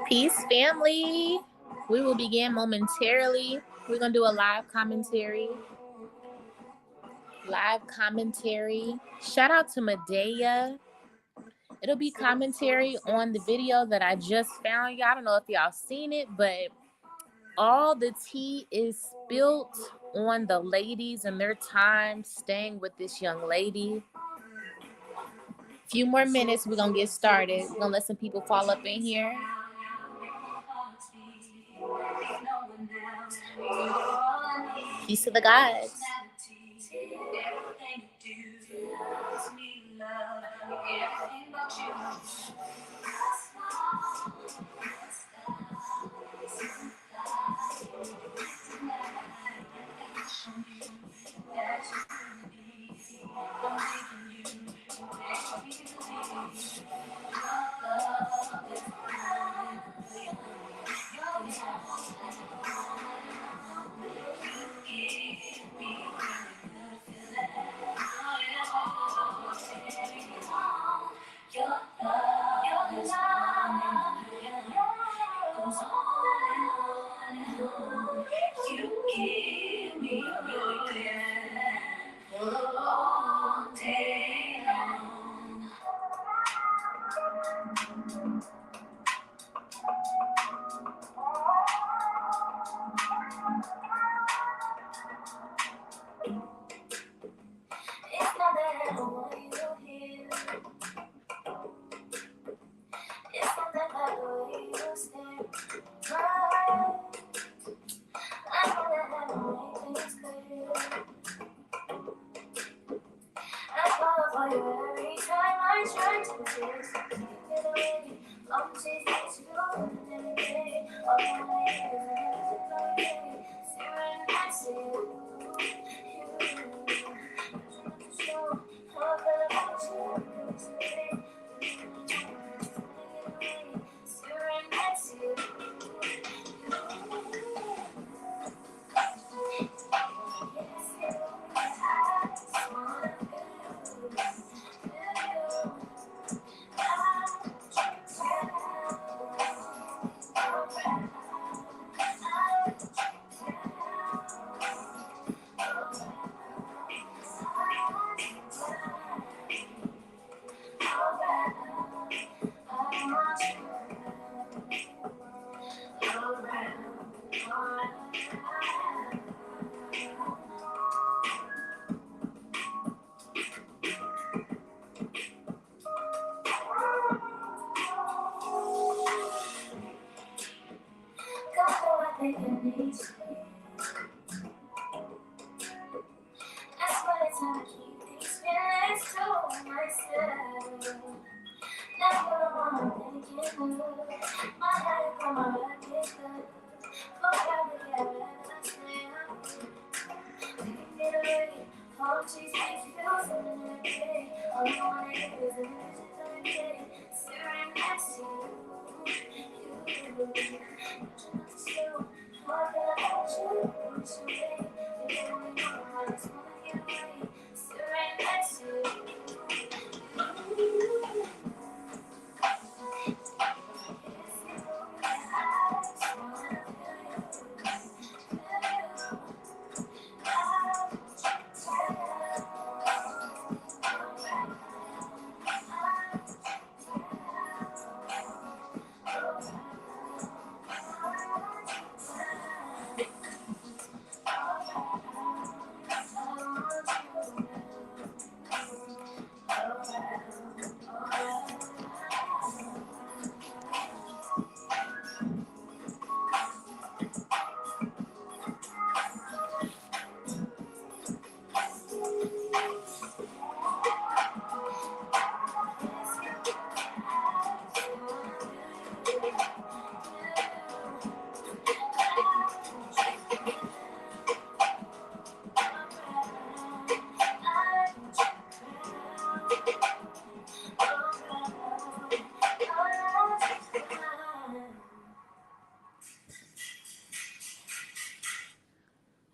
Peace, family. We will begin momentarily. We're going to do a live commentary. Shout out to Medea. It'll be commentary on the video that I just found. Y'all, I don't know if y'all seen it, but all the tea is spilt on the ladies and their time staying with this young lady. Few more minutes, we're going to get started. We're going to let some people fall up in here. Peace to the gods.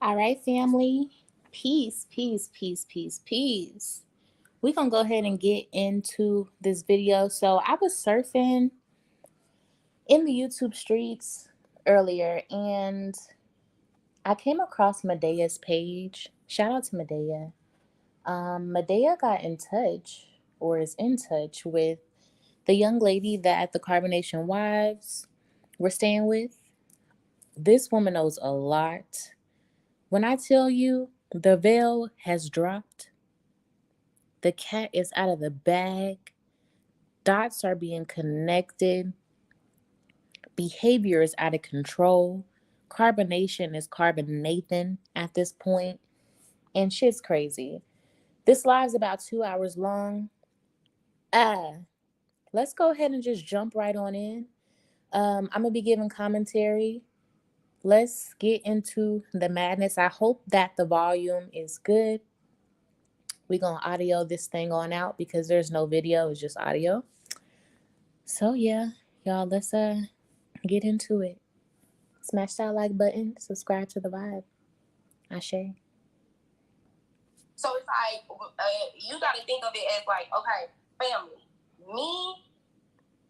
All right, family. Peace, peace, peace, peace, peace. We're going to go ahead and get into this video. So, I was surfing in the YouTube streets earlier and I came across Medea's page. Shout out to Medea. Medea got in touch or is in touch with the young lady that the Carbonation Wives were staying with. This woman knows a lot. When I tell you the veil has dropped, the cat is out of the bag, dots are being connected, behavior is out of control, carbonation is carbonating at this point, and shit's crazy. This live's about 2 hours long. Ah, let's go ahead and just jump right on in. I'm gonna be giving commentary. Let's get into the madness. I hope that the volume is good. We're gonna audio this thing on out because there's no video, it's just audio. So yeah, y'all, let's get into it. Smash that like button, subscribe to the vibe. Ashe. So it's like you got to think of it as like, okay, family, me,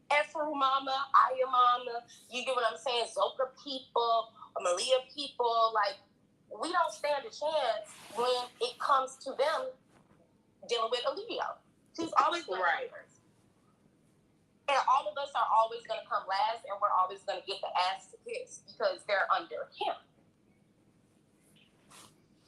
Efru Mama, Aya Mama, you get what I'm saying? Zoka people, Malia people, like we don't stand a chance when it comes to them dealing with Olivia. He's always right. And all of us are always going to come last, and we're always going to get the ass to kiss because they're under him.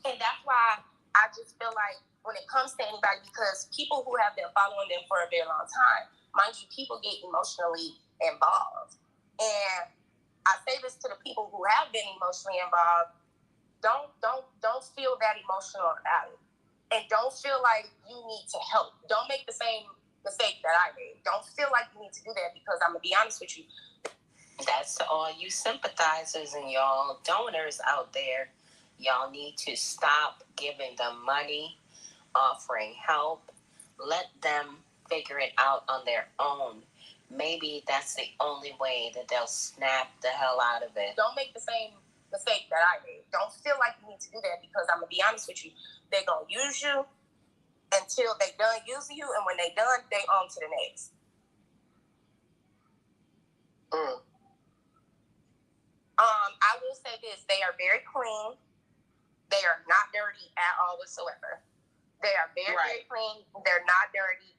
And that's why I just feel like when it comes to anybody, because people who have been following them for a very long time, mind you, people get emotionally involved. And I say this to the people who have been emotionally involved, don't feel that emotional about it. And don't feel like you need to help. Don't make the same mistake that I made. Don't feel like you need to do that because I'm going to be honest with you. That's to all you sympathizers and y'all donors out there. Y'all need to stop giving them money, offering help. Let them figure it out on their own. Maybe that's the only way that they'll snap the hell out of it. Don't make the same mistake that I made. Don't feel like you need to do that because I'm going to be honest with you. They're going to use you until they done using you, and when they done, they on to the next. I will say this. They are very clean. They are not dirty at all whatsoever. They are very clean. They're not dirty.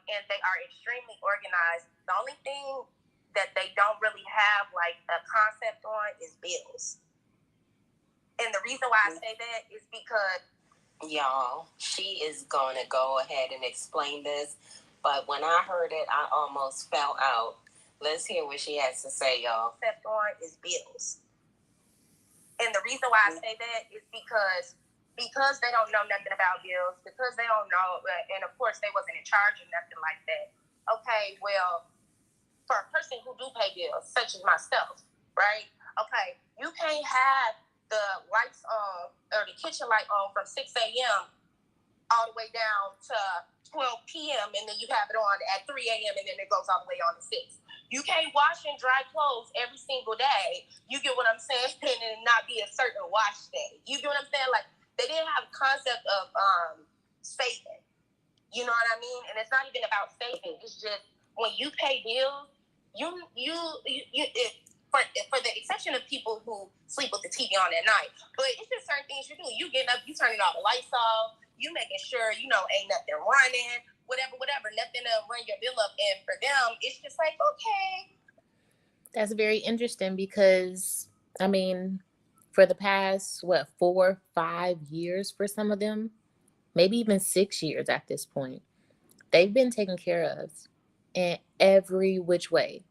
And they are extremely organized. The only thing that they don't really have like a concept on is bills. And the reason why I say that is because y'all, she is going to go ahead and explain this. But when I heard it, I almost fell out. Let's hear what she has to say, y'all. Concept on is bills. And the reason why I say that is because they don't know nothing about bills, because they don't know, and of course they wasn't in charge of nothing like that. Okay, well, for a person who do pay bills, such as myself, right? Okay, you can't have the lights on or the kitchen light on from 6 a.m. all the way down to 12 p.m. and then you have it on at 3 a.m. and then it goes all the way on to 6. You can't wash and dry clothes every single day. You get what I'm saying? And not be a certain wash day. You get what I'm saying? Like, they didn't have a concept of saving. You know what I mean? And it's not even about saving. It's just when you pay bills, for the exception of people who sleep with the TV on at night. But it's just certain things you do. You getting up, you turning all the lights off, you making sure, ain't nothing running, whatever, nothing to run your bill up. And for them, it's just like, okay. That's very interesting because, I mean, for the past, 4, 5 years for some of them, maybe even 6 years at this point, they've been taken care of in every which way.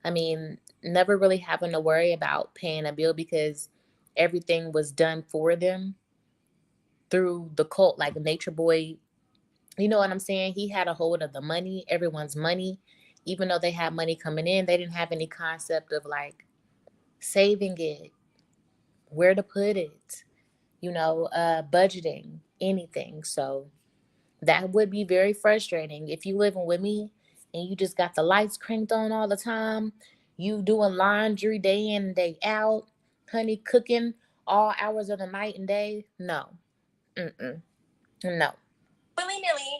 I mean, never really having to worry about paying a bill because everything was done for them through the cult, like Nature Boy. You know what I'm saying? He had a hold of the money, everyone's money. Even though they had money coming in, they didn't have any concept of like saving it, where to put it, budgeting, anything. So that would be very frustrating if you living with me and you just got the lights cranked on all the time. You doing laundry day in and day out, honey, cooking all hours of the night and day. No. No. Willy-nilly,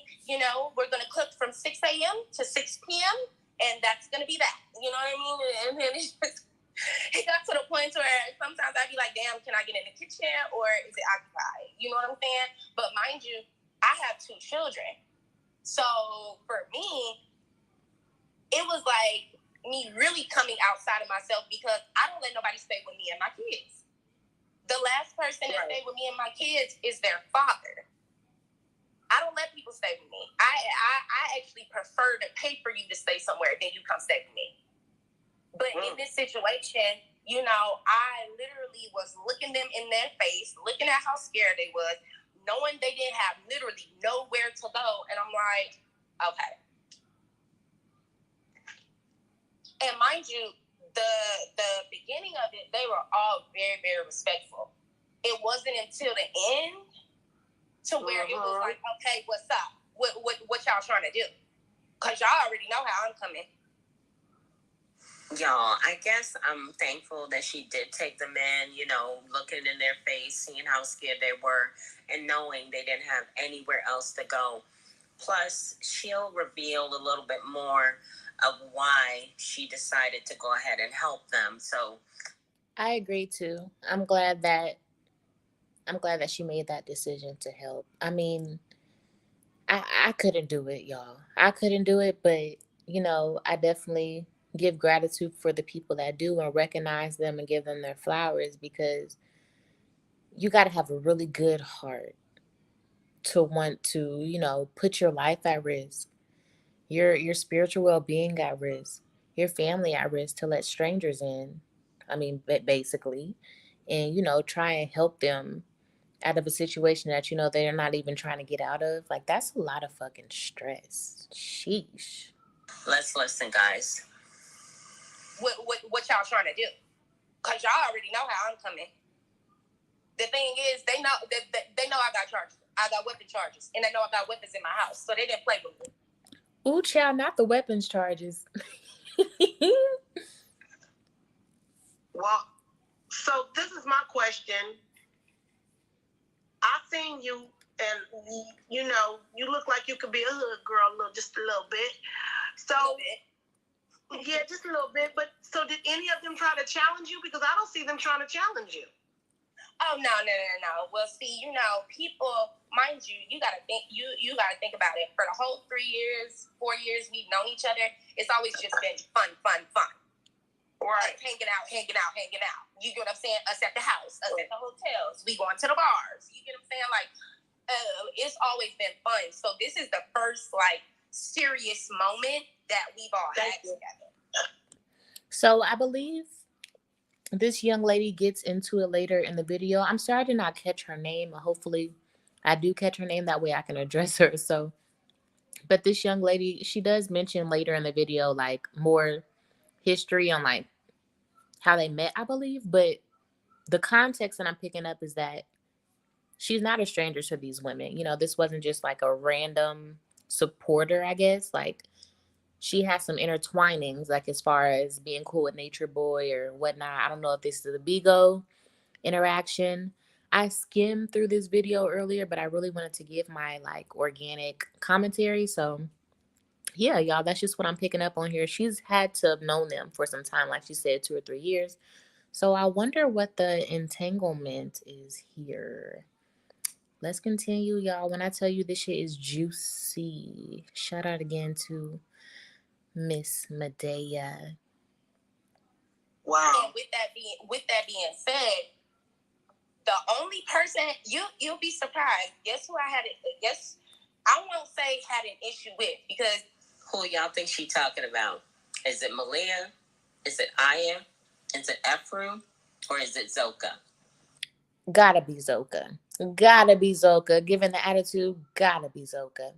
we're going to cook from 6 a.m. to 6 p.m., and that's going to be that. You know what I mean? And then it got to the point where sometimes I'd be like, damn, can I get in the kitchen, or is it occupied? You know what I'm saying? But mind you, I have 2 children. So for me, it was like me really coming outside of myself, because I don't let nobody stay with me and my kids. The last person that stayed with me and my kids is their father. I don't let people stay with me. I actually prefer to pay for you to stay somewhere than you come stay with me. But in this situation, I literally was looking them in their face, looking at how scared they was, knowing they didn't have literally nowhere to go. And I'm like, okay. And mind you, the beginning of it, they were all very, very respectful. It wasn't until the end to where it was like, okay, what's up? What y'all trying to do? Because y'all already know how I'm coming. Y'all, I guess I'm thankful that she did take them in, looking in their face, seeing how scared they were, and knowing they didn't have anywhere else to go. Plus, she'll reveal a little bit more of why she decided to go ahead and help them. So I agree too. I'm glad that she made that decision to help. I mean, I couldn't do it, y'all. I couldn't do it, but I definitely give gratitude for the people that do and recognize them and give them their flowers, because you got to have a really good heart to want to, put your life at risk, your spiritual well-being at risk, your family at risk, to let strangers in. I mean, basically, and try and help them out of a situation that they're not even trying to get out of. Like, that's a lot of fucking stress. Sheesh. Let's listen, guys. What y'all trying to do? Because y'all already know how I'm coming. The thing is, they know I got charges. I got weapon charges, and they know I got weapons in my house, so they didn't play with me. Ooh, child, not the weapons charges. Well, so this is my question. I seen you, and you look like you could be a hood girl, just a little bit. So, yeah, just a little bit. But so, did any of them try to challenge you? Because I don't see them trying to challenge you. Oh no. Well, see, people, mind you, you gotta think about it. For the whole 3 years, 4 years we've known each other, it's always just been fun. Right. Like hanging out. You get what I'm saying? Us at the house, us at the hotels, we going to the bars. You get what I'm saying? Like, it's always been fun. So this is the first serious moment that we've all had together. So I believe this young lady gets into it later in the video. I'm sorry to not catch her name. Hopefully I do catch her name. That way I can address her. So, but this young lady, she does mention later in the video, more history on how they met, I believe. But the context that I'm picking up is that she's not a stranger to these women. This wasn't just a random supporter, I guess. She has some intertwinings, as far as being cool with Nature Boy or whatnot. I don't know if this is a Bigo interaction. I skimmed through this video earlier, but I really wanted to give my organic commentary. So yeah, y'all, that's just what I'm picking up on here. She's had to have known them for some time, like she said, 2 or 3 years. So I wonder what the entanglement is here. Let's continue, y'all. When I tell you this shit is juicy. Shout out again to Miss Medea. Wow. And with that being said, the only person you'll be surprised. Guess who I won't say had an issue with, because who y'all think she talking about? Is it Malia? Is it Aya? Is it Ephraim? Or is it Zoka? Gotta be Zoka. Gotta be Zoka. Given the attitude, gotta be Zoka.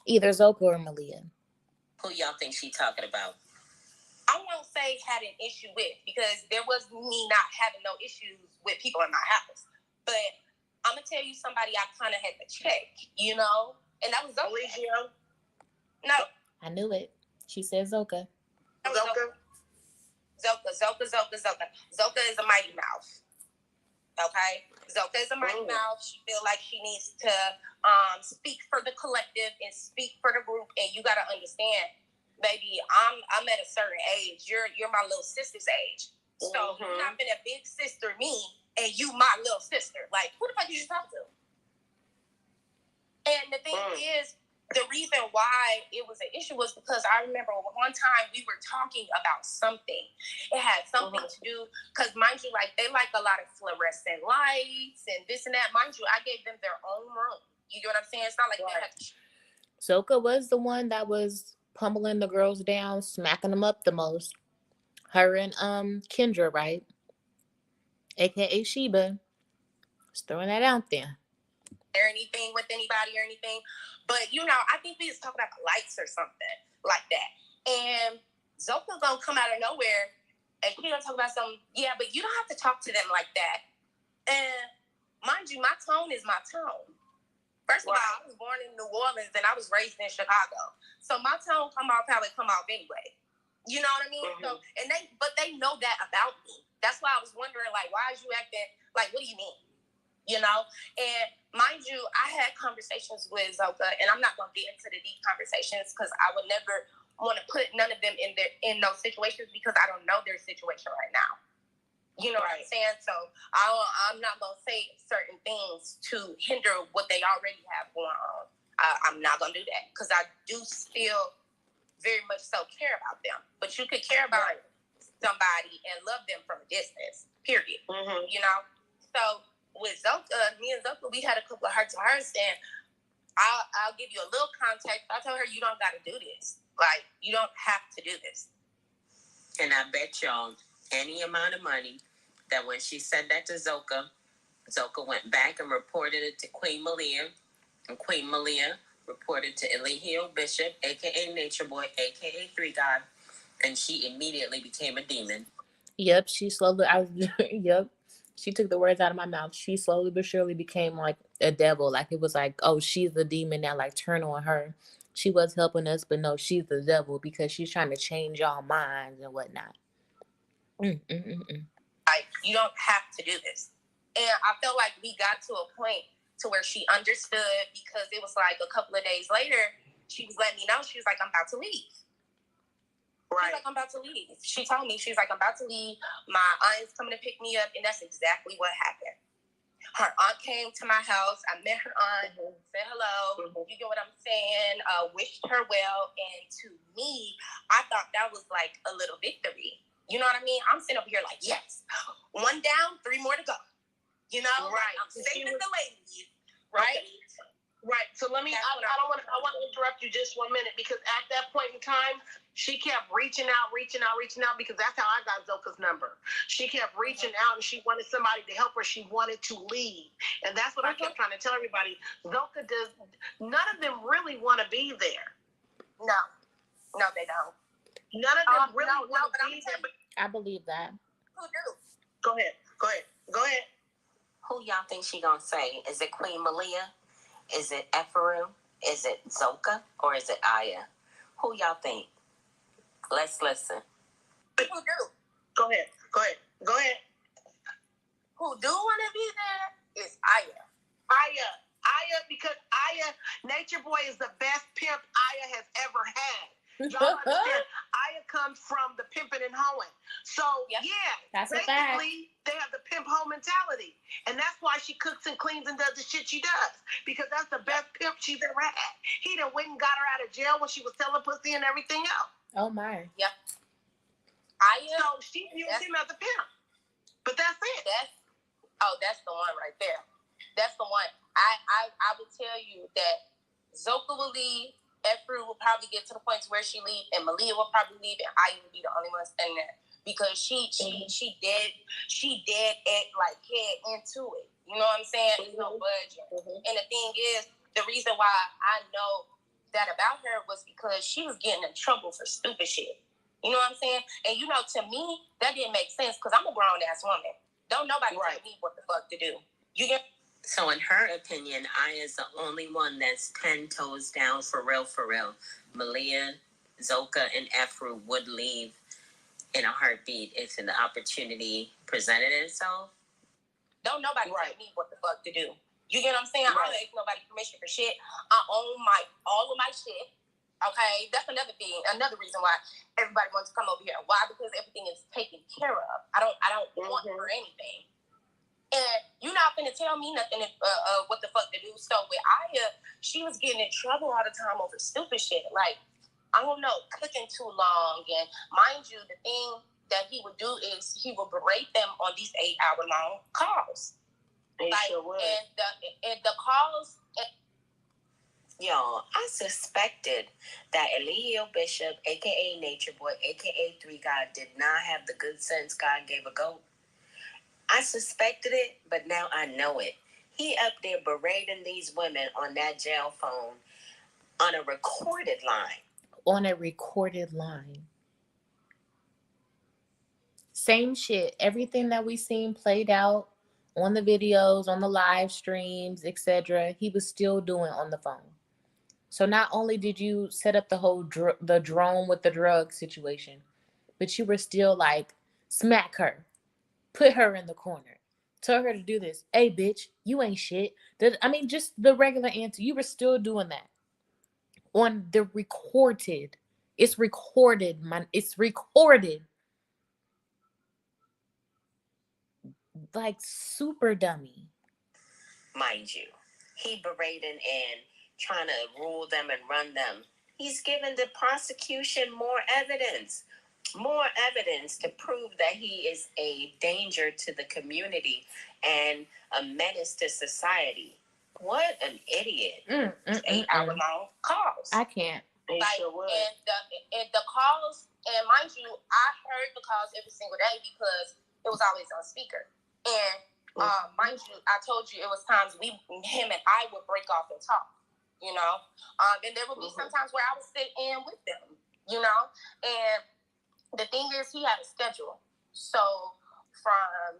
Either Zoka or Malia. Who y'all think she talking about? I won't say had an issue with, because there was me not having no issues with people in my house. But I'm going to tell you somebody I kind of had to check, and that was Zoka. No. I knew it. She said Zoka. Zoka. Zoka is a mighty mouth. Okay, Zoka is a mighty mouth. She feel like she needs to speak for the collective and speak for the group. And you gotta understand, baby, I'm at a certain age. You're my little sister's age. So you're not been a big sister me, and you my little sister. Like, who the fuck you talk to? And the thing is, the reason why it was an issue was because I remember one time we were talking about something. It had something to do, because mind you, like, they like a lot of fluorescent lights and this and that. Mind you, I gave them their own room. You get what I'm saying? It's not like they had to. Soka was the one that was pummeling the girls down, smacking them up the most. Her and Kendra, right? AKA Sheba. Just throwing that out there. Or anything with anybody or anything. But, you know, I think we was talking about the lights or something like that. And Zoka gonna come out of nowhere and she gonna talk about something, yeah, but you don't have to talk to them like that. And mind you, my tone is my tone. First of all, I was born in New Orleans and I was raised in Chicago. So my tone probably come off anyway. You know what I mean? So, but they know that about me. That's why I was wondering, like, why is you acting like, what do you mean? You know, and mind you, I had conversations with Zoka, and I'm not going to get into the deep conversations because I would never want to put none of them in those situations because I don't know their situation right now. You know what I'm saying? So I'm not going to say certain things to hinder what they already have going on. I'm not going to do that because I do still very much so care about them. But you could care about somebody and love them from a distance, period. You know? So with Zoka, me and Zoka, we had a couple of heart-to-hearts, and I'll give you a little context. I told her, you don't got to do this. Like, you don't have to do this. And I bet y'all any amount of money that when she said that to Zoka, Zoka went back and reported it to Queen Malia, and Queen Malia reported to Eligio Bishop, a.k.a. Nature Boy, a.k.a. Three God, and she immediately became a demon. Yep, she took the words out of my mouth. She slowly but surely became like a devil. Like it was like, oh, she's the demon now, like turn on her. She was helping us, but no, she's the devil because she's trying to change y'all minds and whatnot. Like, you don't have to do this. And I felt like we got to a point to where she understood, because it was like a couple of days later, she was letting me know, she was like, I'm about to leave. She's like, I'm about to leave. She told me, she's like, I'm about to leave. My aunt's coming to pick me up. And that's exactly what happened. Her aunt came to my house. I met her aunt, said hello. You get what I'm saying? Wished her well. And to me, I thought that was like a little victory. You know what I mean? I'm sitting over here like, yes, 1 down, 3 more to go. You know? Right. I'm saving the ladies. Right? Okay. Right. So let me, I want to interrupt you just 1 minute, because at that point in time, she kept reaching out, because that's how I got Zoka's number. She kept reaching out and she wanted somebody to help her. She wanted to leave. And that's what I kept trying to tell everybody. Zoka none of them really want to be there. No, they don't. None of them really want to be there. I believe that. Who do? Go ahead. Who y'all think she gonna say? Is it Queen Malia? Is it Ephraim? Is it Zoka? Or is it Aya? Who y'all think? Let's listen. Who do? Go ahead. Who do want to be there is Aya. Aya, because Aya, Nature Boy is the best pimp Aya has ever had. Y'all understand? Aya comes from the pimping and hoeing. So, that's basically, they have the pimp hoe mentality. And that's why she cooks and cleans and does the shit she does. Because that's the best pimp she's ever had. He done went and got her out of jail when she was selling pussy and everything else. Oh, my. Yep. Aya. So, she views him as a pimp. But that's it. That's the one right there. That's the one. I would tell you that Zoka will leave. Ephraim will probably get to the point where she leave, and Malia will probably leave, and Aya will be the only one standing there because she dead like head into it. You know what I'm saying? There's no budget. And the thing is, the reason why I know that about her was because she was getting in trouble for stupid shit. You know what I'm saying? And you know, to me, that didn't make sense because I'm a grown ass woman. Don't nobody tell me what the fuck to do. You get. So in her opinion, Aya's the only one that's 10 toes down for real. Malia, Zoka, and Ephraim would leave in a heartbeat if the opportunity presented itself. Don't nobody tell me what the fuck to do. You get what I'm saying? I don't ask nobody permission for shit. I own all of my shit. Okay, that's another thing. Another reason why everybody wants to come over here. Why? Because everything is taken care of. I don't want for anything. And you're not gonna tell me nothing what the fuck to do. So with Aya, she was getting in trouble all the time over stupid shit. Like, I don't know, cooking too long. And mind you, the thing that he would do is he would berate them on these 8-hour long calls. And the calls. Y'all, I suspected that Eligio Bishop, aka Nature Boy, aka 3 God, did not have the good sense God gave a goat. I suspected it, but now I know it. He up there berating these women on that jail phone on a recorded line. On a recorded line. Same shit. Everything that we seen played out on the videos, on the live streams, etc. He was still doing on the phone. So not only did you set up the whole the drone with the drug situation, but you were still like, smack her, put her in the corner, tell her to do this. Hey, bitch, you ain't shit. I mean, just the regular answer. You were still doing that on the recorded. It's recorded, man. It's recorded. Like super dummy. Mind you, he berating and trying to rule them and run them. He's given the prosecution more evidence to prove that he is a danger to the community and a menace to society. What an idiot. 8-hour long calls. I can't. And the calls, and mind you, I heard the calls every single day because it was always on speaker. And mind you, I told you it was times him and I would break off and talk, you know. And there would be sometimes where I would sit in with them, you know. And the thing is, he had a schedule. So from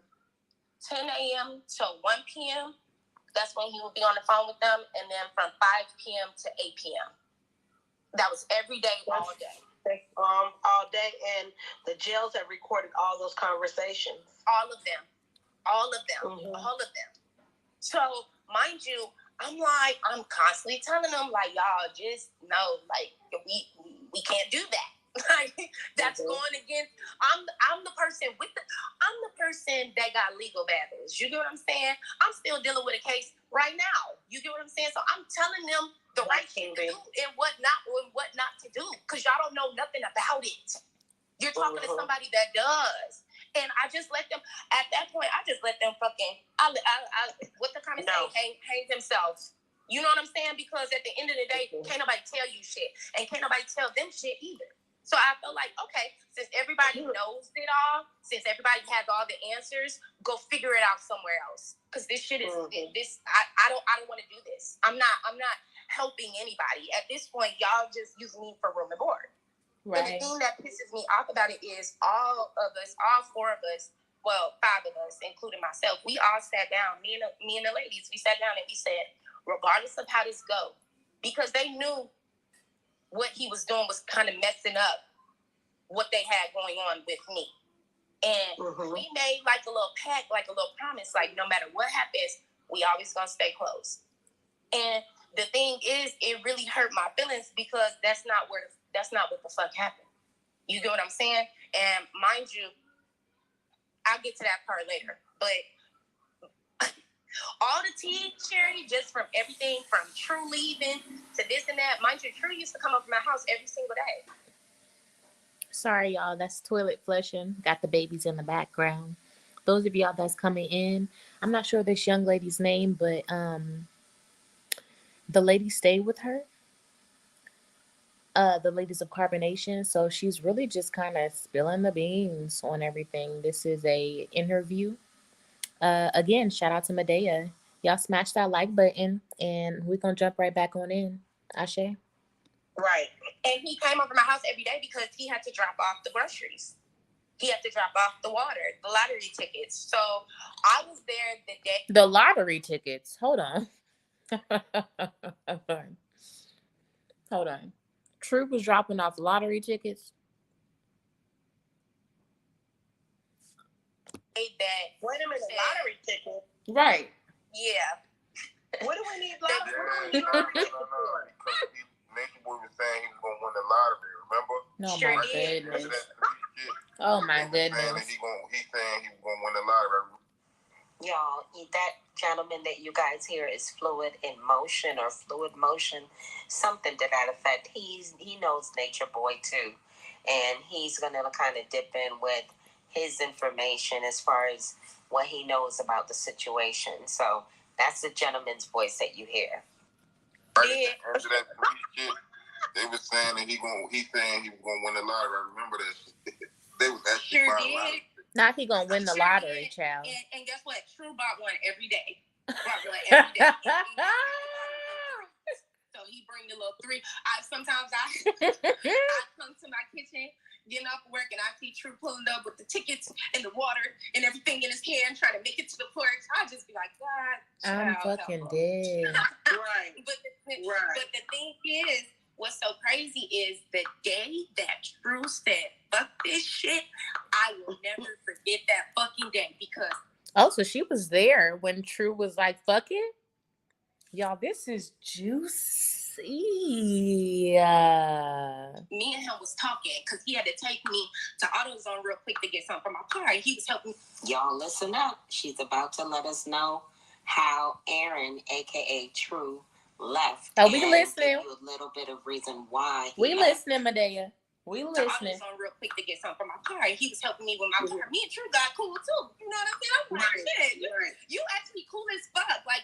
10 a.m. to 1 p.m., that's when he would be on the phone with them. And then from 5 p.m. to 8 p.m. That was every day, all day. All day. And the jails have recorded all those conversations. All of them. All of them. So, mind you, I'm constantly telling them, like, y'all just know, like, we can't do that. Like, that's going against. I'm the person that got legal battles. You get what I'm saying? I'm still dealing with a case right now. You get what I'm saying? So I'm telling them the right thing to do and what not to do, because y'all don't know nothing about it. You're talking to somebody that does. And I just let them, at that point, I just let them fucking, what the comment say, hang themselves. You know what I'm saying? Because at the end of the day, can't nobody tell you shit. And can't nobody tell them shit either. So I feel like, okay, since everybody knows it all, since everybody has all the answers, go figure it out somewhere else. Because this shit is, I don't want to do this. I'm not helping anybody. At this point, y'all just use me for room and board. Right. And the thing that pisses me off about it is all 4 of us, well, 5 of us, including myself, we all sat down, me and the ladies, we sat down and we said, regardless of how this go, because they knew what he was doing was kind of messing up what they had going on with me. And we made like a little pact, like a little promise, like no matter what happens, we always gonna stay close. And the thing is, it really hurt my feelings because that's not what the fuck happened. You get what I'm saying? And mind you, I'll get to that part later. But all the tea, Cherry, just from everything from True leaving to this and that. Mind you, True used to come up to my house every single day. Sorry, y'all. That's toilet flushing. Got the babies in the background. Those of y'all that's coming in, I'm not sure this young lady's name, but the lady stayed with her. The ladies of Carbonation. So she's really just kind of spilling the beans on everything. This is a interview. Again, shout out to Medea. Y'all smash that like button and we're gonna jump right back on in. Ashe. Right. And he came over to my house every day because he had to drop off the groceries. He had to drop off the water, the lottery tickets. So I was there the day. The lottery tickets. Hold on. Hold on. True was dropping off lottery tickets. Wait a minute, lottery ticket. Right. Yeah. What do we need Yeah, lottery? What do we need lottery for? Because Nature Boy was saying he was gonna win the lottery. Remember? Oh Sure my did. goodness. Shit. Oh my He saying goodness. he's saying he was gonna win the lottery. Y'all, that gentleman that you guys hear is fluid in motion or fluid motion, something to that effect. He knows Nature Boy too, and he's gonna kind of dip in with his information as far as what he knows about the situation. So that's the gentleman's voice that you hear. Right after that police shit, they was saying that he's saying he was gonna win the lottery. I remember that shit. They was actually Sure buying did. lottery. Not he gonna win the Sure lottery, did. child. And guess what? True bought one every day. Bought one every day. So he bring the little three. Sometimes I come to my kitchen, getting off work, and I see True pulling up with the tickets and the water and everything in his hand, trying to make it to the porch. I just be like, God, I'm fucking dead. Right. But the thing is, what's so crazy is the day that True said, "Fuck this shit," I will never forget that fucking day because. Oh, so she was there when True was like, fuck it? Y'all, this is juicy. Me and him was talking because he had to take me to AutoZone real quick to get something from my car. And he was helping. Y'all listen up. She's about to let us know how Aaron, aka True, left. Oh, we and listening. give you a little bit of reason why. We left. listening, Medea. We listening. To AutoZone real quick to get something from my car. And he was helping me with my car. Me and True got cool too. You know what I'm saying? I'm like, shit, you actually cool as fuck. Like,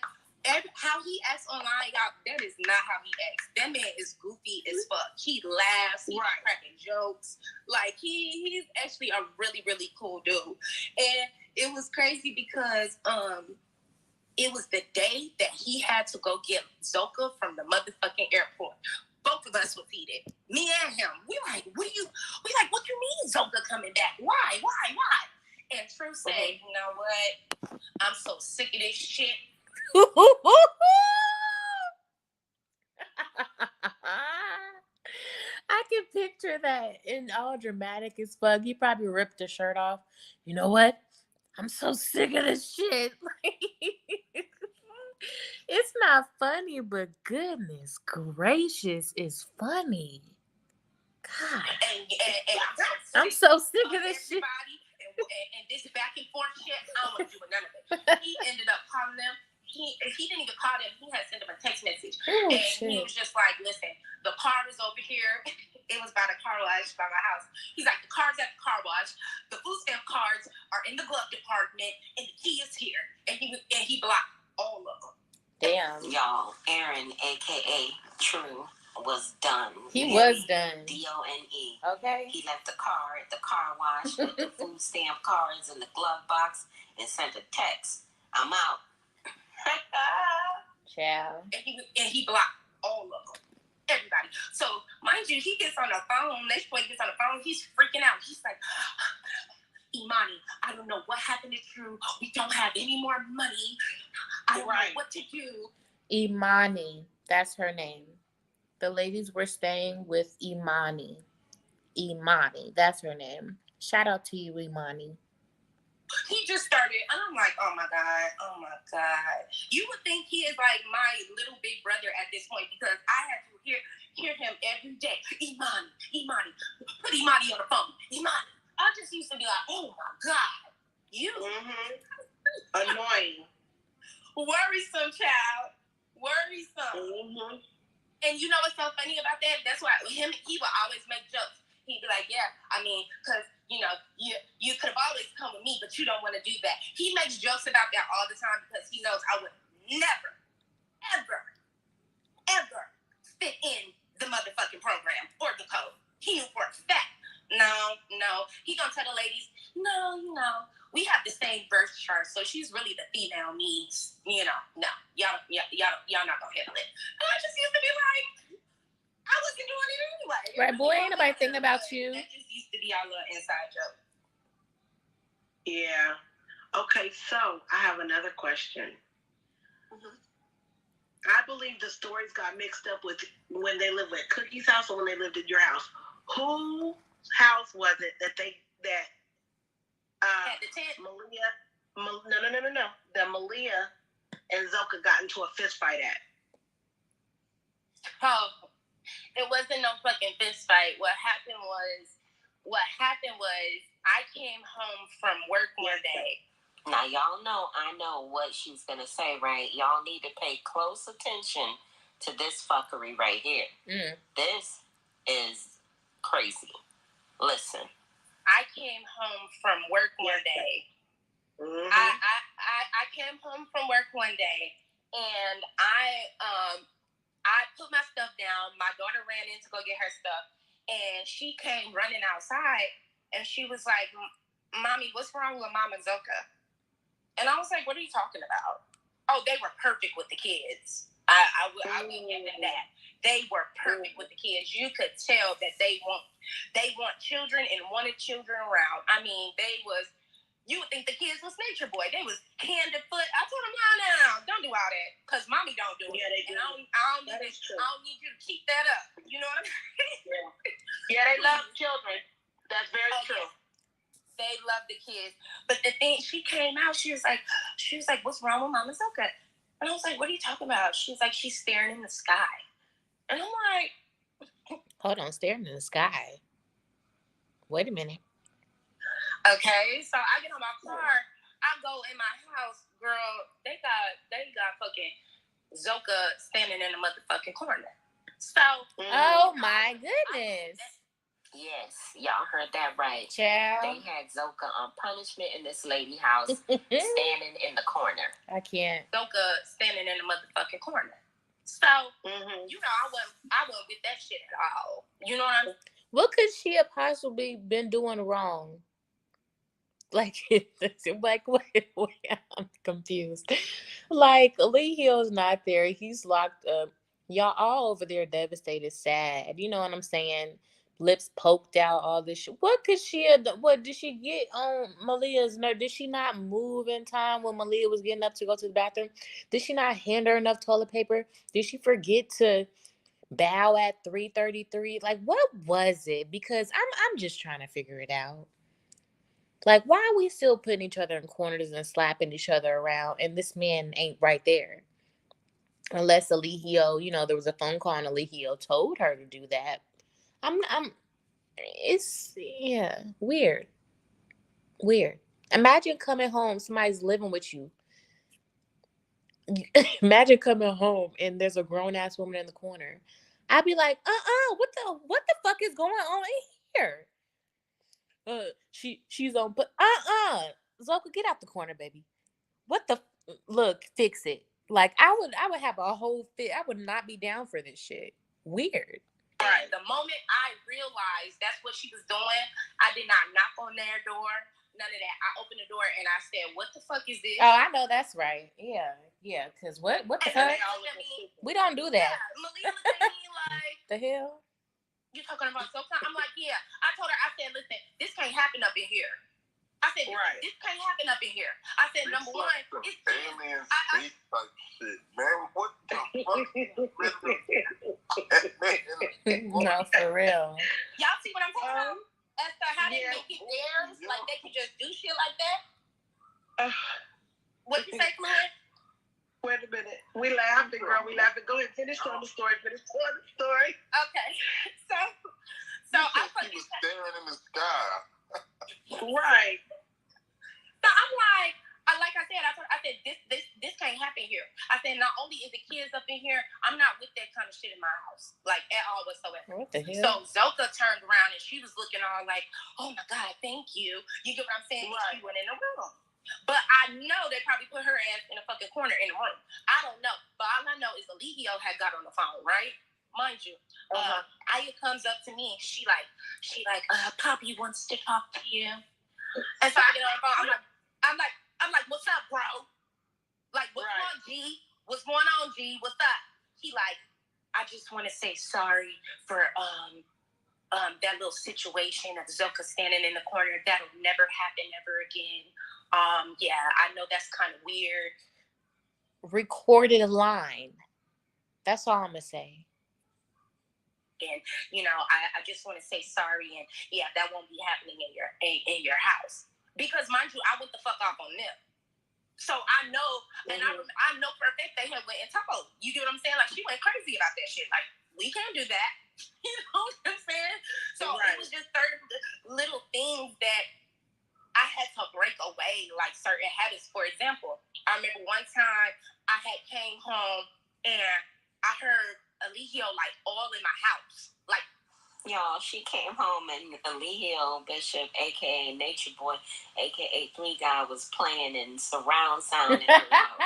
how he acts online, y'all, that is not how he acts. That man is goofy as fuck. He laughs, he's cracking jokes. Like, he's actually a really, really cool dude. And it was crazy because it was the day that he had to go get Zoka from the motherfucking airport. Both of us was heated. Me and him. We like, what you mean Zoka coming back? Why? And True said, you know what? I'm so sick of this shit. I can picture that in all dramatic as fuck. He probably ripped the shirt off. You know what? I'm so sick of this shit. It's not funny, but goodness gracious, it's funny. God. And I'm so sick of this shit. And this back and forth shit, I don't want to do none of it. He ended up calling them. He didn't even call them. He had sent them a text message. Oh, and shit. He was just like, listen, the car is over here. It was by the car wash by my house. He's like, the car's at the car wash. The food stamp cards are in the glove department. And the key is here. And he blocked all of them. Damn. Y'all, Aaron, a.k.a. True, was done. He was done. D-O-N-E. Okay. He left the car at the car wash with the food stamp cards in the glove box and sent a text. I'm out. Child. And he blocked all of them. Everybody. So, mind you, he gets on the phone. Next boy gets on the phone. He's freaking out. He's like, Imani, I don't know what happened to True. We don't have any more money. I don't know what to do. Imani. That's her name. The ladies were staying with Imani. Imani. That's her name. Shout out to you, Imani. He just started, and I'm like, oh my God. You would think he is like my little big brother at this point because I had to hear him every day. Imani, put Imani on the phone. Imani. I just used to be like, oh my God, you. Annoying. Worrisome, child. Worrisome. And you know what's so funny about that? That's why he would always make jokes. He'd be like, yeah, I mean, because, you know, you could have always come with me, but you don't want to do that. He makes jokes about that all the time because he knows I would never, ever fit in the motherfucking program or the code. He knew for a fact. No. He gonna tell the ladies, no, we have the same birth chart, so she's really the female me. You know, no, y'all not gonna handle it. And I just used to be like, I wasn't doing it anyway. Right, boy, ain't nobody thinking about you. That just used to be our little inside joke. Yeah. Okay, so I have another question. I believe the stories got mixed up with when they lived at Cookie's house or when they lived at your house. Whose house was it that at the tent? Malia No. That Malia and Zoka got into a fist fight at. Oh, it wasn't no fucking fist fight. What happened was I came home from work one day. Now, y'all know, I know what she's going to say, right? Y'all need to pay close attention to this fuckery right here. This is crazy. Listen. I came home from work one day. Mm-hmm. I came home from work one day, and I put my stuff down. My daughter ran in to go get her stuff, and she came running outside, and she was like, "Mommy, what's wrong with Mama Zoka?" And I was like, "What are you talking about?" Oh, they were perfect with the kids. I'll give them that. They were perfect with the kids. You could tell that they want children and wanted children around. I mean, you would think the kids was nature boy. They was hand to foot. I told them, no, don't do all that, because mommy don't do it. Yeah, they do. And I don't need you to keep that up. You know what I mean? Yeah, they love children. That's very true. They love the kids. But the thing, she came out, she was like, "What's wrong with Mama Zoka?" And I was like, "What are you talking about?" She's like, "She's staring in the sky." And I'm like, hold on, staring in the sky. Wait a minute. Okay, so I get on my car, I go in my house, girl, they got fucking Zoka standing in the motherfucking corner. So, oh my goodness. Yes, y'all heard that right. Child. They had Zoka on punishment in this lady house, standing in the corner. I can't. Zoka standing in the motherfucking corner. So, you know, I wasn't with that shit at all. You know what I'm saying? What could she have possibly been doing wrong? Like, wait, I'm confused. Like, Lee Hill's not there. He's locked up. Y'all all over there devastated, sad. You know what I'm saying? Lips poked out, all this shit. What could she have done? What did she get on Malia's nerve? Did she not move in time when Malia was getting up to go to the bathroom? Did she not hand her enough toilet paper? Did she forget to bow at 3:33? Like, what was it? Because I'm just trying to figure it out. Like, why are we still putting each other in corners and slapping each other around, and this man ain't right there? Unless Eligio, you know, there was a phone call and Eligio told her to do that. It's, yeah, weird. Imagine coming home, somebody's living with you. Imagine coming home and there's a grown-ass woman in the corner. I'd be like, what the fuck is going on in here? She's on, but Zoka, get out the corner, baby. What the look? Fix it. Like, I would have a whole fit. I would not be down for this shit. Weird. Right. The moment I realized that's what she was doing, I did not knock on their door. None of that. I opened the door and I said, "What the fuck is this?" Oh, I know that's right. Yeah. Because what the fuck? We don't do that. Yeah, Malia looked at me like, the hell? You talking about Zoka? I'm like, yeah. I told her, I said, "Listen, this can't happen up in here." I said, this can't happen up in here. I said, number one, it's alien space type shit, man. What the fuck? No, for real. Y'all see what I'm talking about? As to how they make it theirs, like they can just do shit like that. What you say, Chloe? Wait a minute. We laughing, girl. We laughing. Go ahead, finish telling the story. Okay. So I thought she was staring in the sky. Right. So I'm like I said, I said this can't happen here. I said, not only is the kids up in here, I'm not with that kind of shit in my house, like at all whatsoever. What the hell? So Zoka turned around and she was looking all like, "Oh my God, thank you." You get what I'm saying? Right. She went in the room. But I know they probably put her ass in a fucking corner in the room. I don't know. But all I know is Eligio had got on the phone, right? Mind you. Aya comes up to me. She like, Poppy wants to talk to you. And so I get on the phone. I'm like, "What's up, bro? Like, what's on, G? What's going on, G? What's up?" He like, "I just want to say sorry for that little situation of Zoka standing in the corner. That'll never happen ever again. Yeah, I know that's kind of weird." Recorded a line. That's all I'm gonna say. And you know, I just want to say sorry, and yeah, that won't be happening in your house. Because mind you, I went the fuck off on them. So I know, and I know for a fact they had went and told. You get what I'm saying? Like, she went crazy about that shit. Like, we can't do that. You know what I'm saying? So it was just certain little things that I had to break away, like certain habits. For example, I remember one time I had came home and I heard Eligio like all in my house. Like, y'all, she came home and Eligio Bishop, aka Nature Boy, aka 3 Guy, was playing in surround sound in her house.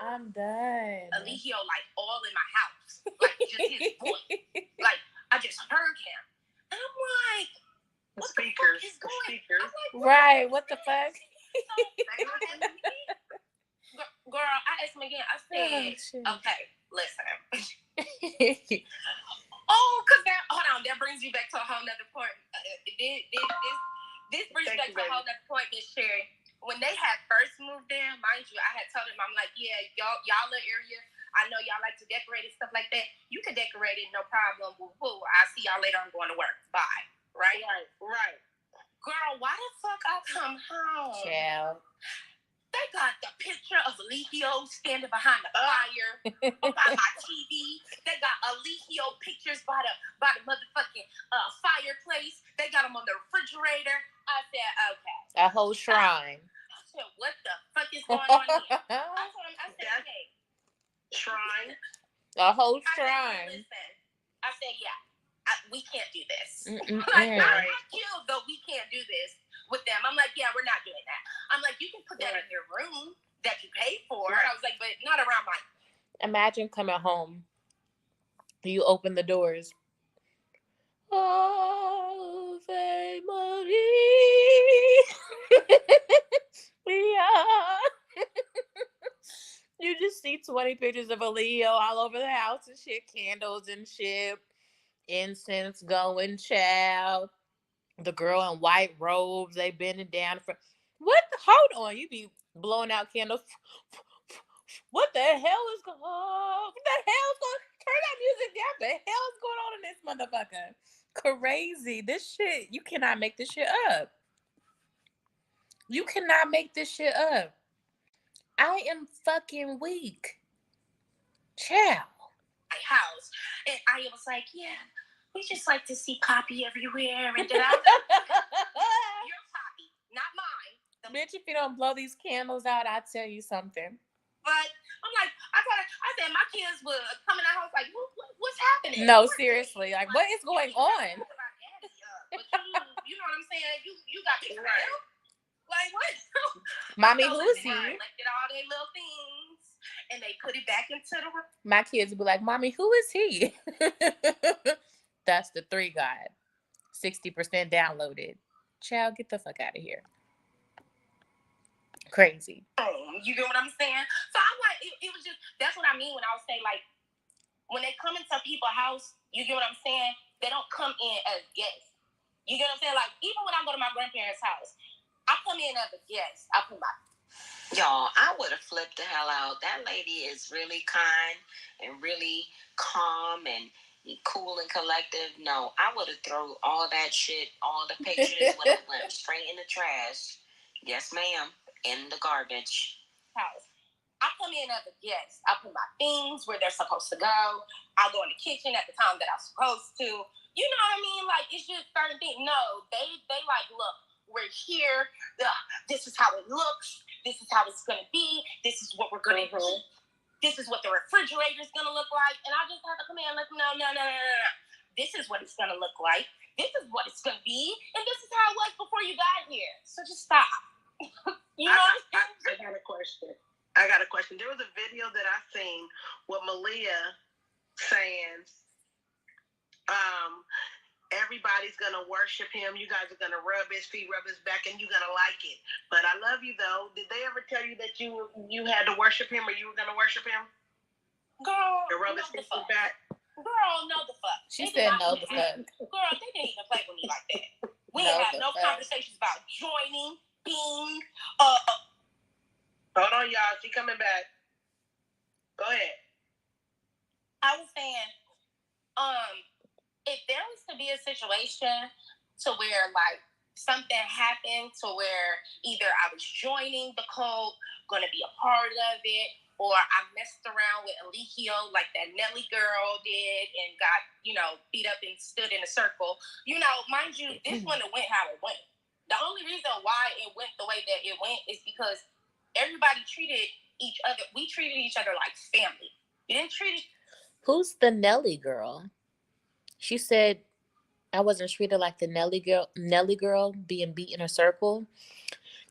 I'm done. Eligio like all in my house. Like, just his voice. Like, I just heard him. And I'm like, what the fuck is going on? Like, right, what the fuck? Girl, I asked him again. I said, okay, listen. Hold on, that brings me back to a whole nother point. This brings me back to a whole nother point, Miss Sherry. When they had first moved in, mind you, I had told them, I'm like, yeah, y'all little area, I know y'all like to decorate and stuff like that. You can decorate it, no problem. Woo-hoo. I'll see y'all later. I'm going to work. Bye. Right? Girl, why the fuck I come home? Child. They got the picture of Eligio standing behind the fire by my TV. They got Eligio pictures by the motherfucking fireplace. They got them on the refrigerator. I said, okay. A whole shrine. I said, what the fuck is going on here? I said, hey. Shrine? A whole shrine. Listen. I said, yeah, we can't do this. Like, I'm killed, though we can't do this with them. I'm like, yeah, we're not doing that. I'm like, you can put that in your room that you paid for. Right. I was like, but not around my... Imagine coming home. You open the doors. Ave Marie. Yeah. You just see 20 pictures of a Leo all over the house and shit. Candles and shit. Incense going, child. The girl in white robes, they bending down for what? Hold on, you be blowing out candles. What the hell is going on? What the hell's going? Turn that music down. What the hell is going on in this motherfucker? Crazy. This shit, you cannot make this shit up. You cannot make this shit up. I am fucking weak. Child. My house, and I was like, yeah. We just like to see Poppy everywhere, and your Poppy, not mine. Bitch, if you don't blow these candles out, I'll tell you something. But I'm like, I said my kids were coming out house like, what's happening? No, seriously, like what is going on? But you know what I'm saying? You got me right. Like what? Mommy, who's he? Collected all their little things, and they put it back into the room. My kids would be like, Mommy, who is he? That's the 3 Guy. 60% downloaded. Child, get the fuck out of here. Crazy. You get what I'm saying? So I'm like, it was just, that's what I mean when I would say, like, when they come into people's house, you get what I'm saying? They don't come in as guests. You get what I'm saying? Like, even when I go to my grandparents' house, I come in as a guest. I put my... Y'all, I would have flipped the hell out. That lady is really kind and really calm and cool and collective. No, I would have thrown all that shit, all the pictures would have went straight in the trash. Yes, ma'am. In the garbage. House. I come in as a guest. I put my things where they're supposed to go. I go in the kitchen at the time that I'm supposed to. You know what I mean? Like, it's just certain things. No, they like, look, we're here. This is how it looks. This is how it's going to be. This is what we're going to eat. This is what the refrigerator is going to look like. And I just have to come in like, no. This is what it's going to look like. This is what it's going to be. And this is how it was before you got here. So just stop. You know what I'm saying? I got a question. There was a video that I seen with Malia saying, everybody's going to worship him. You guys are going to rub his feet, rub his back, and you're going to like it. But I love you, though. Did they ever tell you that you had to worship him or you were going to worship him? Girl, to rub his feet back? Girl, no the fuck. She said no the fuck. Girl, they didn't even play with me like that. We ain't had no conversations about joining, being, Hold on, y'all. She coming back. Go ahead. I was saying, if there was to be a situation to where, like, something happened to where either I was joining the cult, going to be a part of it, or I messed around with Eligio like that Nelly girl did and got, beat up and stood in a circle. Mind you, this wouldn't have went how it went. The only reason why it went the way that it went is because everybody treated each other. We treated each other like family. We didn't treat. Who's the Nelly girl? She said I wasn't treated like the Nelly girl being beat in a circle.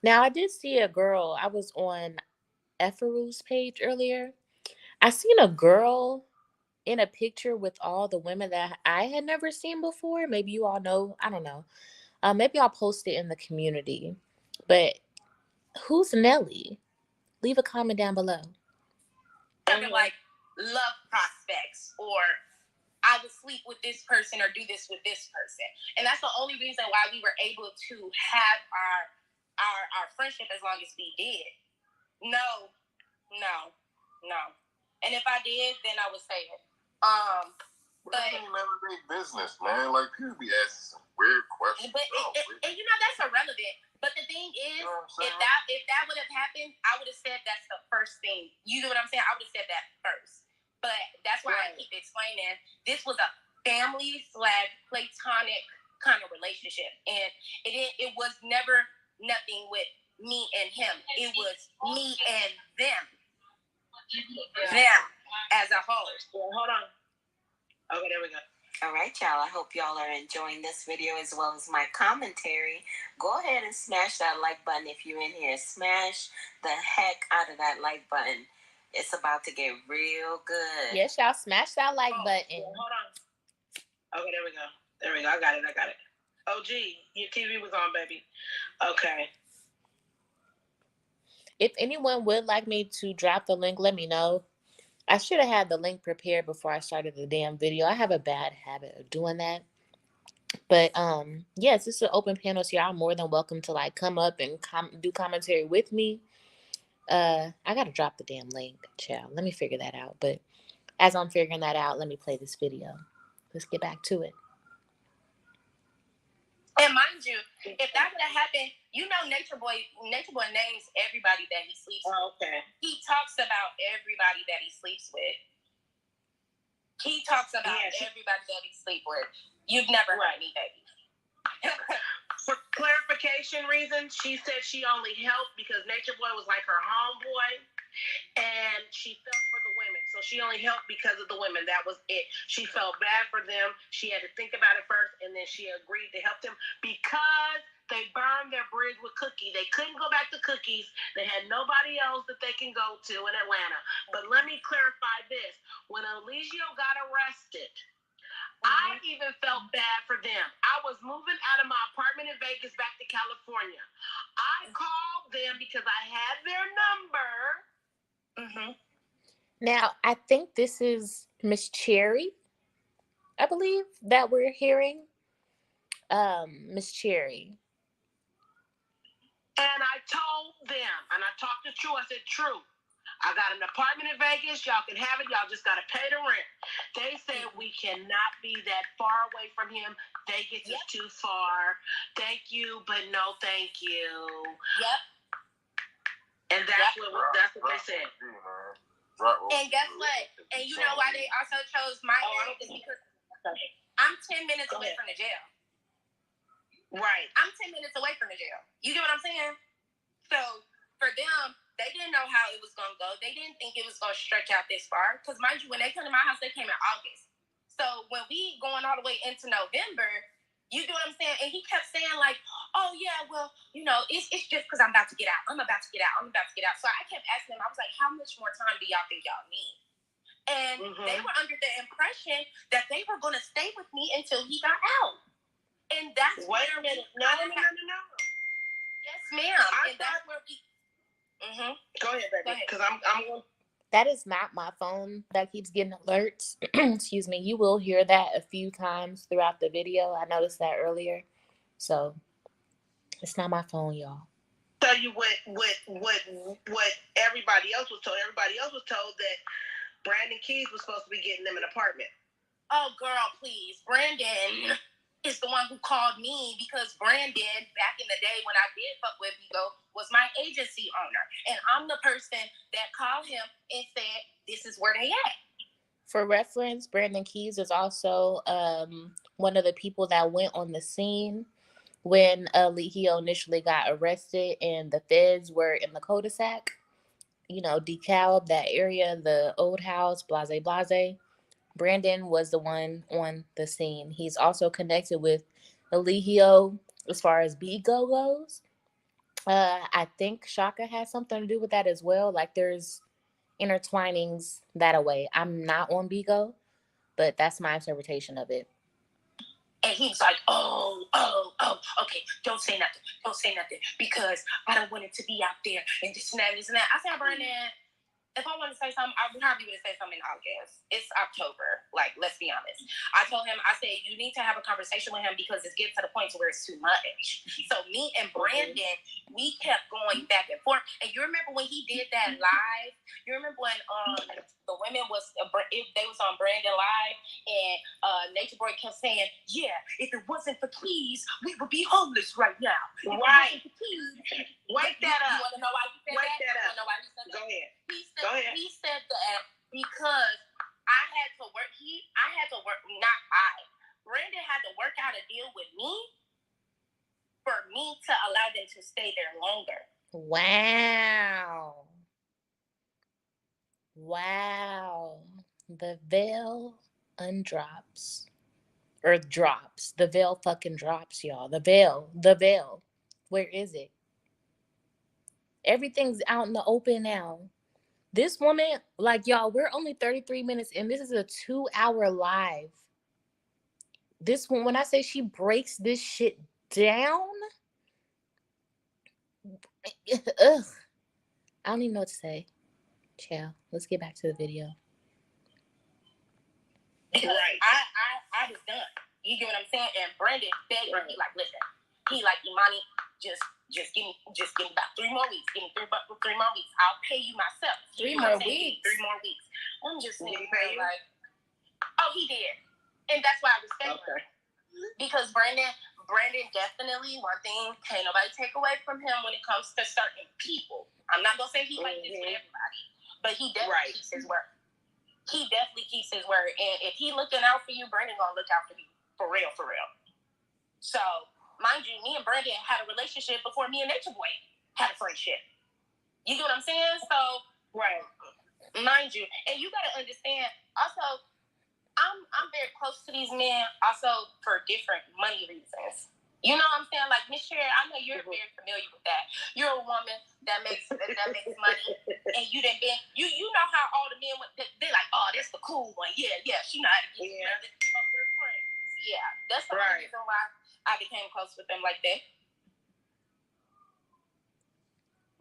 Now I did see a girl. I was on Efaru's page earlier. I seen a girl in a picture with all the women that I had never seen before. Maybe you all know. I don't know. Maybe I'll post it in the community. But who's Nelly? Leave a comment down below. Like love prospects, or I would sleep with this person or do this with this person. And that's the only reason why we were able to have our friendship as long as we did. No. And if I did, then I would say it. But ain't everyday business, man. Like, people be asking some weird questions. But that's irrelevant. But the thing is, if that would have happened, I would have said that's the first thing. You know what I'm saying? I would have said that first. But that's why I keep explaining. This was a family/platonic kind of relationship, and it was never nothing with me and him. It was me and them. Them as a whole. Well, hold on. Okay, there we go. All right, y'all. I hope y'all are enjoying this video as well as my commentary. Go ahead and smash that like button if you're in here. Smash the heck out of that like button. It's about to get real good. Yes, y'all. Smash that like button. Well, hold on. Okay, there we go. I got it. OG, your TV was on, baby. Okay. If anyone would like me to drop the link, let me know. I should have had the link prepared before I started the damn video. I have a bad habit of doing that. But yes, this is an open panel, so y'all more than welcome to like come up and do commentary with me. I gotta drop the damn link, child. Let me figure that out. But as I'm figuring that out, let me play this video. Let's get back to it. And mind you, if that would have happened, Nature Boy names everybody that he sleeps with. Oh, okay. He talks about everybody that he sleeps with. Everybody that he sleeps with. You've never heard me, baby. For clarification reasons, she said she only helped because Nature Boy was like her homeboy, and she felt for the women. So she only helped because of the women. That was it. She felt bad for them. She had to think about it first, and then she agreed to help them because they burned their bridge with Cookie. They couldn't go back to Cookies. They had nobody else that they can go to in Atlanta. But let me clarify this. When Eligio got arrested, I even felt bad for them. I was moving out of my apartment in Vegas back to California. I called them because I had their number. Now, I think this is Miss Cherry, I believe, that we're hearing. Miss Cherry. And I told them, and I talked to True. I said, True, I got an apartment in Vegas. Y'all can have it. Y'all just got to pay the rent. They said we cannot be that far away from him. Vegas is too far. Thank you, but no thank you. Yep. And that's what they said. And guess what? And you know why they also chose my area is because I'm 10 minutes away from the jail. Right. I'm 10 minutes away from the jail. You get what I'm saying? So for them, they didn't know how it was going to go. They didn't think it was going to stretch out this far. Because mind you, when they come to my house, they came in August. So when we going all the way into November, you get what I'm saying? And he kept saying like, oh yeah, well, it's just because I'm about to get out. I'm about to get out. So I kept asking him, I was like, how much more time do y'all think y'all need? And they were under the impression that they were going to stay with me until he got out. And that's wait a minute. No. Yes, ma'am. That's where we. Go ahead, baby. Because I'm. That is not my phone that keeps getting alerts. Excuse me. You will hear that a few times throughout the video. I noticed that earlier. So it's not my phone, y'all. Tell you what everybody else was told. Everybody else was told that Brandon Keys was supposed to be getting them an apartment. Oh, girl, please, Brandon. is the one who called me because Brandon, back in the day when I did fuck with Vigo, was my agency owner. And I'm the person that called him and said, this is where they at. For reference, Brandon Keys is also one of the people that went on the scene when Lehio initially got arrested and the feds were in the cul-de-sac, DeKalb, that area, the old house, blase blase. Brandon was the one on the scene. He's also connected with Eligio as far as Bigo goes. I think Shaka has something to do with that as well. Like there's intertwinings that away. I'm not on Bigo, but that's my interpretation of it. And he's like, okay, don't say nothing, because I don't want it to be out there and this and that, this and that. I said, Brandon, if I want to say something, I probably would say something in August. It's October. Like, let's be honest. I told him, I said, you need to have a conversation with him because it's getting to the point to where it's too much. So me and Brandon, we kept going back and forth. And you remember when he did that live? You remember when the women they was on Brandon Live and Nature Boy kept saying, yeah, if it wasn't for Keys, we would be homeless right now. Right. Wake that up. You want to know why he said Wake that up. Know why he said that? Go ahead. He said that because Brandon had to work out a deal with me for me to allow them to stay there longer. Wow. The veil undrops. Or drops. The veil fucking drops, y'all. The veil. Where is it? Everything's out in the open now. This woman, like, y'all, we're only 33 minutes in. This is a 2-hour live. This one, when I say she breaks this shit down, ugh, I don't even know what to say. Chill. Let's get back to the video. Right. I was done. You get what I'm saying? And Brandon begged me, he like, listen, he like, Imani, just give me about 3 more weeks. Give me 3 more weeks. I'll pay you myself. 3 more weeks. 3 more weeks. I'm just saying, like, oh, he did, and that's why I was saying, okay. Because Brandon definitely, one thing can't nobody take away from him when it comes to certain people. I'm not gonna say he like this with everybody, but he definitely keeps his word. He definitely keeps his word, and if he looking out for you, Brandon gonna look out for you for real. So, mind you, me and Brandon had a relationship before me and Nature Boy had a friendship. You get what I'm saying? So, right. Mind you, and you gotta understand. Also, I'm very close to these men. Also, for different money reasons. You know what I'm saying? Like Miss Sherry, I know you're very familiar with that. You're a woman that makes money, and you done been. You know how all the men they're like, oh, that's the cool one. Yeah, she know how to get together. Oh, we're friends. Yeah, that's the only reason why I became close with them like that.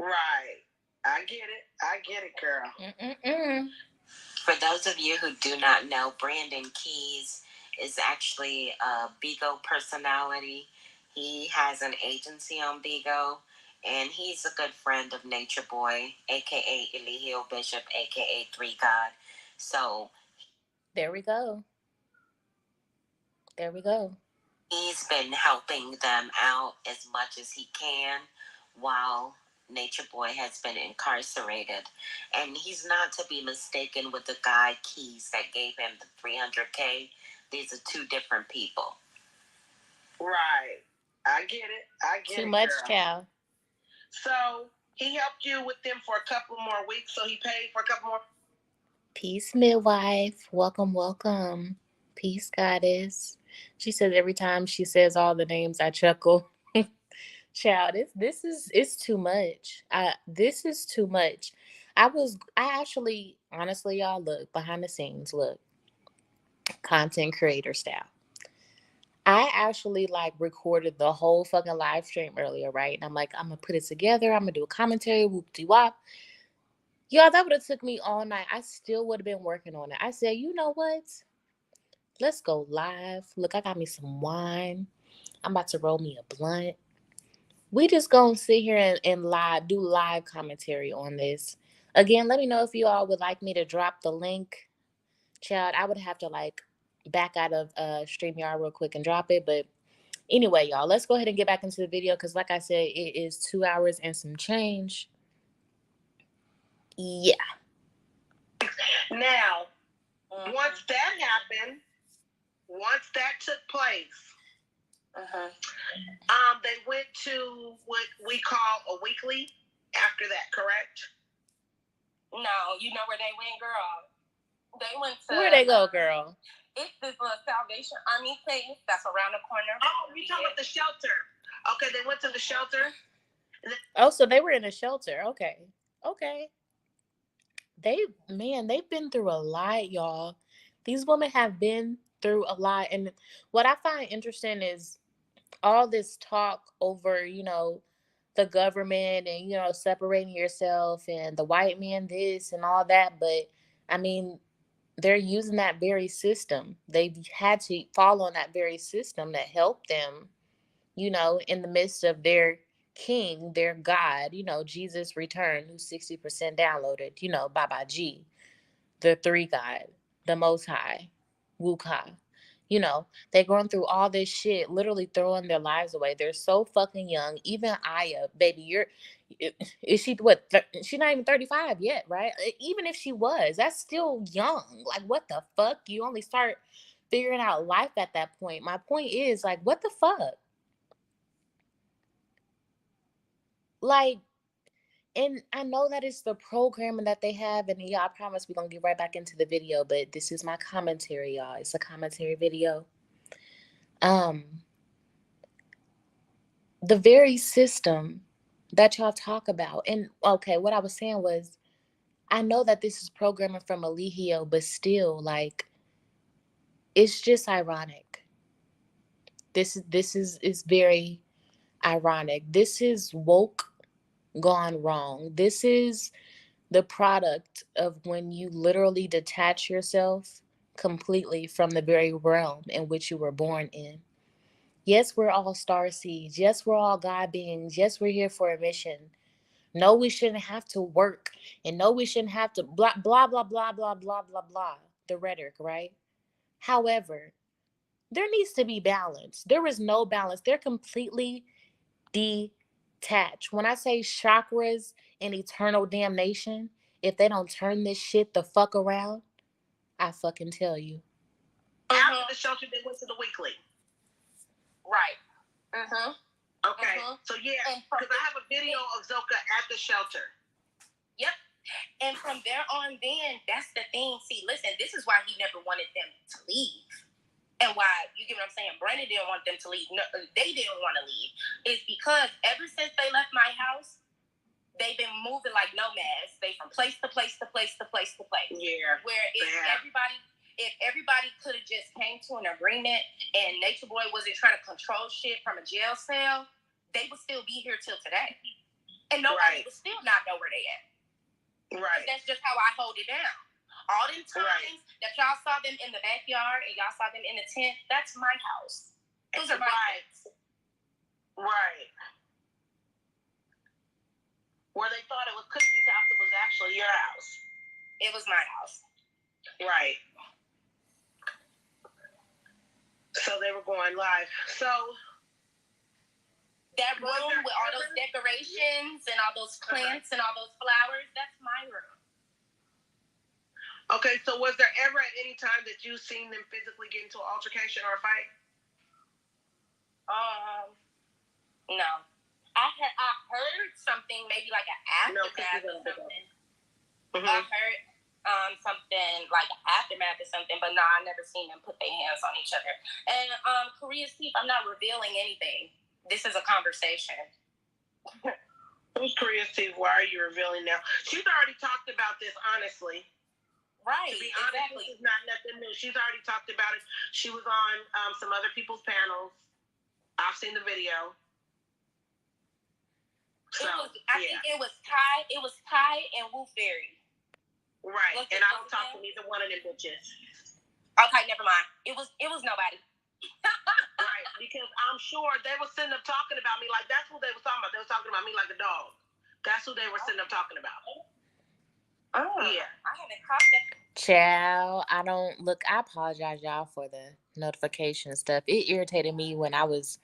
Right. I get it, girl. For those of you who do not know, Brandon Keys is actually a Bigo personality. He has an agency on Bigo, and he's a good friend of Nature Boy, a.k.a. Eligio Bishop, a.k.a. 3 God. So, there we go. He's been helping them out as much as he can while Nature Boy has been incarcerated. And he's not to be mistaken with the guy Keys that gave him the $300K. These are 2 different people. Right. I get it. Too much, Cal. So he helped you with them for a couple more weeks, so he paid for a couple more. Peace, midwife. Welcome. Peace, goddess. She says every time she says all the names, I chuckle. Child, it's too much. This is too much. I actually, honestly, y'all, look behind the scenes, look, content creator style. I actually recorded the whole fucking live stream earlier, right? And I'm like, I'm gonna put it together. I'm gonna do a commentary, whoop-de-wop. Y'all, that would have took me all night. I still would have been working on it. I said, you know what? Let's go live. Look, I got me some wine. I'm about to roll me a blunt. We just gonna sit here and do live commentary on this. Again, let me know if you all would like me to drop the link. Child, I would have to back out of StreamYard real quick and drop it. But anyway, y'all, let's go ahead and get back into the video because, like I said, it is 2 hours and some change. Yeah. Now, once that happened, once that took place, they went to what we call a weekly after that, correct? No, you know where they went, girl? They went to... Where they go, girl? It's this little Salvation Army place that's around the corner. Oh, you talking about the shelter. Okay, they went to the shelter. Oh, so they were in a shelter. Okay. They've been through a lot, y'all. These women have been through a lot. And what I find interesting is all this talk over, the government and, separating yourself and the white man this and all that. But I mean, they're using that very system. They've had to fall on that very system that helped them, in the midst of their king, their God, Jesus returned, who's 60% downloaded, Baba G, the three God, the Most High, Wuka. They're going through all this shit, literally throwing their lives away. They're so fucking young. Even Aya, baby, is she what? She's not even 35 yet, right? Even if she was, that's still young. Like, what the fuck? You only start figuring out life at that point. My point is, like, what the fuck? Like, and I know that it's the programming that they have, and y'all, I promise we're gonna get right back into the video, but this is my commentary, y'all. It's a commentary video. The very system that y'all talk about, and okay, what I was saying was, I know that this is programming from Eligio, but still, like, it's just ironic. This is very ironic. This is woke gone wrong. This is the product of when you literally detach yourself completely from the very realm in which you were born in. Yes, we're all star seeds. Yes, we're all God beings. Yes, we're here for a mission. No, we shouldn't have to work. And no, we shouldn't have to blah, blah, blah, blah, blah, blah, blah, blah. The rhetoric, right? However, there needs to be balance. There is no balance. They're completely detached. When I say chakras and eternal damnation, if they don't turn this shit the fuck around, I fucking tell you. After the shelter, they went to the weekly. Right. Okay. So yeah, because I have a video of Zoka at the shelter. Yep. And from there on, then that's the thing. See, listen, this is why he never wanted them to leave. And why, you get what I'm saying, Brandon didn't want them to leave. No, they didn't want to leave. It's because ever since they left my house, they've been moving like nomads. They from place to place to place to place to place. Yeah. Where if everybody could have just came to an agreement and Nature Boy wasn't trying to control shit from a jail cell, they would still be here till today. And nobody would still not know where they at. Right. That's just how I hold it down. All them times that y'all saw them in the backyard and y'all saw them in the tent, that's my house. Those are my tents. Right. Where they thought it was Cookie's house, it was actually your house. It was my house. Right. So they were going live. So that room with all those decorations and all those plants and all those flowers, that's my room. Okay, so was there ever at any time that you seen them physically get into an altercation or a fight? No. I heard something, maybe like an aftermath or something. I heard something like an aftermath or something, but no, I never seen them put their hands on each other. And Korea's Teeth, I'm not revealing anything. This is a conversation. Who's Korea's Teeth? Why are you revealing now? She's already talked about this, honestly. Right, to be honest, exactly. This is not nothing new. She's already talked about it. She was on some other people's panels. I've seen the video. So, I think it was Ty and Woo Fairy. Right, and I don't talk to neither one of them bitches. Okay, never mind. It was nobody. Right, because I'm sure they were sitting up talking about me like that's who they were talking about. They were talking about me like a dog. That's who they were sitting up talking about. Oh, yeah. I haven't caught that. Child, I don't look. I apologize, y'all, for the notification stuff. It irritated me when I was,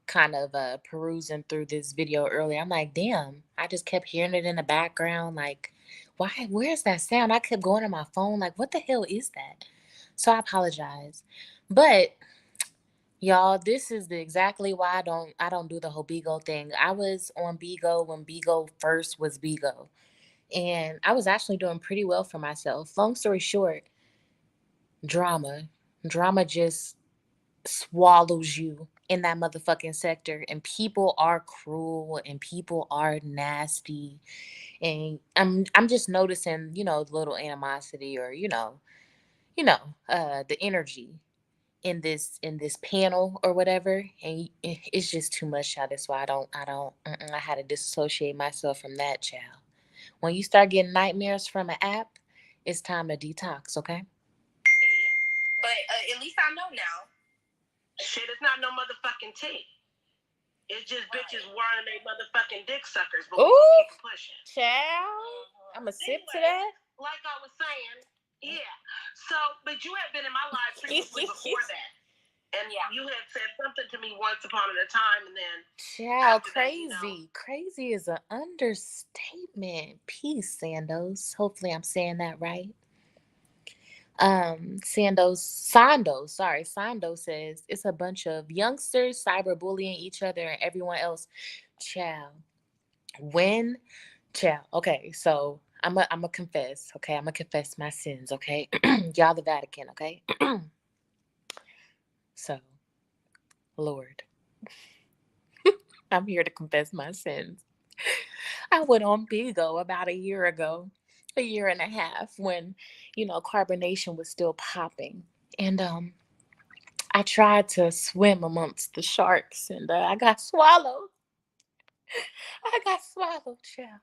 kind of perusing through this video earlier. I'm like, damn, I just kept hearing it in the background. Like, why? Where's that sound? I kept going on my phone. Like, what the hell is that? So I apologize, but y'all, this is exactly why I don't do the whole Bigo thing. I was on Bigo when Bigo first was Bigo, and I was actually doing pretty well for myself. Long story short, drama. Drama just swallows you in that motherfucking sector, and people are cruel and people are nasty. And I'm just noticing, the little animosity, or the energy in this panel or whatever, and it's just too much, child. That's why I had to disassociate myself from that, child. When you start getting nightmares from an app, it's time to detox, okay? See, but at least I know now. Shit, it's not no motherfucking tea. It's just bitches wearing they motherfucking dick suckers, but we Ooh, keep pushing. child, I'm a sip to Anyway, that. like I was saying, yeah. So, but you had been in my life previously before that. And you had said something to me once upon a time, and then Child, after crazy. that, Crazy is an understatement. Peace, Sandos. Hopefully I'm saying that right. Sando says it's a bunch of youngsters cyberbullying each other and everyone else. Child, when child, okay, so I'm a confess, okay, I'm gonna confess my sins, okay. Y'all the Vatican, okay. So, Lord, I'm here to confess my sins. I went on Bigo about a year ago, a year and a half, when carbonation was still popping, and I tried to swim amongst the sharks, and I got swallowed. I got swallowed, child.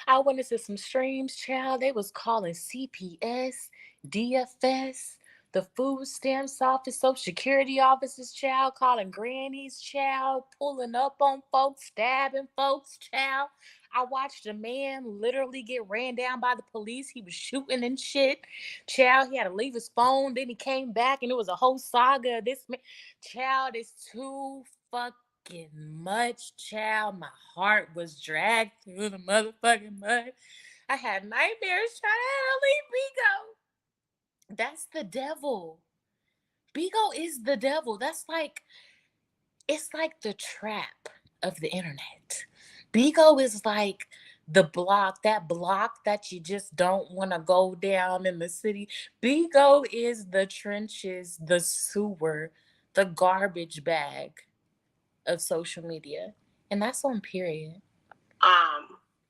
I went into some streams, child. They was calling CPS, DFS, the food stamps office, social security offices, child, calling grannies, child, pulling up on folks, stabbing folks, child. I watched a man literally get ran down by the police. He was shooting and shit. Child, he had to leave his phone. Then he came back and it was a whole saga. This man, child, is too fucking much, child. My heart was dragged through the motherfucking mud. I had nightmares trying to leave Bigo. That's the devil. Bigo is the devil. It's like the trap of the internet. Bigo is like that block that you just don't want to go down in the city. Bigo is the trenches, the sewer, the garbage bag of social media. And that's on period.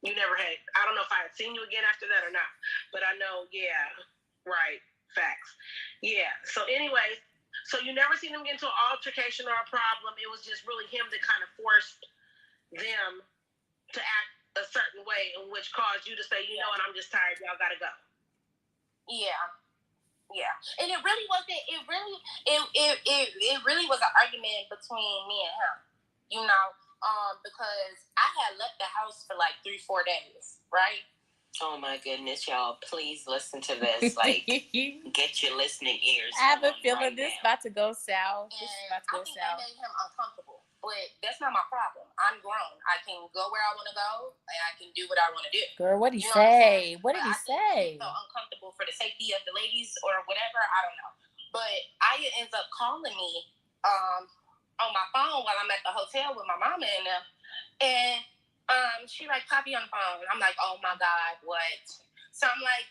you never had, I don't know if I had seen you again after that or not, but I know, yeah, right, facts. Yeah, so anyways, so you never seen him get into an altercation or a problem. It was just really him that kind of forced them to act a certain way, in which caused you to say, you know what, I'm just tired, y'all gotta go. Yeah, and it really wasn't. It really was an argument between me and him. Because I had left the house for like 3-4 days, right? Oh my goodness, y'all! Please listen to this. Like, get your listening ears. I have a feeling right this now. about to go south. And I think that made him uncomfortable. But that's not my problem. I'm grown. I can go where I want to go, and I can do what I want to do. Girl, what did he say? What did he say? He felt uncomfortable for the safety of the ladies or whatever. I don't know. But Aya ends up calling me on my phone while I'm at the hotel with my mama and them. And she like, Poppy on the phone. I'm like, oh my God, what? So I'm like,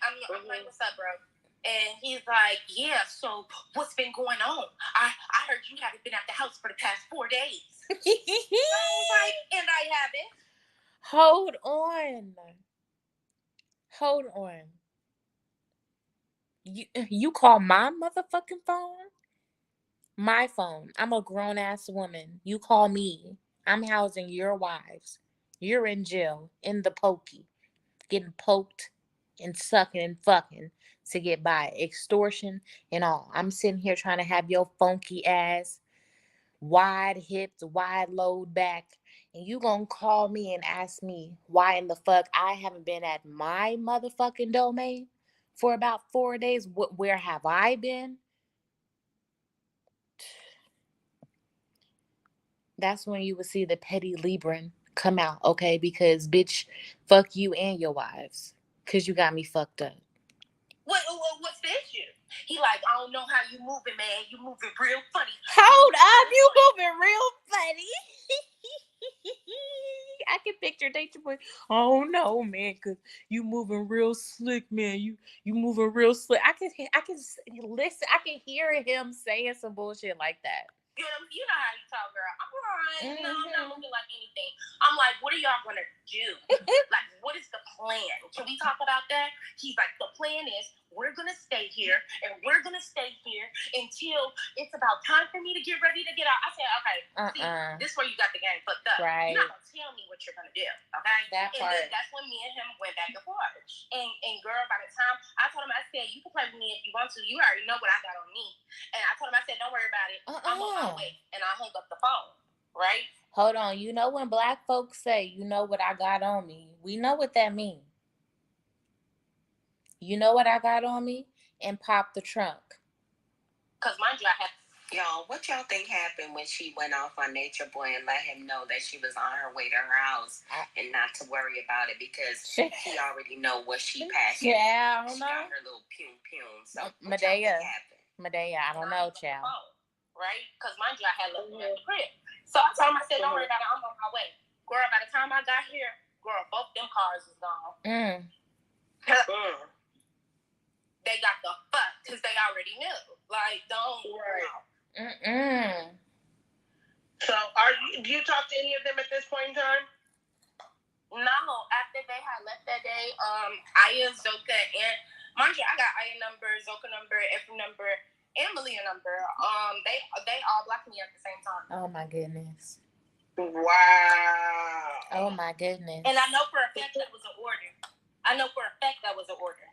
what's up, bro? And he's like, yeah, so what's been going on? I heard you haven't been at the house for the past 4 days. I was like, and I haven't. Hold on. You call my motherfucking phone? My phone. I'm a grown ass woman. You call me. I'm housing your wives. You're in jail, in the pokey, getting poked and sucking and fucking to get by, extortion and all. I'm sitting here trying to have your funky ass, wide hips, wide load back, and you gonna call me and ask me why in the fuck I haven't been at my motherfucking domain? for about 4 days. Where have I been? That's when you would see the petty Libran come out, okay? Because bitch, fuck you and your wives. Cause you got me fucked up. What's the issue? He like, I don't know how you moving, man. You moving real funny. Hold up, you moving real funny. I can picture Nature Boy. Oh no, man, cause you moving real slick, man. You moving real slick. I can listen. I can hear him saying some bullshit like that. You know how you talk, girl. I'm alright. No, I'm not moving like anything. I'm like, what are y'all gonna do? Like, what is the plan? Can we talk about that? He's like, the plan is we're gonna stay here and we're gonna stay here until it's about time for me to get ready to get out. I said, okay, see, this is where you got the game fucked up. Right. You're not gonna tell me what you're gonna do, okay? That part. And then that's when me and him went back and forth. And girl, by the time I told him, I said, you can play with me if you want to. You already know what I got on me. And I told him, I said, don't worry about it. I'm on my way. And I hung up the phone, right? Hold on. You know when black folks say, you know what I got on me, we know what that means. You know what I got on me? And pop the trunk. Because mind you, I have... Y'all, what y'all think happened when she went off on Nature Boy and let him know that she was on her way to her house and not to worry about it because he already know what she passed? Yeah, I don't know. She got her little pum. So Medea, I don't know, child. Right? Because mind you, I had left him at the crib. So I told him, I said, don't worry about it. I'm on my way. Girl, by the time I got here, girl, both them cars was gone. They got the fuck because they already knew. Like, don't worry. So, do you talk to any of them at this point in time? No. After they had left that day, Aya, Zoka, and mind you, I got Aya number, Zoka number, Efra number, and Malia number. They all blocked me at the same time. Oh my goodness. Wow. Oh my goodness. And I know for a fact that was an order. I know for a fact that was an order.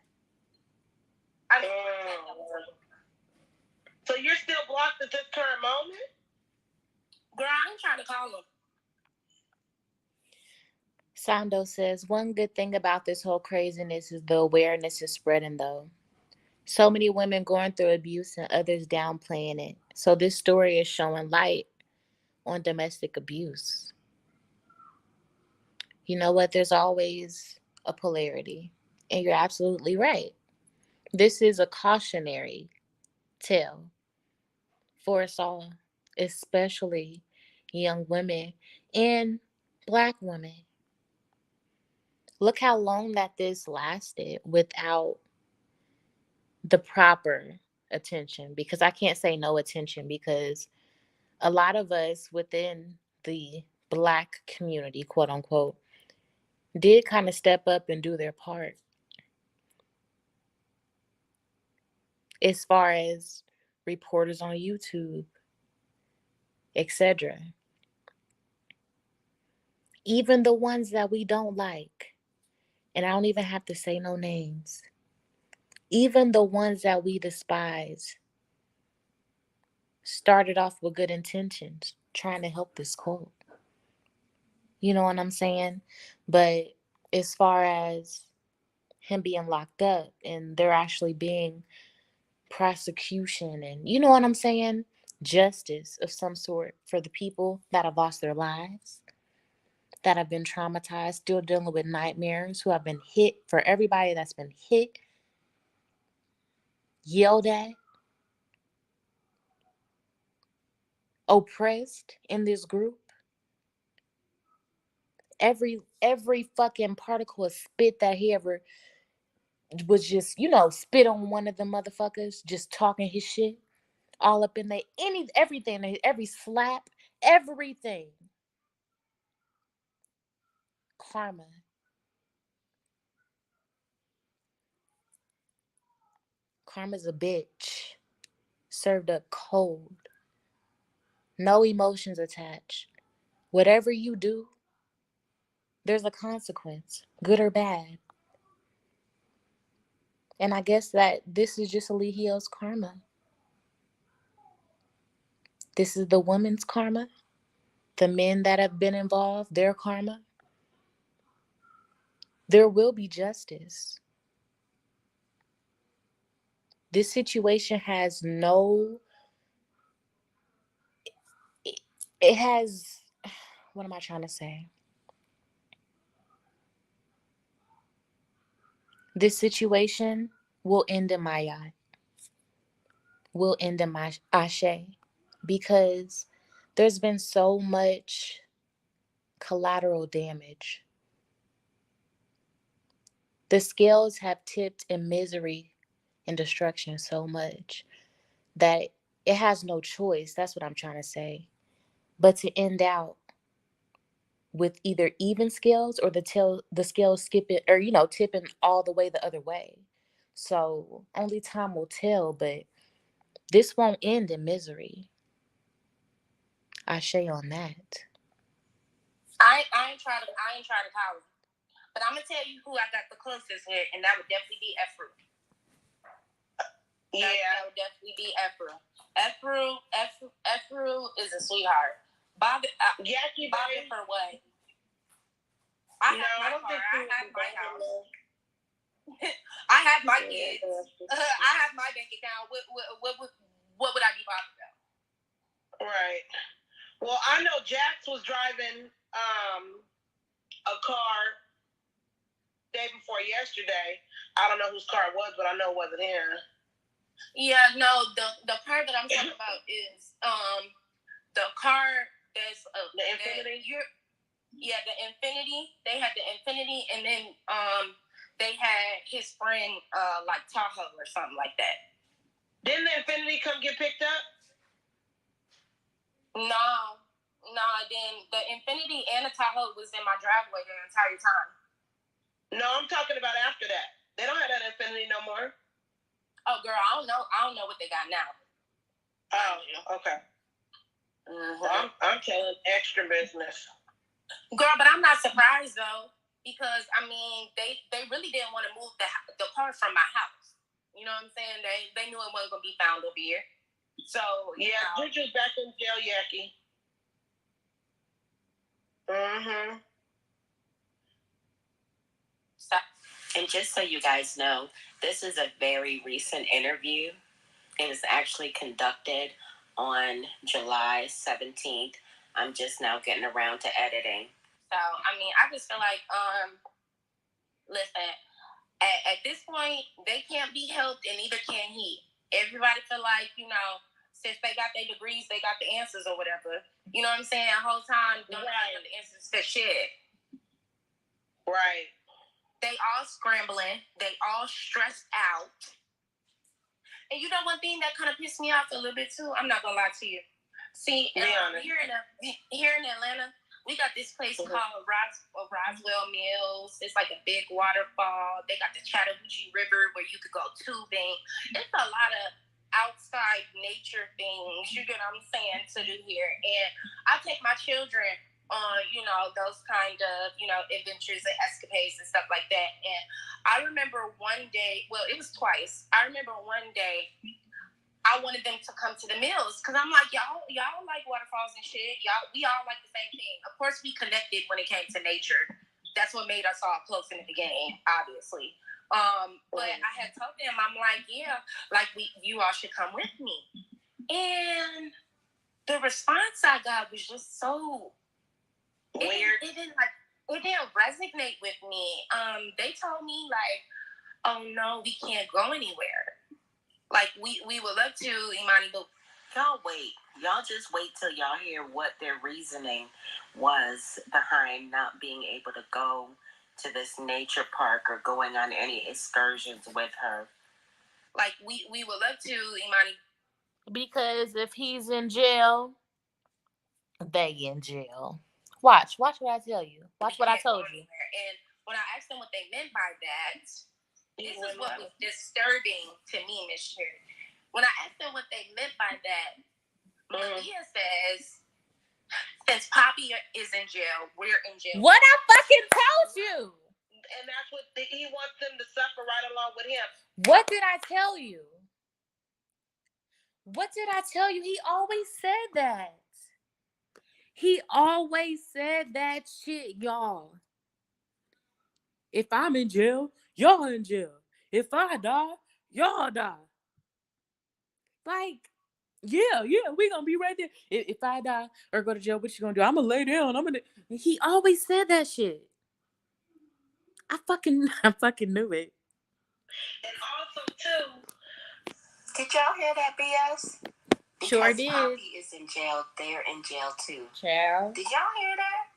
So you're still blocked at this current moment? Girl, I ain't trying to call them. Sando says, one good thing about this whole craziness is the awareness is spreading, though. So many women going through abuse and others downplaying it. So this story is showing light on domestic abuse. You know what? There's always a polarity. And you're absolutely right. This is a cautionary tale for us all, especially young women and black women. Look how long that this lasted without the proper attention, because I can't say no attention, because a lot of us within the black community, quote unquote, did kind of step up and do their part as far as reporters on YouTube, etc. Even the ones that we don't like, and I don't even have to say no names, even the ones that we despise, started off with good intentions, trying to help this cult. You know what I'm saying? But as far as him being locked up and there actually being prosecution and, you know what I'm saying, justice of some sort for the people that have lost their lives, that have been traumatized, still dealing with nightmares, who have been hit, for everybody that's been hit, yelled at, oppressed in this group. Every fucking particle of spit that he ever was just, spit on one of the motherfuckers, just talking his shit, all up in there, everything, every slap, everything. Karma. Karma's a bitch. Served up cold. No emotions attached. Whatever you do, there's a consequence, good or bad. And I guess that this is just Alihio's karma. This is the woman's karma. The men that have been involved, their karma. There will be justice. This situation has no, it has, what am I trying to say? This situation will end in my eye, will end in my ashe, because there's been so much collateral damage. The scales have tipped in misery and destruction so much that it has no choice. That's what I'm trying to say. But to end out with either even scales or the scales skipping or tipping all the way the other way. So only time will tell, but this won't end in misery. Ashe on that. I ain't trying to call him. But I'm gonna tell you who I got the closest with, and that would definitely be Efru. Yeah, that would definitely be Efru. Efru is a sweetheart. Bobby for what? I have my house. I have my kids. I have my bank account. What would I be bothered about? Right. Well, I know Jax was driving a car day before yesterday. I don't know whose car it was, but I know it wasn't him. Yeah, no, the car that I'm talking about is the car that's the Infinity. The Infinity. They had the Infinity, and then they had his friend like Tahoe or something like that. Didn't the Infinity come get picked up? No, then the Infinity and the Tahoe was in my driveway the entire time. No, I'm talking about after that. They don't have that Infinity no more. Oh, girl, I don't know what they got now. Oh, okay. Well, I'm telling extra business. Girl, but I'm not surprised though, because I mean, they really didn't want to move the car from my house. You know what I'm saying? They knew it wasn't gonna be found over here. So yeah, Juju's back in jail, Yaki. So, and just so you guys know, this is a very recent interview. It was actually conducted on July 17th. I'm just now getting around to editing. So, I mean, I just feel like, listen, at this point, they can't be helped and neither can he. Everybody feel like, since they got their degrees, they got the answers or whatever. You know what I'm saying? The whole time, don't have the answers to shit. Right. They all scrambling. They all stressed out. And you know one thing that kind of pissed me off a little bit too? I'm not going to lie to you. See, here in Atlanta, we got this place called Roswell Mills. It's like a big waterfall. They got the Chattahoochee River where you could go tubing. It's a lot of outside nature things, you get what I'm saying, to do here. And I take my children on, those kind of, adventures and escapades and stuff like that. And I remember one day, well, it was twice. I remember one day I wanted them to come to the mills because I'm like, y'all like waterfalls and shit. We all like the same thing. Of course, we connected when it came to nature. That's what made us all close in the beginning, obviously. But I had told them, I'm like, yeah, like you all should come with me. And the response I got was just so weird. It didn't resonate with me. They told me like, oh no, we can't go anywhere. Like we would love to, Imani, but y'all just wait till y'all hear what their reasoning was behind not being able to go to this nature park or going on any excursions with her. Like we would love to, Imani. Because if he's in jail, they in jail. Watch what I tell you. Watch what I told you. And when I asked them what they meant by that, this is what was disturbing to me, Miss Sherry. When I asked them what they meant by that, Malia says, since Poppy is in jail, we're in jail. What I fucking told you. And that's what he wants them to suffer right along with him. What did I tell you? What did I tell you? He always said that. He always said that shit, y'all. If I'm in jail, y'all in jail. If I die, y'all die. Like, yeah, we gonna be right there. If I die or go to jail, what you gonna do? I'm gonna lay down. He always said that shit. I fucking knew it. And also too, Did y'all hear that, BS? Sure Because did. Poppy is in jail. They're in jail too. Child. Did y'all hear that?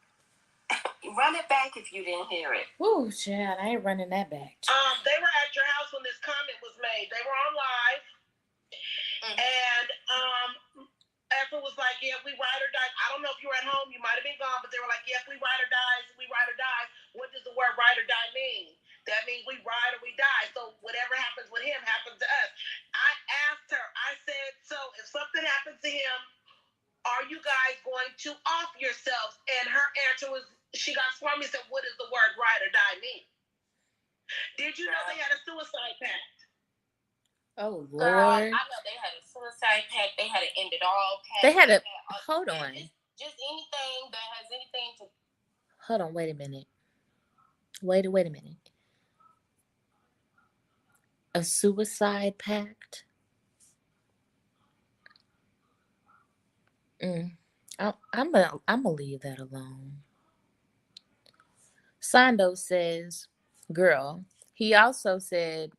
Run it back if you didn't hear it. Ooh, child, I ain't running that back. They were at your house when this comment was made. They were on live. And Effort was like, yeah, if we ride or die. I don't know if you were at home, you might have been gone, but they were like, yeah, if we ride or die, we ride or die. What does the word ride or die mean? That means we ride or we die. So whatever happens with him happens to us. I asked her, I said, so if something happens to him, are you guys going to off yourselves? And her answer was, she got swarmy and said, what does the word ride or die mean? Did you know they had a suicide pact? Oh, Lord. Girl, I know they had a suicide pact. They had an end it all pact. They had a, hold on. Just anything that has anything to. Hold on, wait a minute. Wait a minute. A suicide pact? I'm gonna leave that alone. Sando says, girl, he also said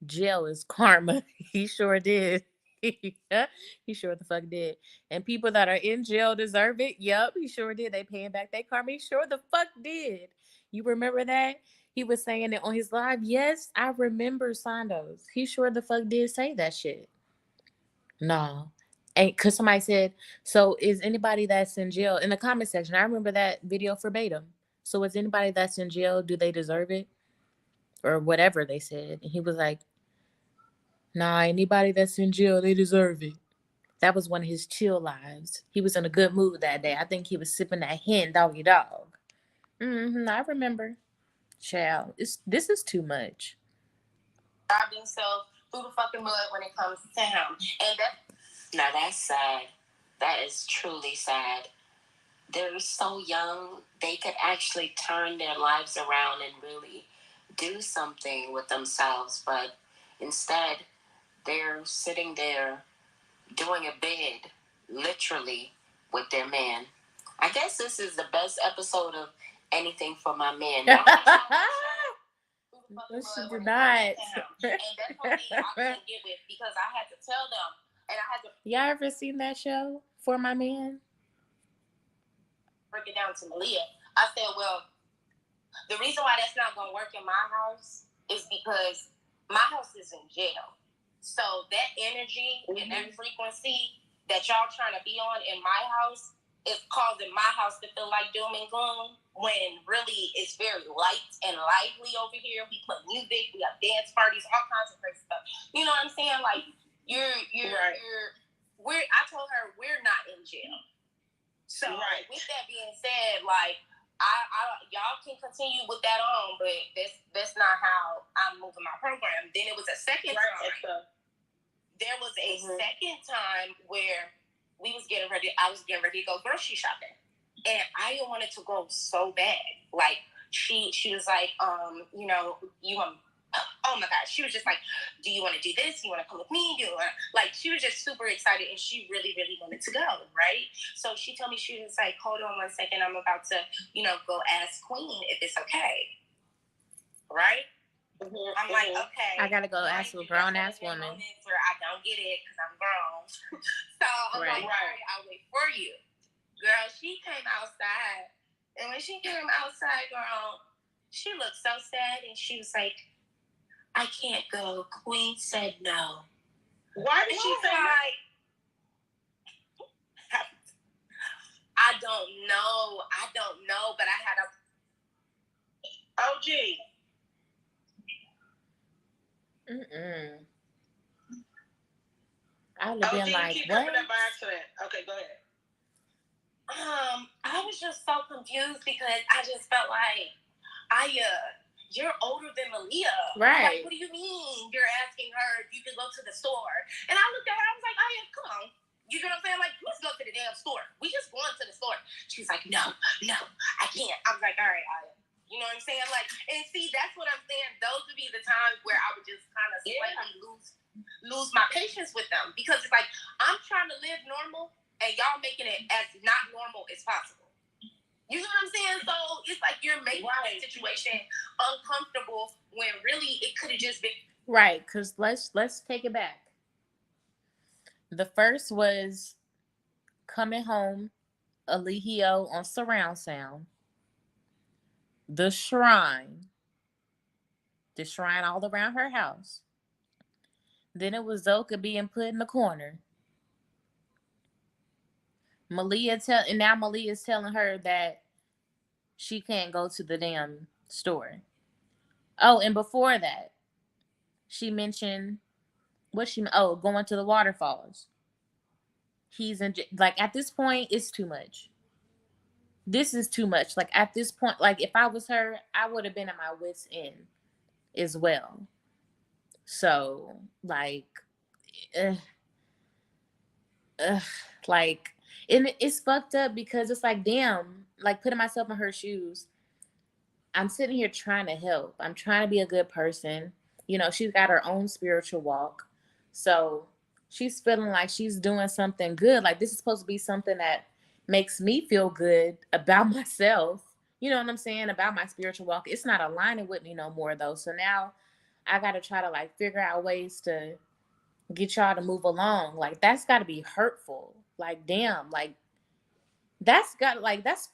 jail is karma. He sure did. He sure the fuck did. And people that are in jail deserve it. Yep, he sure did. They paying back their karma. He sure the fuck did. You remember that? He was saying it on his live. Yes, I remember Sandos. He sure the fuck did say that shit. No. And because somebody said, so is anybody that's in jail in the comment section? I remember that video verbatim. So is anybody that's in jail, do they deserve it? Or whatever they said. And he was like, nah, anybody that's in jail, they deserve it. That was one of his chill lives. He was in a good mood that day. I think he was sipping that hen doggy dog. I remember. Child, this is too much. Drive themselves through the fucking mud when it comes to him. And now that's sad. That is truly sad. They're so young, they could actually turn their lives around and really do something with themselves, but instead they're sitting there doing a bid, literally, with their man. I guess this is the best episode of anything for my man. No, she did not. And that's one thing I couldn't get with because I had to tell them, and I had to. Y'all ever seen that show, For My Man? Break it down to Malia. I said, well, the reason why that's not going to work in my house is because my house is in jail. So that energy and that frequency that y'all trying to be on in my house is causing my house to feel like doom and gloom when really it's very light and lively over here. We put music, we have dance parties, all kinds of crazy stuff. You know what I'm saying? Like I told her we're not in jail. So with that being said, like I y'all can continue with that on, but that's not how I'm moving my program. Then it was a second time. There was a second time where I was getting ready to go grocery shopping. And I wanted to go so bad. Like she was like, you know, you want oh my God. She was just like, do you want to do this? You want to come with me? Like, she was just super excited and she really, really wanted to go, right? So she told me, she was like, hold on 1 second. I'm about to, go ask Queen if it's okay. Right? I'm like, okay. I gotta go ask a grown-ass woman. Where I don't get it because I'm grown. So I'm like, all right, I'll wait for you. Girl, she came outside. And when she came outside, girl, she looked so sad and she was like, I can't go. Queen said no. Why did she say no? I don't know, but I had a OG. I would have been like, what? By accident. Okay, go ahead. I was just so confused because I just felt like you're older than Malia. Right. Like, what do you mean? You're asking her if you can go to the store. And I looked at her, I was like, come on. You know what I'm saying? Like, let's go to the damn store. We just going to the store. She's like, no, I can't. I was like, all right, you know what I'm saying? Like, and see, that's what I'm saying. Those would be the times where I would just kind of slightly lose my patience with them, because it's like I'm trying to live normal and y'all making it as not normal as possible. You know what I'm saying? So it's like you're making the situation uncomfortable when really it could have just been right. Because let's take it back. The first was Coming Home, Alihio on surround sound. The shrine all around her house. Then it was Zoka being put in the corner. And now Malia's telling her that she can't go to the damn store. Oh, and before that, she mentioned going to the waterfalls. He's in like at this point, it's too much. This is too much. Like at this point, like if I was her, I would have been at my wit's end as well. So like, ugh, ugh, like, and it's fucked up because it's like, damn, like putting myself in her shoes. I'm sitting here trying to help. I'm trying to be a good person. You know, she's got her own spiritual walk. So she's feeling like she's doing something good. Like this is supposed to be something that makes me feel good about myself. You know what I'm saying? About my spiritual walk. It's not aligning with me no more though. So now I got to try to like figure out ways to get y'all to move along. Like that's got to be hurtful. Like damn, like that's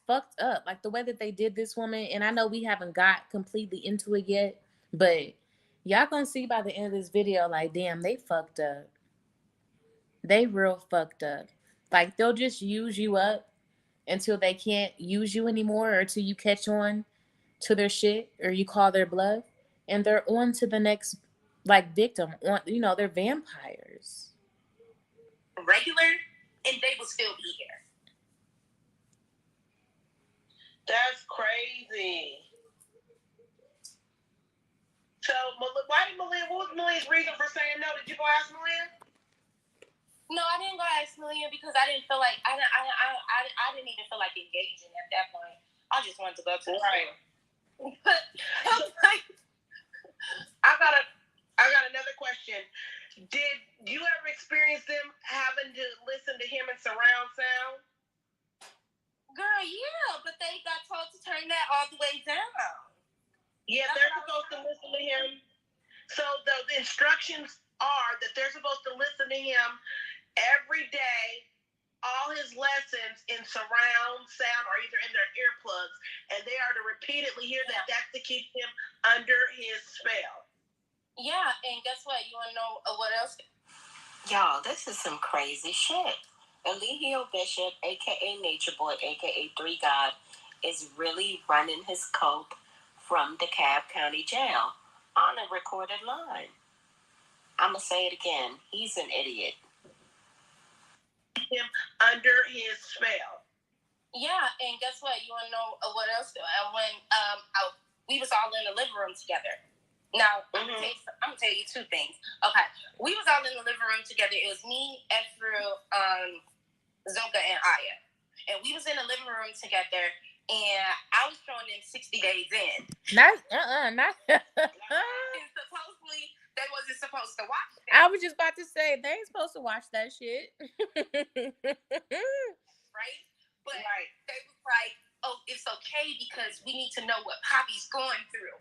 fucked up. Like the way that they did this woman, and I know we haven't got completely into it yet, but y'all gonna see by the end of this video, like, damn, they fucked up. They real fucked up. Like they'll just use you up until they can't use you anymore, or till you catch on to their shit, or you call their bluff, and they're on to the next like victim. They're vampires. Regular, and they will still be here. That's crazy. So, why did Malia? What was Malia's reason for saying no? Did you go ask Malia? No, I didn't go ask Malia because I didn't feel like I didn't even feel like engaging at that point. I just wanted to go to the store. But I got another question. Did you ever experience them having to listen to him in surround sound? Girl, yeah, but they got told to turn that all the way down. Yeah, they're supposed to listen to him. So the instructions are that they're supposed to listen to him every day, all his lessons in surround sound or either in their earplugs, and they are to repeatedly hear that. That's to keep him under his spell. Yeah, and guess what? You want to know what else? Y'all, this is some crazy shit. Eligio Bishop, a.k.a. Nature Boy, a.k.a. Three God, is really running his coke from DeKalb County Jail on a recorded line. I'm going to say it again. He's an idiot. Him under his spell. Yeah, and guess what? You want to know what else? We was all in the living room together. Now, I'm gonna tell you two things. Okay, we was all in the living room together. It was me, Ephru, Zoka, and Aya, and we was in the living room together. And I was showing them 60 days in. Not. And supposedly they wasn't supposed to watch that. I was just about to say they ain't supposed to watch that shit. Right? But they was like, "Oh, it's okay because we need to know what Poppy's going through."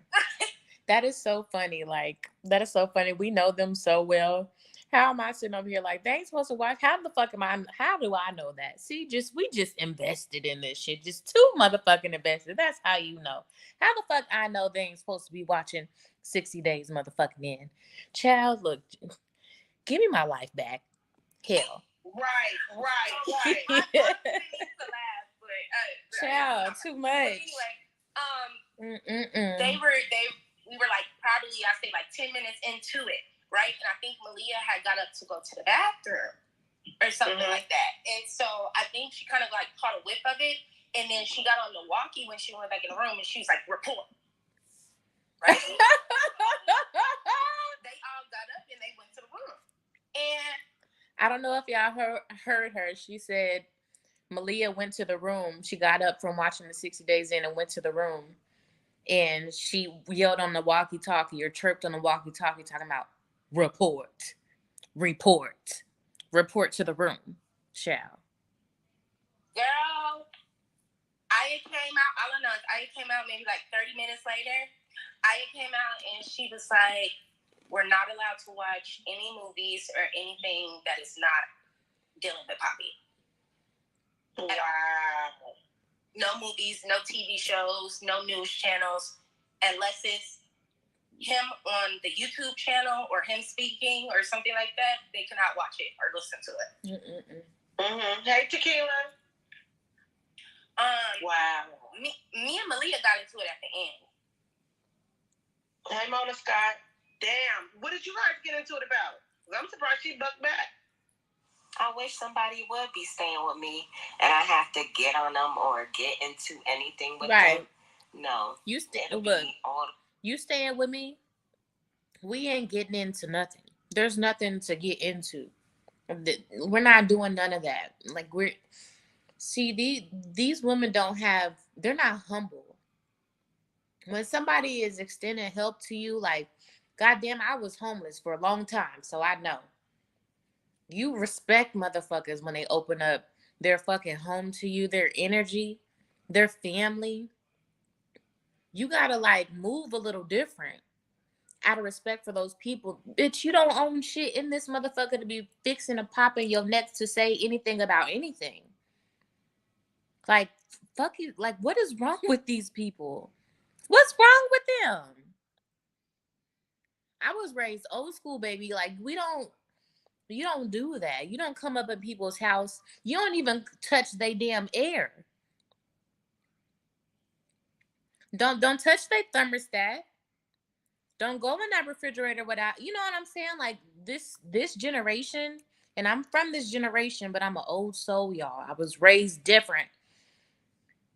That is so funny. Like, that is so funny. We know them so well. How am I sitting over here like, they ain't supposed to watch? How do I know that? See, we just invested in this shit. Just too motherfucking invested. That's how you know. How the fuck I know they ain't supposed to be watching 60 Days motherfucking in? Child, look, give me my life back. Hell. Right. I need to laugh, but child, too much. But anyway, we were like probably I say like 10 minutes into it, right? And I think Malia had got up to go to the bathroom or something like that. And so I think she kind of like caught a whiff of it, and then she got on the walkie when she went back in the room, and she was like, "Report." Right? They all got up and they went to the room. And I don't know if y'all heard her. She said Malia went to the room. She got up from watching the 60 Days in and went to the room. And she yelled on the walkie-talkie or chirped on the walkie-talkie talking about report. Report to the room, shall. Girl, Aya came out. All I know is Aya came out maybe like 30 minutes later. Aya came out and she was like, "We're not allowed to watch any movies or anything that is not dealing with Poppy." Wow. No movies, no TV shows, no news channels, unless it's him on the YouTube channel or him speaking or something like that. They cannot watch it or listen to it. Hey, Tequila. Wow. Me and Malia got into it at the end. Hey, Mona Scott. Damn. What did you guys get into it about? I'm surprised she bucked back. I wish somebody would be staying with me and I have to get on them or get into anything with them. No. You you staying with me? We ain't getting into nothing. There's nothing to get into. We're not doing none of that. Like these women they're not humble. When somebody is extending help to you, like, goddamn, I was homeless for a long time, so I know. You respect motherfuckers when they open up their fucking home to you, their energy, their family. You gotta like move a little different out of respect for those people. Bitch, you don't own shit in this motherfucker to be fixing a pop in your neck to say anything about anything. Like, fuck you. Like, what is wrong with these people? What's wrong with them? I was raised old school, baby. Like, you don't do that. You don't come up in people's house. You don't even touch they damn air. Don't touch their thermostat. Don't go in that refrigerator without, you know what I'm saying? Like this generation, and I'm from this generation, but I'm an old soul, y'all. I was raised different.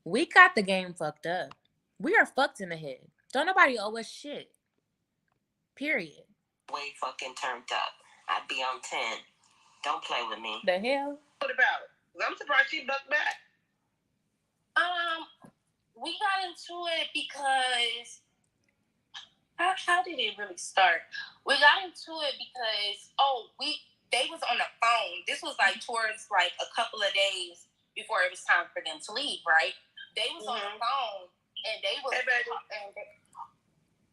We got the game fucked up. We are fucked in the head. Don't nobody owe us shit. Period. Way fucking turned up. I'd be on 10. Don't play with me. The hell? What about? I'm surprised she bucked back. We got into it because how did it really start? We got into it because they was on the phone. This was like towards like a couple of days before it was time for them to leave, right? They was on the phone and they was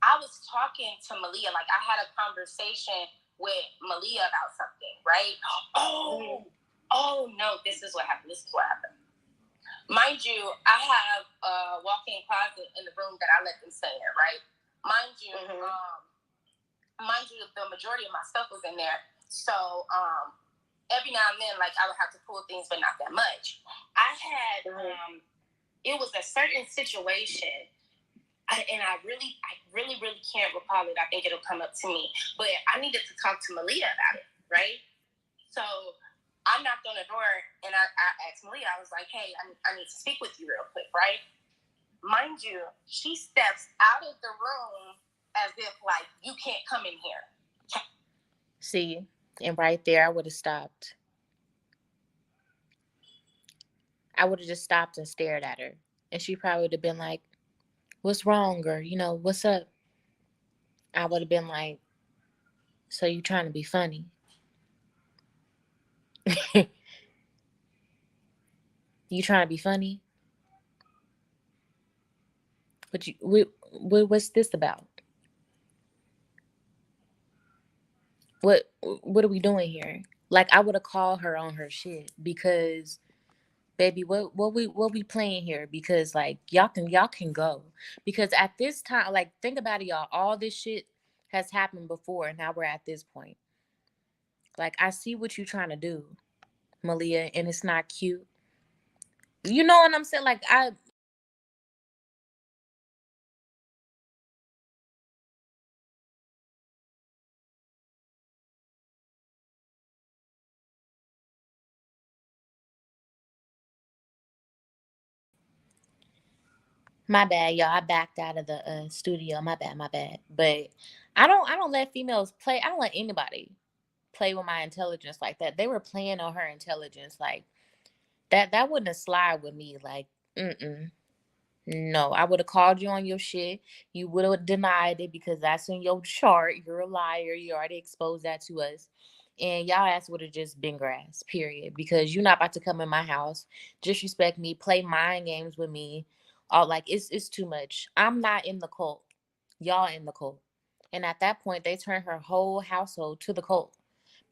I was talking to Malia, like I had a conversation with Malia about something, right? Oh no, this is what happened. Mind you, I have a walk-in closet in the room that I let them stay in, right? Mind you, the majority of my stuff was in there. So every now and then, like I would have to pull things, but not that much. I had it was a certain situation, and I really can't recall it. I think it'll come up to me, but I needed to talk to Malia about it, right? So I knocked on the door and I asked Malia. I was like, "Hey, I need to speak with you real quick, right?" Mind you, she steps out of the room as if like, "You can't come in here." See, and right there, I would have stopped. I would have just stopped and stared at her, and she probably would have been like, "What's wrong?" or "What's up?" I would have been like, "So you trying to be funny?" You trying to be funny? What's this about? What are we doing here? Like, I would have called her on her shit because, baby, what we playing here? Because like y'all can go. Because at this time, like, think about it, y'all. All this shit has happened before, and now we're at this point. Like, I see what you're trying to do, Malia, and it's not cute. You know what I'm saying? Like, my bad, y'all. I backed out of the studio. My bad. But I don't let females play. I don't let anybody play with my intelligence like that. They were playing on her intelligence, like that wouldn't have slide with me. Like, no, I would have called you on your shit. You would have denied it because that's in your chart. You're a liar. You already exposed that to us. and y'all ass would have just been grass, period. Because you're not about to come in my house, disrespect me, play mind games with me. All like it's too much. I'm not in the cult. Y'all in the cult. And at that point, they turned her whole household to the cult.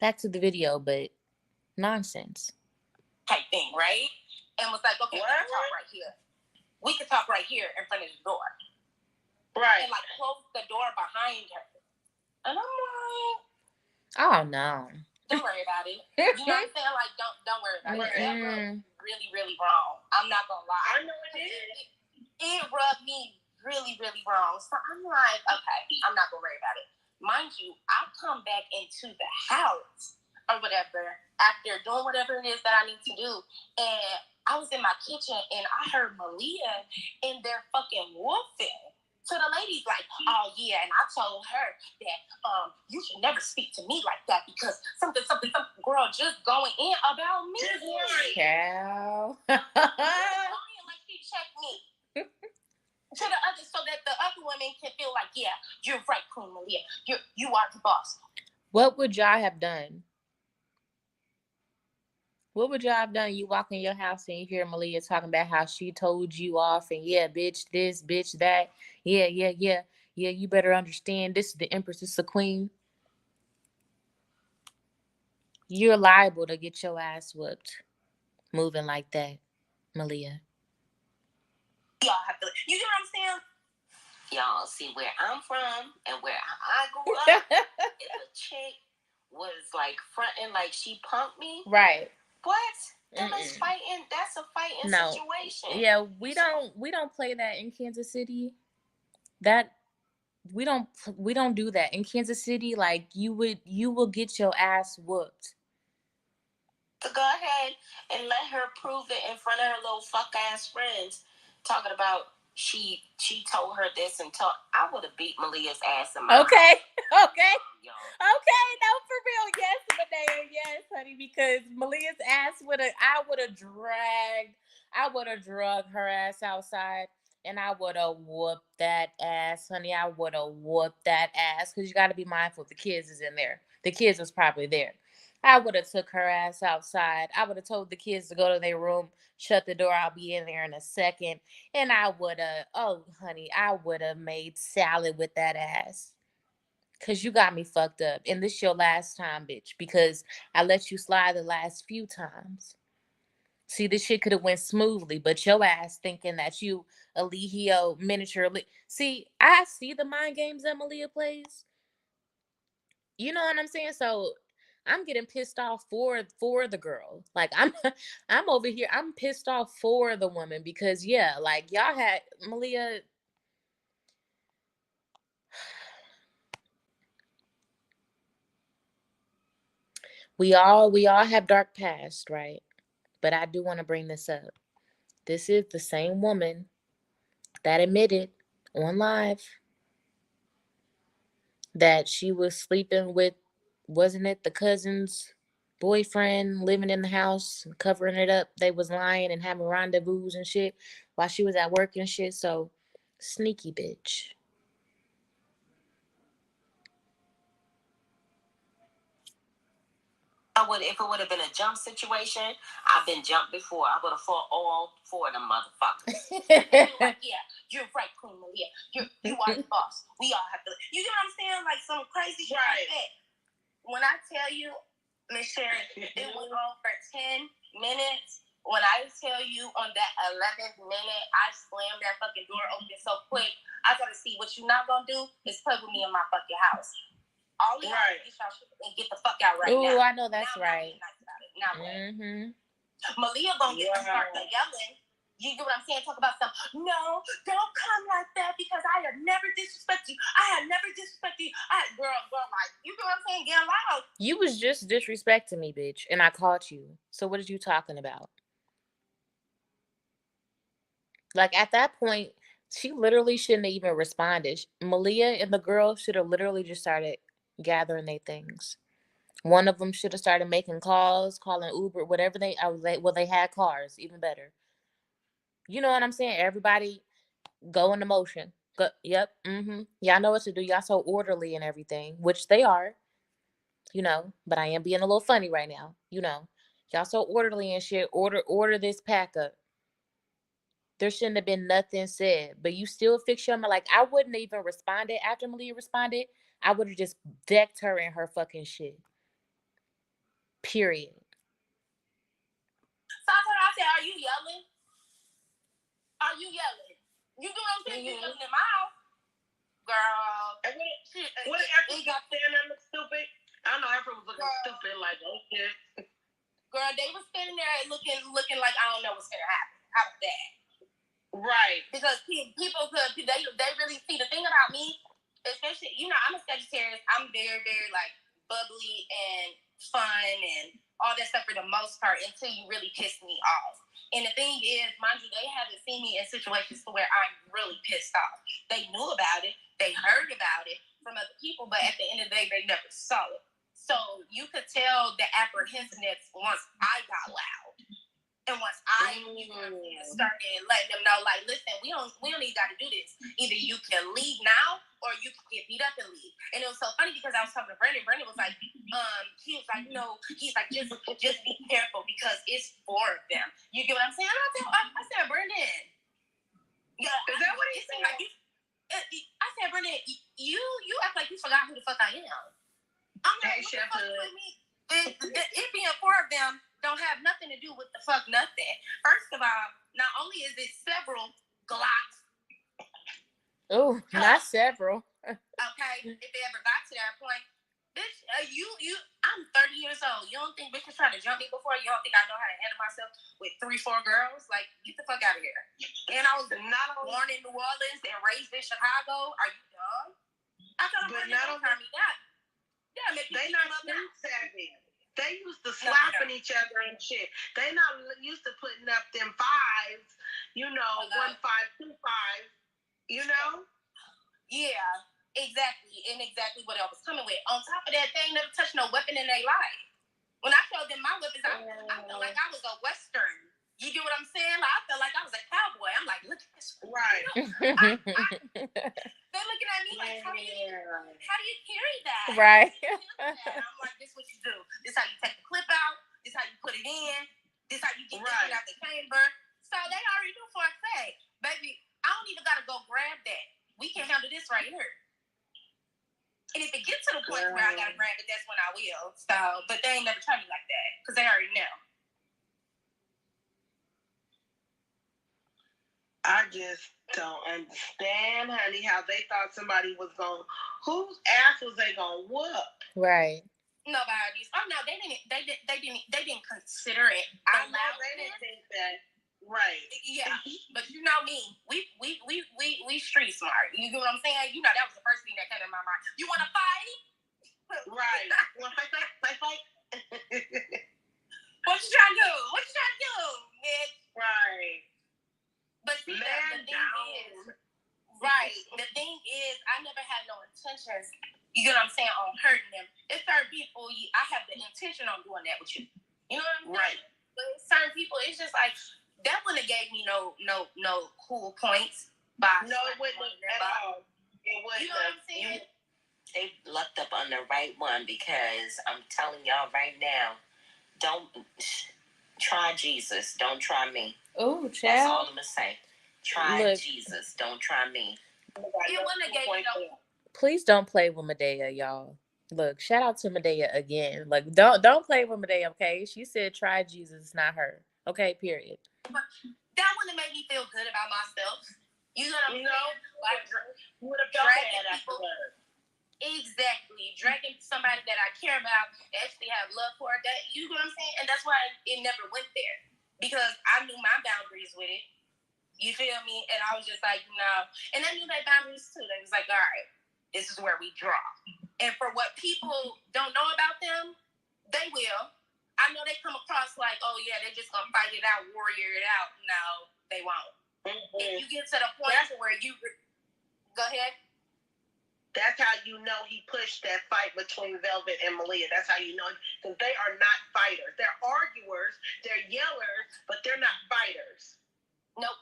Back to the video, but nonsense. Type thing, right? And was like, okay, we can talk right here. We can talk right here in front of the door. Right. And like close the door behind her. And I'm like, oh no. Don't worry about it. You know what I'm saying? Like, don't worry about it. That rubbed really, really wrong. I'm not gonna lie. I know it did. It rubbed me really, really wrong. So I'm like, okay, I'm not gonna worry about it. Mind you, I come back into the house or whatever after doing whatever it is that I need to do, and I was in my kitchen and I heard Malia in there fucking woofing. So the lady's like, oh yeah, and I told her that you should never speak to me like that because something, girl, just going in about me. Cow. Like she checked me. To the other, so that the other women can feel like, yeah, you're right, Queen Malia. You are the boss. What would y'all have done? What would y'all have done? You walk in your house and you hear Malia talking about how she told you off and yeah, bitch this, bitch that. Yeah. Yeah, you better understand this is the Empress, this is the Queen. You're liable to get your ass whooped moving like that, Malia. Y'all have to, you know what I'm saying? Y'all see where I'm from and where I grew up. If a chick was like fronting like she punked me, right? What? That's fighting. That's a fighting situation. Yeah, we don't play that in Kansas City. That we don't do that in Kansas City. Like you will get your ass whooped. To go ahead and let her prove it in front of her little fuck ass friends, talking about she told her this and I would have beat Malia's ass in my okay. Okay, no, for real, yes, Madea, yes, honey, because Malia's ass I would have drugged her ass outside, and I would have whooped that ass, honey. I would have whooped that ass, because you got to be mindful the kids is in there. The kids was probably there. I would have took her ass outside. I would have told the kids to go to their room, shut the door. I'll be in there in a second. And I would have, oh, honey, I would have made salad with that ass. Because you got me fucked up. And this your last time, bitch. Because I let you slide the last few times. See, this shit could have went smoothly. But your ass thinking that you Eligio miniature. See, I see the mind games that Malia plays. You know what I'm saying? So I'm getting pissed off for the girl. Like I'm over here. I'm pissed off for the woman because yeah, like y'all had Malia. We all have dark past, right? But I do want to bring this up. This is the same woman that admitted on live that she was sleeping with, wasn't it the cousin's boyfriend, living in the house, covering it up. They was lying and having rendezvous and shit while she was at work and shit. So sneaky bitch. If it would have been a jump situation, I've been jumped before. I would have fought all four of them motherfuckers. Like, yeah, you're right, Queen Malia. You are the boss. We all have to. You know what I'm saying? Like some crazy shit like that. When I tell you, Miss Sharon, it went on for 10 minutes. When I tell you on that 11th minute, I slammed that fucking door open so quick. I gotta see what you not gonna do is play with me in my fucking house. All we have to get y'all shit and get the fuck out right now. Ooh, I know that's right. Now Malia gonna get to start the yelling. You get what I'm saying? Talk about something. No, don't come like that because I have never disrespected you. Girl, like, you know what I'm saying? Get loud. You was just disrespecting me, bitch, and I caught you. So what are you talking about? Like, at that point, she literally shouldn't have even responded. Malia and the girl should have literally just started gathering their things. One of them should have started making calls, calling Uber, whatever they had cars, even better. You know what I'm saying? Everybody go into motion. Go, yep. Y'all know what to do. Y'all so orderly and everything, which they are. But I am being a little funny right now. Y'all so orderly and shit. Order this pack up. There shouldn't have been nothing said, but you still fix your mind. Like, I wouldn't have even responded after Malia responded. I would have just decked her in her fucking shit. Period. So I said, "Are you yelling? Are you yelling? You do what I'm saying? You yelling in my house, girl." And what did Efren got saying that look stupid? I know Efren was looking stupid, like, oh shit. Girl, they was standing there looking like I don't know what's gonna happen. How about that? Right. Because people could they really see the thing about me, especially I'm a Sagittarius. I'm very very like bubbly and fun and all that stuff for the most part until you really piss me off. And the thing is, mind you, they haven't seen me in situations to where I'm really pissed off. They knew about it, they heard about it from other people, but at the end of the day, they never saw it. So you could tell the apprehensiveness once I got loud. And once I started letting them know, like, listen, we don't even got to do this. Either you can leave now or you can get beat up and leave. And it was so funny because I was talking to Brandon. Brandon was like, he was like, no, he's like, just be careful because it's 4 of them. You get what I'm saying? I said, Brandon, yeah, is that what he said? Like I said, Brandon, you act like you forgot who the fuck I am. I'm like, hey, Chef, it being 4 of them don't have nothing to do with the fuck nothing. First of all, not only is it several Glocks. Oh, not several. Okay, if they ever got to that point, bitch, I'm 30 years old. You don't think bitches trying to jump me before? You don't think I know how to handle myself with 3-4 girls? Like, get the fuck out of here. And I was not born in New Orleans and raised in Chicago. Are you dumb? I thought I'm not turn me down. Yeah, they not street savvy. They used to slapping each other and shit. They not used to putting up them 5s, 1, 5, 2, 5, Yeah, exactly. And exactly what I was coming with. On top of that, they ain't never touched no weapon in their life. When I showed them my weapons, I felt like I was a Western. You get what I'm saying? Like, I felt like I was a cowboy. I'm like, look at this. Right. They're looking at me like, how do you carry that? Right. I'm like, this is what you do. This is how you take the clip out. This is how you put it in. This is how you get this one out the chamber. So they already knew for a fact. Baby, I don't even got to go grab that. We can handle this right here. And if it gets to the point where I got to grab it, that's when I will. So, but they ain't never tried me like that because they already know. I just don't understand, honey, how they thought somebody was going. Whose ass was they gonna whoop? Right. Nobody's. Oh no, they didn't consider it. I know they didn't think that. Right. Yeah, but you know me, we street smart. You get what I'm saying? You know that was the first thing that came to my mind. You want to fight? Right. You want to fight? What you trying to do? Bitch? Right. But see, the thing is, I never had no intentions, you get what I'm saying, on hurting them. It's certain people, I have the intention on doing that with you. You know what I'm saying? Right. But certain people, it's just like, that wouldn't have gave me no cool points. No, it wouldn't at all. It wouldn't. You know what I'm saying? They lucked up on the right one because I'm telling y'all right now, don't try Jesus. Don't try me. Oh, child. That's all I'm going to say. Try Jesus. Don't try me. It wouldn't have gave me no. Please don't play with Medea, y'all. Look, shout out to Medea again. Like, don't play with Medea, okay? She said try Jesus, not her. Okay, period. That wouldn't have made me feel good about myself. You know what I'm saying? Like, would have dragging people. Exactly. Dragging somebody that I care about, actually have love for, that, you know what I'm saying? And that's why it never went there. Because I knew my boundaries with it. You feel me? And I was just like, no. And they knew their boundaries too. They was like, all right, this is where we draw. And for what people don't know about them, they will. I know they come across like, oh yeah, they're just gonna fight it out, warrior it out. No, they won't. Mm-hmm. If you get to the point where you go ahead. That's how you know he pushed that fight between Velvet and Malia. That's how you know, because they are not fighters. They're arguers, they're yellers, but they're not fighters. Nope.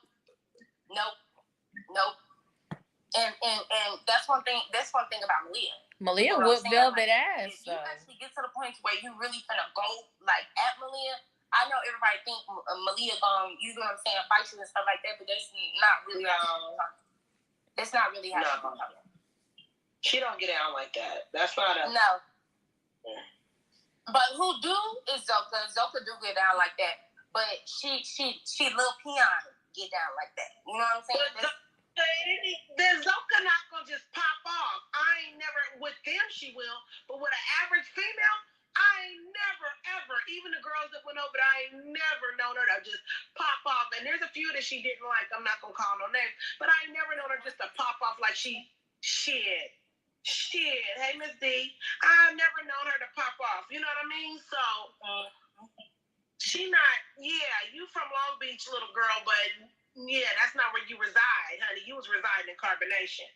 And that's one thing. That's one thing about Malia. Malia whooped velvet ass. If you actually get to the point where you really finna go like at Malia, I know everybody think Malia you know what I'm saying, fight you and stuff like that, but that's not really how. That's not really how. She don't get out like that. That's not a no. Yeah. But who do is Zoka. Zoka do get down like that, but she Lil Peon get down like that. You know what I'm saying? Then Zoka not gonna just pop off. I ain't never, with them she will, but with an average female, I ain't never ever, even the girls that went over there, I ain't never known her to just pop off. And there's a few that she didn't like, I'm not gonna call no names, but I ain't never known her just to pop off like shit. Hey Miss D, I've never known her to pop off. You know what I mean? So she not, you from Long Beach, little girl, but yeah, that's not where you reside, honey. You was residing in Carbonation.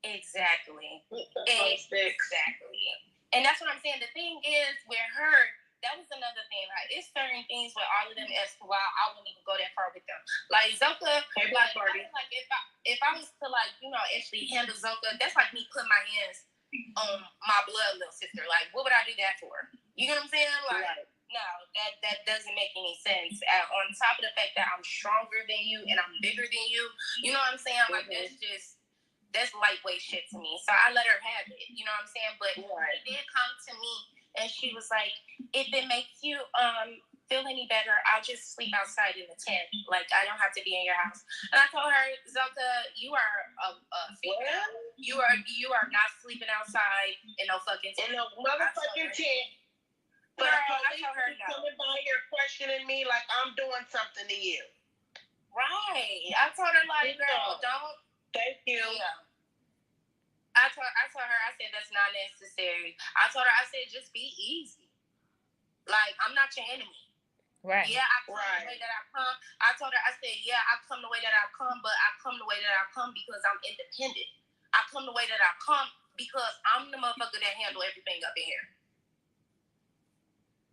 Exactly. Exactly. And that's what I'm saying. The thing is, with her, that was another thing. Like, it's certain things with all of them as to why I wouldn't even go that far with them. Like, Zoka, like if I was to, like, you know, actually handle Zoka, that's like me putting my hands on my blood little sister. Like, what would I do that for? You know what I'm saying? Like, right. No, that doesn't make any sense. On top of the fact that I'm stronger than you and I'm bigger than you, you know what I'm saying? Like, that's lightweight shit to me. So I let her have it. You know what I'm saying? But she did come to me and she was like, if it makes you feel any better, I'll just sleep outside in the tent. Like, I don't have to be in your house. And I told her, Zoka, you are a female. You are not sleeping outside in no fucking tent. In no motherfucking tent. But I told her no. Coming by here questioning me like I'm doing something to you. Right. I told her, like, girl, don't. Thank you. Yeah. I told her, I said, that's not necessary. I told her, I said, just be easy. Like, I'm not your enemy. Right. Yeah, I come the way that I come. I told her, I said, yeah, I come the way that I come, but I come the way that I come because I'm independent. I come the way that I come because I'm the motherfucker that handle everything up in here.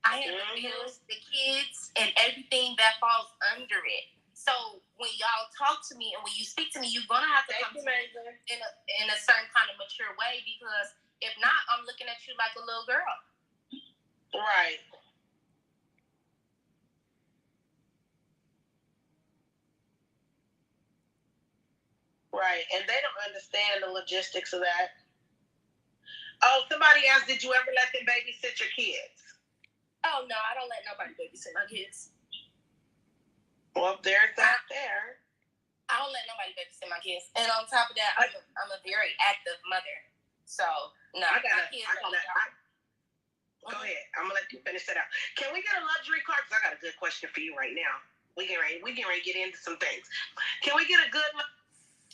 I handle the bills, the kids, and everything that falls under it. So when y'all talk to me and when you speak to me, you're gonna have to come to me in a certain kind of mature way, because if not, I'm looking at you like a little girl. Right. Right, and they don't understand the logistics of that. Oh, somebody asked, did you ever let them babysit your kids? Oh, no, I don't let nobody babysit my kids. Well, there's that there. I don't let nobody babysit my kids. And on top of that, I'm a very active mother. So, no. Go ahead. I'm going to let you finish that out. Can we get a luxury car? Because I got a good question for you right now. We get ready to get into some things. Can we get a good...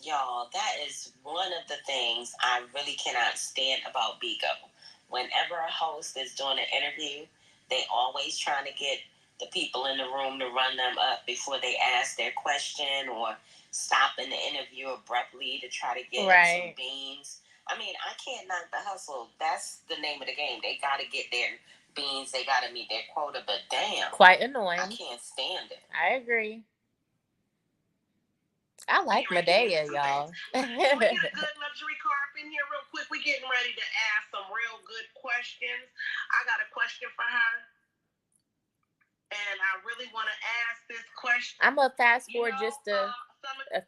Y'all, that is one of the things I really cannot stand about Bigo. Whenever a host is doing an interview, they always trying to get the people in the room to run them up before they ask their question, or stopping the interview abruptly to try to get some beans. I mean, I can't knock the hustle. That's the name of the game. They got to get their beans. They got to meet their quota. But damn. Quite annoying. I can't stand it. I agree. I like Medea, y'all. Can we get a good luxury car up in here real quick? We're getting ready to ask some real good questions. I got a question for her. And I really want to ask this question. I'm going to fast forward just a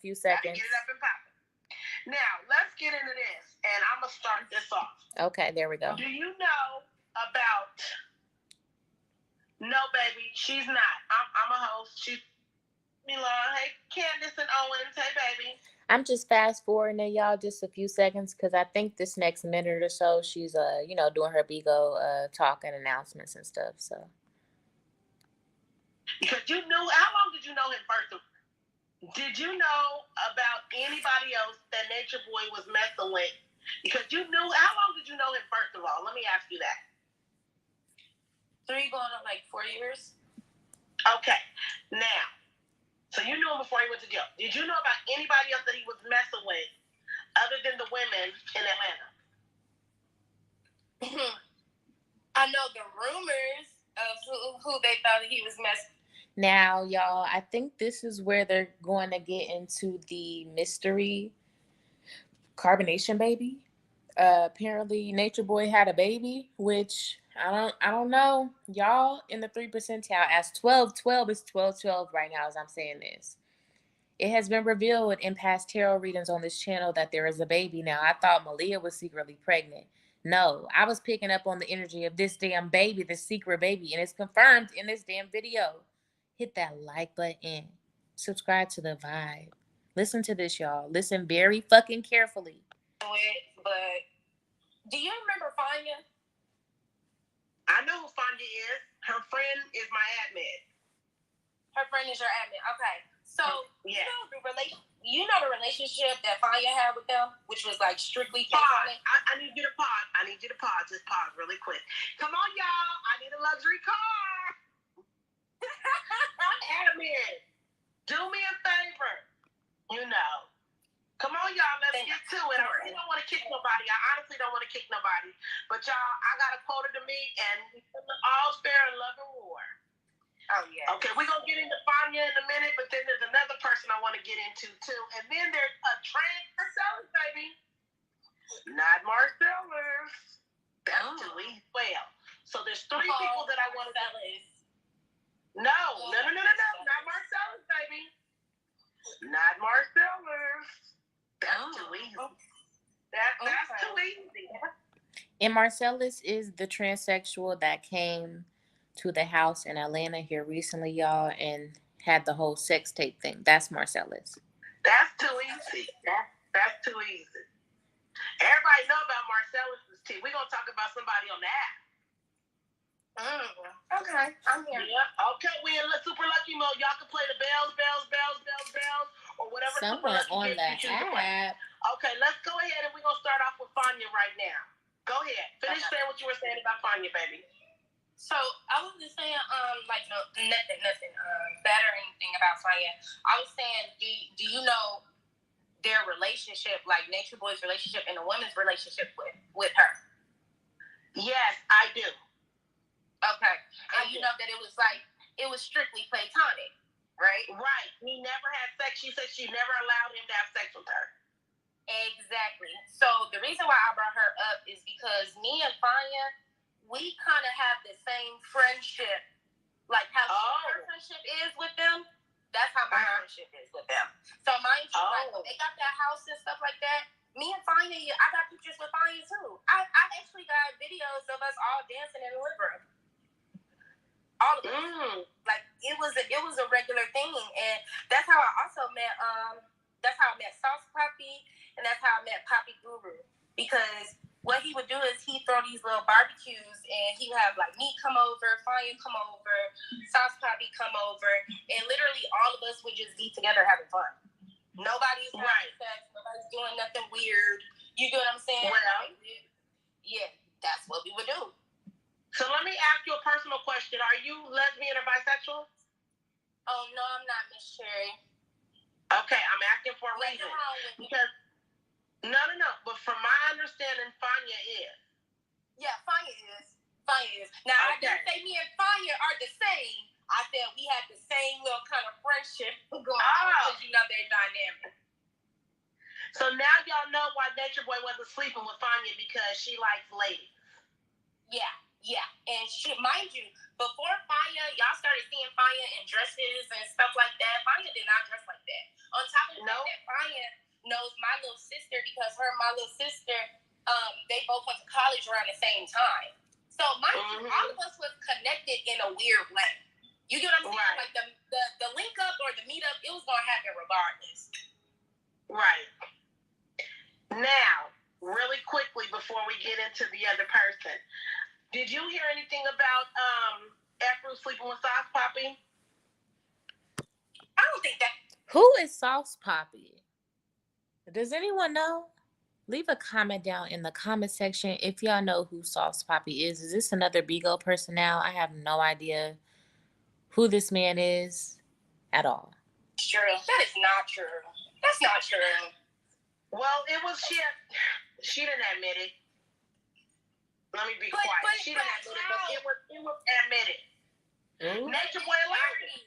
few seconds. Get it up and popping. Now, let's get into this. And I'm going to start this off. Okay, there we go. Do you know about... No, baby, she's not. I'm a host. She's... Milan, hey, Candace and Owens, hey, baby. I'm just fast forwarding it, y'all, just a few seconds, because I think this next minute or so, she's, doing her Bigo talk and announcements and stuff, so... Because you knew, how long did you know him first? Did you know about anybody else that Nature Boy was messing with? Because you knew, how long did you know him first of all? Let me ask you that. 3 going on like 4 years. Okay. Now, so you knew him before he went to jail. Did you know about anybody else that he was messing with other than the women in Atlanta? I know the rumors of who they thought he was messing. Now, y'all, I think this is where they're going to get into the mystery Carbonation baby. Apparently Nature Boy had a baby, which I don't know. Y'all in the 3 percentile as 12 is 12 right now as I'm saying this. It has been revealed in past tarot readings on this channel that there is a baby now. I thought Malia was secretly pregnant. No, I was picking up on the energy of this damn baby, this secret baby, and it's confirmed in this damn video. Hit that like button. Subscribe to the vibe. Listen to this, y'all. Listen very fucking carefully. But do you remember Fanya? I know who Fanya is. Her friend is my admin. Her friend is your admin. Okay. So yeah. You know the relationship that Fanya had with them, which was like strictly pause. I need you to pause. I need you to pause. Just pause really quick. Come on, y'all. I need a luxury car. Admin, do me a favor. You know. Come on, y'all. Let's get to it. I really don't want to kick nobody. I honestly don't want to kick nobody. But y'all, I got a quota to meet, and all's fair in love and war. Oh, yeah. Okay, we're going to get into Fanya in a minute, but then there's another person I want to get into, too. And then there's a trans Marcellus, baby. Not Marcellus. That's too easy. Well, so there's three people that I want to... No. Not Marcellus, baby. Not Marcellus. That's too easy. That's too easy. And Marcellus is the transsexual that came to the house in Atlanta here recently, y'all, and had the whole sex tape thing. That's Marcellus. That's too easy. That's too easy. Everybody know about Marcellus's tea. We're going to talk about somebody on the app. Okay, I'm here. Yeah. Okay, we in super lucky mode. Y'all can play the bells, or whatever. Someone on the app. Okay, let's go ahead and we're going to start off with Fanya right now. Go ahead. Finish saying what you were saying about Fanya, baby. So I was just saying, nothing bad or anything about Fanya. I was saying, do you know their relationship, like Nature Boy's relationship and the woman's relationship with her? Yes, I do. Okay, and you know that it was strictly platonic, right? Right. He never had sex. She said she never allowed him to have sex with her. Exactly. So the reason why I brought her up is because me and Fanya, we kind of have the same friendship, like how her friendship is with them. That's how my friendship is with them. So mind you, like when they got that house and stuff like that, me and Fanya, I got pictures with Fanya too. I actually got videos of us all dancing in the living room. All of us. Like it was a regular thing, and that's how I also met. That's how I met Sauce Poppy, and that's how I met Poppy Guru. Because what he would do is he throw these little barbecues, and he would have like me come over, Fanya come over, Sauce Poppy come over, and literally all of us would just be together having fun. Nobody's having sex, nobody's doing nothing weird. You get what I'm saying? Well, yeah, that's what we would do. So let me ask you a personal question. Are you lesbian or bisexual? Oh, no, I'm not, Miss Cherry. Okay, I'm asking for a reason. Because, no. But from my understanding, Fanya is. Yeah, Fanya is. Now, I didn't say me and Fanya are the same. I said we had the same little kind of friendship going on because you know they're dynamic. So now y'all know why Nature Boy wasn't sleeping with Fanya, because she likes ladies. Yeah. And mind you, before Fanya, y'all started seeing Fanya in dresses and stuff like that. Fanya did not dress like that. On top of that, Fanya knows my little sister because her and my little sister, they both went to college around the same time. So mind you, all of us was connected in a weird way. You get what I'm saying? Like the link up or the meet up, it was gonna happen regardless. Right. Now, really quickly before we get into the other person. Did you hear anything about Afro sleeping with Sauce Poppy? I don't think that. Who is Sauce Poppy? Does anyone know? Leave a comment down in the comment section if y'all know who Sauce Poppy is. Is this another Bigo person now? I have no idea who this man is at all. True. That is not true. That's not true. Well, it was she didn't admit it. Let me be quiet. She didn't admit it, but it was admitted. Nature Boy allowed it.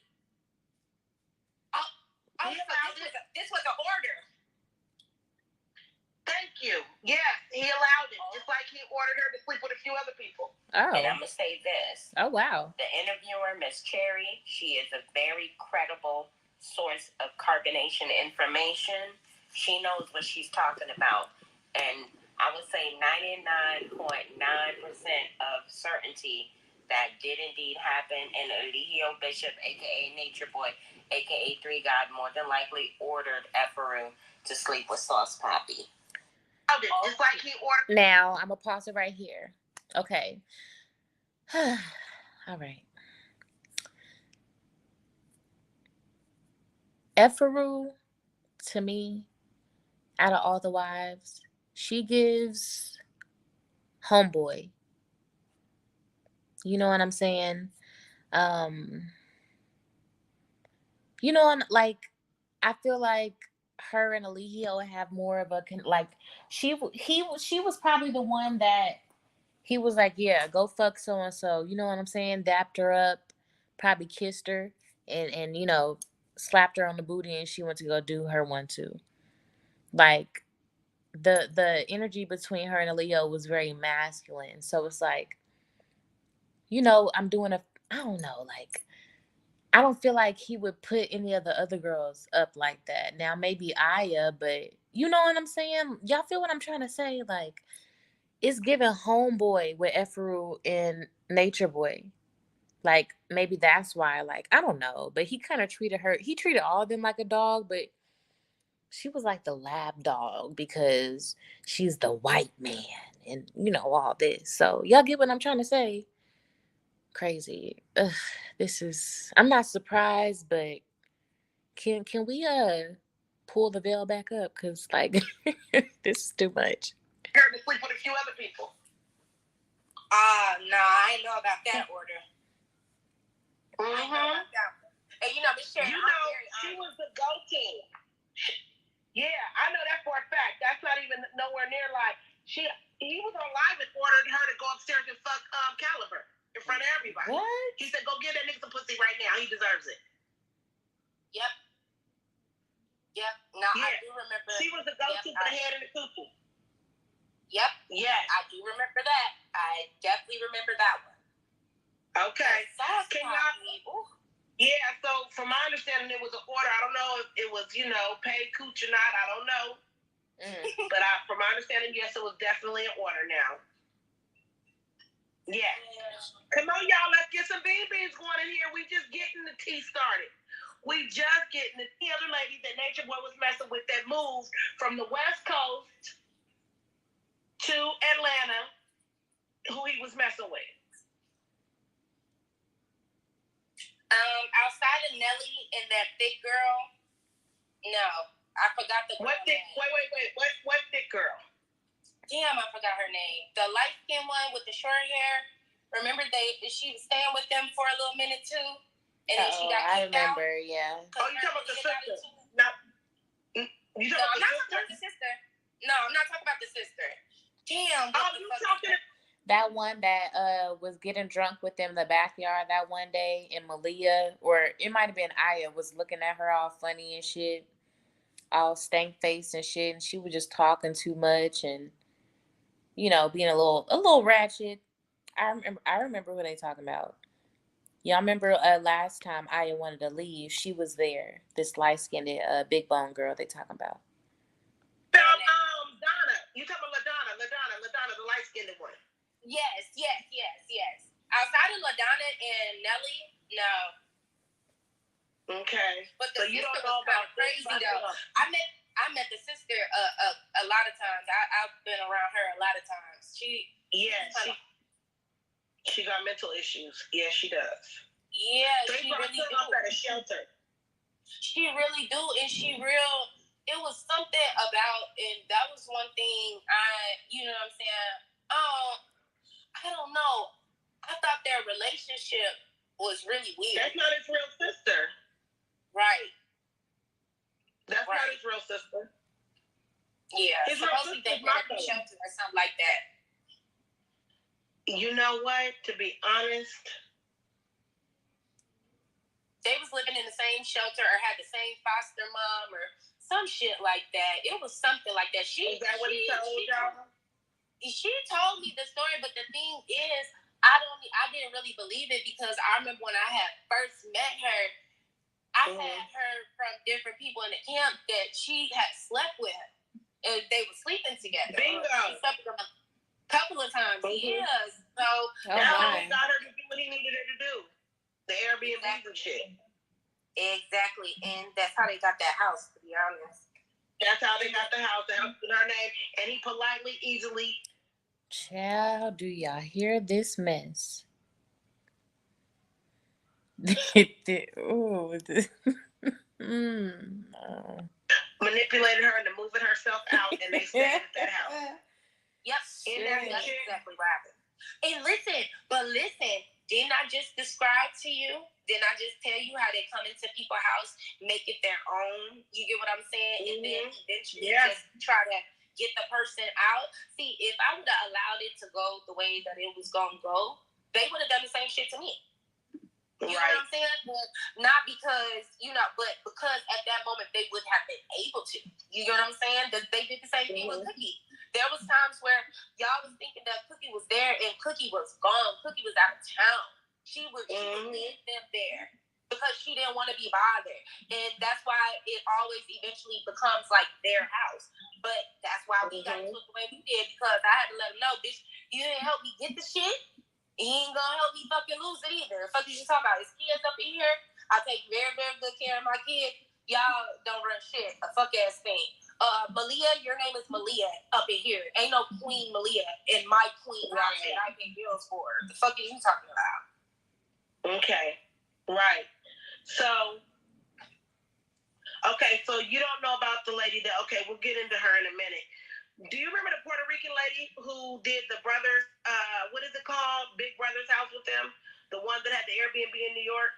So this was an order. Thank Thank you. Yes, he allowed it. Just like he ordered her to sleep with a few other people. Oh. And I'm going to say this. Oh, wow. The interviewer, Miss Cherry, she is a very credible source of carbonation information. She knows what she's talking about. And I would say 99.9% of certainty that did indeed happen. And Eligio Bishop, a.k.a. Nature Boy, a.k.a. Three God, more than likely ordered Efferu to sleep with Sauce Papi. Just like he ordered. Now, I'm going to pause it right here. Okay. All right. Efferu, to me, out of all the wives, she gives homeboy. You know what I'm saying? You know, like, I feel like her and Eligio have more of a like. She was probably the one that he was like, yeah, go fuck so and so. You know what I'm saying? Dapped her up, probably kissed her, and you know, slapped her on the booty, and she went to go do her one too. Like, the energy between her and Eligio was very masculine. So it's like, you know, I don't know, like, I don't feel like he would put any of the other girls up like that. Now, maybe Aya, but you know what I'm saying? Y'all feel what I'm trying to say? Like, it's giving homeboy with Efferu and Nature Boy. Like, maybe that's why, like, I don't know. But he kind of he treated all of them like a dog, but she was like the lab dog because she's the white man and, you know, all this. So, y'all get what I'm trying to say? Crazy. Ugh, I'm not surprised, but can we pull the veil back up? Cause like this is too much. Her to sleep with a few other people. No, I ain't know about that order. Mm-hmm. I ain't know about that one. And you know, Miss Sherry, she was the go-to. Yeah, I know that for a fact. That's not even nowhere near like he was on live and ordered her to go upstairs and fuck Caliber in front of everybody. What? He said, go get that nigga some pussy right now. He deserves it. Yep. No, yeah. I do remember. She was the go-to for the head and the coochie. Yep. Yes. I do remember that. I definitely remember that one. Okay. Can y'all? Yeah, so from my understanding, it was an order. I don't know if it was, you know, paid cooch or not. I don't know. But from my understanding, yes, it was definitely an order now. Yeah. Come on, y'all. Let's get some BBs going in here. We just getting the tea started. We just getting the other lady that Nature Boy was messing with that moved from the West Coast to Atlanta, who he was messing with. Outside of Nelly and that big girl, no, I forgot the what thick. Wait. What thick girl? Damn, I forgot her name. The light skinned one with the short hair. Remember she was staying with them for a little minute too, and then she got kicked out. I remember, yeah. Oh, you talking about the sister? No, I'm not talking about the sister. No, I'm not talking about the sister. Damn. Oh, you talking? That one that was getting drunk with them in the backyard that one day, and Malia, or it might have been Aya, was looking at her all funny and shit, all stank faced and shit, and she was just talking too much and, you know, being a little ratchet. I remember who they talking about. Y'all remember last time Aya wanted to leave, she was there. This light skinned big bone girl they talking about. Donna. You talking about LaDonna, the light skinned one. Yes. Outside of LaDonna and Nelly, no. Okay. But the sister don't know about crazy though. I met the sister a lot of times. I've been around her a lot of times. She got mental issues. Yes, she does. Yeah, she really do. At a shelter. She really do, and she real. It was something about, and that was one thing you know what I'm saying? I don't know. I thought their relationship was really weird. That's not his real sister. Right. That's not his real sister. Yeah. Supposedly they met at the shelter or something like that. You know what? To be honest, they was living in the same shelter or had the same foster mom or some shit like that. It was something like that. Is that what he told y'all? She told me the story, but the thing is, I didn't really believe it because I remember when I had first met her, I had heard from different people in the camp that she had slept with him. And they were sleeping together. Bingo. She slept with him a couple of times. Yes. So that's how he got her to do what he needed her to do. The Airbnb and shit. Exactly. And that's how they got that house, to be honest. That's how they got the house in her name. And he politely, easily. Child, do y'all hear this mess? Manipulated her into moving herself out, and they stayed at that house. Yep, that's exactly what happened. And listen, didn't I just describe to you? Didn't I just tell you how they come into people's house, make it their own? You get what I'm saying? And then eventually just try to get the person out. See, if I would have allowed it to go the way that it was going to go, they would have done the same shit to me. You know what I'm saying? But not because, but because at that moment they would have been able to. You know what I'm saying? That they did the same thing with Cookie. There was times where y'all was thinking that Cookie was there and Cookie was gone. Cookie was out of town. She was leaving them there because she didn't want to be bothered. And that's why it always eventually becomes like their house. But that's why we got to it the way we did, because I had to let them know, bitch, you didn't help me get the shit. He ain't gonna help me fucking lose it either. Fuck you talking about? His kids up in here. I take very, very good care of my kid. Y'all don't run shit. A fuck ass thing. Malia, your name is Malia up in here. Ain't no Queen Malia in my queen house that I pay bills for. The fuck are you talking about? Okay. Right. So you don't know about the lady that, we'll get into her in a minute. Do you remember the Puerto Rican lady who did the brothers, what is it called? Big Brother's house with them? The one that had the Airbnb in New York?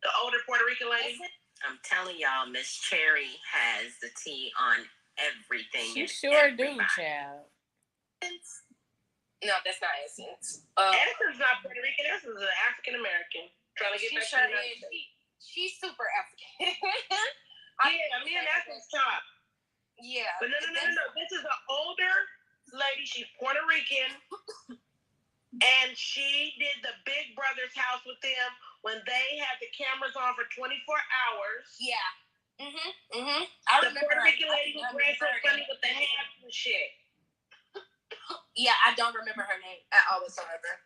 The older Puerto Rican lady? I'm telling y'all, Miss Cherry has the tea on everything. She sure do, child. No, that's not Essence. Essence is not Puerto Rican. Essence is African American. Trying to get back to the She's super African. Me and Essence talk. Yeah. But no. This is an older lady. She's Puerto Rican. And she did the Big Brother's house with them when they had the cameras on for 24 hours. Yeah. I remember the Puerto Rican lady who ran so funny with the hats and shit. Yeah, I don't remember her name at all whatsoever.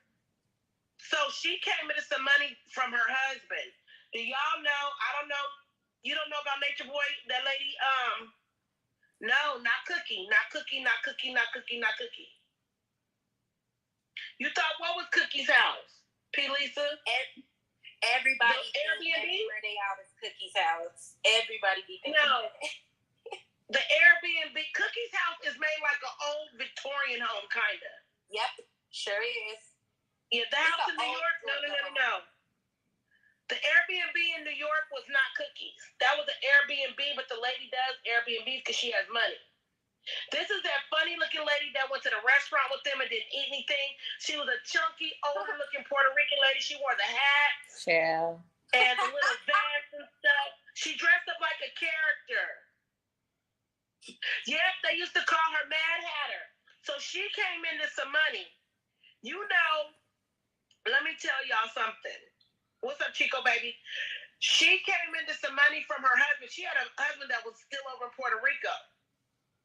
So she came into some money from her husband. Do y'all know? I don't know. You don't know about Nature Boy? That lady, no, not Cookie. Not Cookie. You thought what was Cookie's house? P. Lisa? Everybody Airbnb? where they out is Cookie's house. Everybody be thinking. No. The Airbnb, Cookie's house is made like an old Victorian home, kind of. Yep, sure is. Yeah, the house in New York? No. The Airbnb in New York was not Cookie's. That was an Airbnb, but the lady does Airbnbs because she has money. This is that funny-looking lady that went to the restaurant with them and didn't eat anything. She was a chunky, older-looking Puerto Rican lady. She wore the hat. Child. And the little vest and stuff. She dressed up like a character. Yep, they used to call her Mad Hatter. So she came into some money. You know, let me tell y'all something. What's up, Chico, baby? She came into some money from her husband. She had a husband that was still over in Puerto Rico.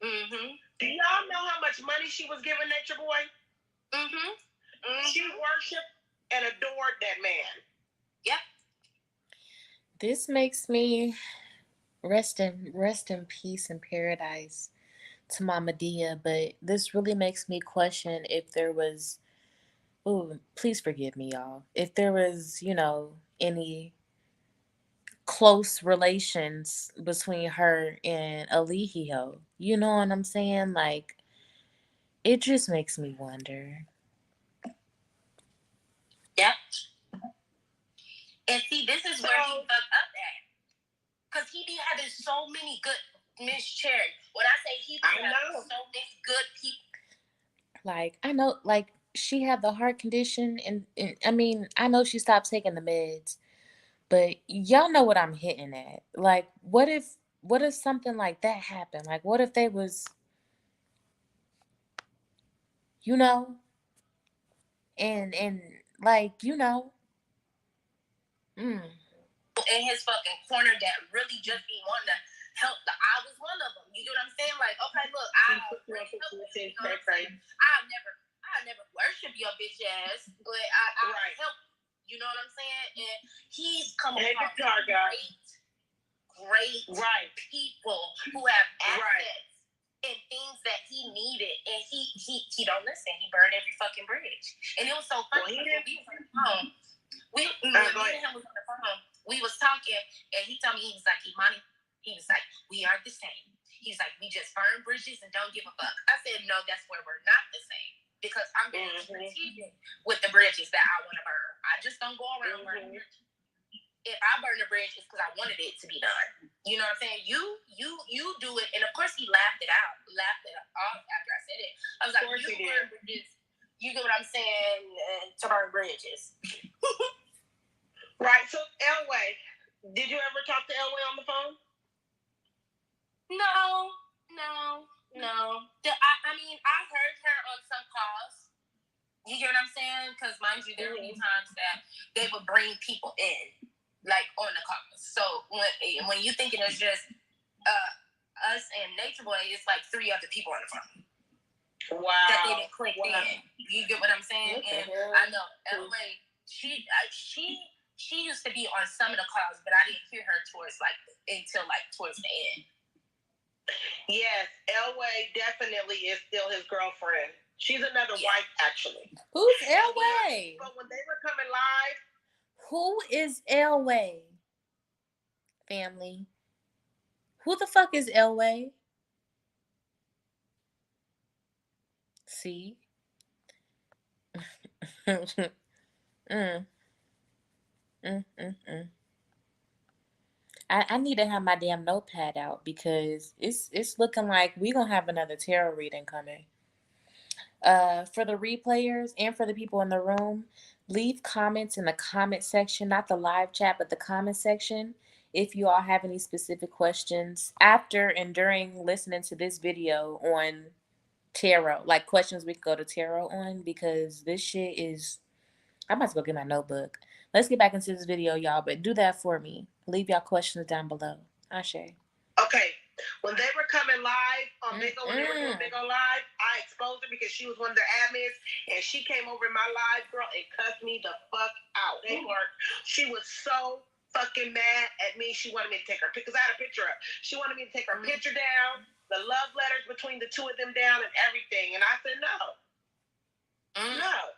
Do y'all know how much money she was giving Nature Boy? She worshipped and adored that man. Yep. This makes me rest in peace in paradise to Mama Dia, but this really makes me question if there was, please forgive me, y'all, if there was, any close relations between her and Alihio. You know what I'm saying? Like, it just makes me wonder. Yep. And see, this is where he fucked up at. Because he be having so many good, Miss Cherry. When I say he be having so many good people. Like, I know, like, she had the heart condition, and I mean, I know she stopped taking the meds, but y'all know what I'm hitting at. Like, what if what if something like that happened? Like, what if they was, you know, and like, you know, in his fucking corner that really just be wanting to help. I was one of them. You get what I'm saying? Like, okay, look, I never worship your bitch ass, but I help. You know what I'm saying? And he's coming from great people who have assets and things that he needed, and he don't listen. He burned every fucking bridge, and it was so funny. We was on the phone. Me and him was on the phone. We was talking, and he told me, he was like, Imani, he was like, we are the same. He's like, we just burn bridges and don't give a fuck. I said, no, that's where we're not the same. Because I'm being strategic with the bridges that I want to burn. I just don't go around burning bridges. If I burn the bridge, it's because I wanted it to be done. You know what I'm saying? You do it, and of course he laughed it off after I said it. I was like, you burn bridges. You get what I'm saying? To burn bridges. Right. So, Elway, did you ever talk to Elway on the phone? No. I mean, I heard her on some calls. You get what I'm saying? Because, mind you, there would be times that they would bring people in, like, on the calls. So, when you thinking it's just us and Nature Boy, it's like 3 other people on the phone. Wow. That they didn't click in. You get what I'm saying? And I know, Elway, she used to be on some of the calls, but I didn't hear her until towards the end. Yes, Elway definitely is still his girlfriend. She's another wife, actually. Who's Elway? But when they were coming live, who is Elway? Family. Who the fuck is Elway? See? I need to have my damn notepad out because it's looking like we're gonna have another tarot reading coming. For the replayers and for the people in the room, leave comments in the comment section, not the live chat, but the comment section, if you all have any specific questions after and during listening to this video on tarot, like questions we could go to tarot on, because this shit is, I might as well get my notebook. Let's get back into this video, y'all, but do that for me. Leave y'all questions down below. Ashe. Okay. When they were coming live on Big O, when they were doing Big O Live, I exposed her because she was one of their admins, and she came over in my live, girl, and cussed me the fuck out. She was so fucking mad at me. She wanted me to take her picture, because I had a picture up. She wanted me to take her picture down, the love letters between the two of them down, and everything. And I said, no. No.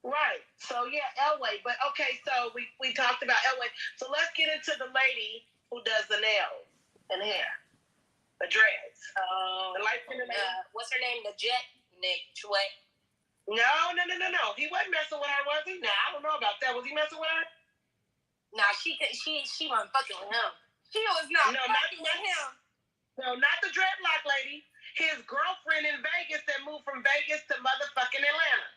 Right. So, yeah, Elway. But, okay, so we talked about Elway. So let's get into the lady who does the nails and hair. The dreads. The light what's her name? The Jet? Nick Chway? No. He wasn't messing with her, was he? Nah, I don't know about that. Was he messing with her? Nah, she wasn't fucking with him. She was not fucking with him. No, not the dreadlock lady. His girlfriend in Vegas that moved from Vegas to motherfucking Atlanta.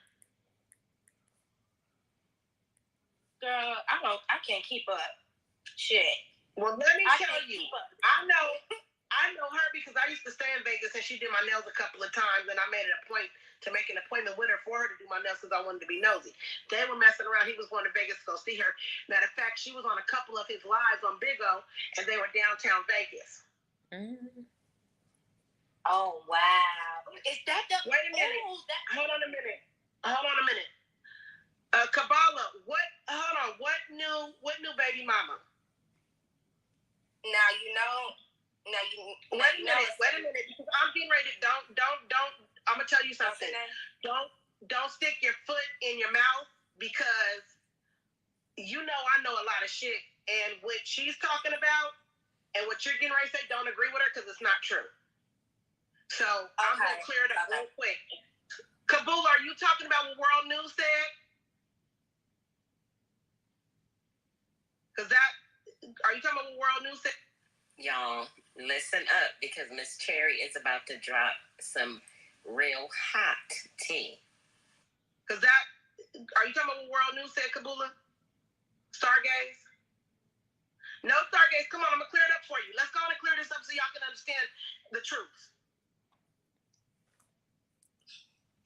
Girl, I can't keep up. Shit. Well, let me tell you, I know her because I used to stay in Vegas and she did my nails a couple of times, and I made it a point to make an appointment with her for her to do my nails because I wanted to be nosy. They were messing around. He was going to Vegas to go see her. Matter of fact, she was on a couple of his lives on Big O, and they were downtown Vegas. Oh, wow. Is that the... Wait a minute. Hold on a minute. Kabbalah, what new baby mama? Now you know. Wait a minute. Because I'm getting ready to don't. I'm gonna tell you something. Don't stick your foot in your mouth, because you know I know a lot of shit, and what she's talking about and what you're getting ready to say, don't agree with her because it's not true. So I'm gonna clear it up real quick. Kabul, are you talking about what World News said? Are you talking about what World News said? Y'all, listen up, because Miss Cherry is about to drop some real hot tea. Are you talking about what World News said, Kabula? Stargaze? No Stargaze. Come on, I'm gonna clear it up for you. truth.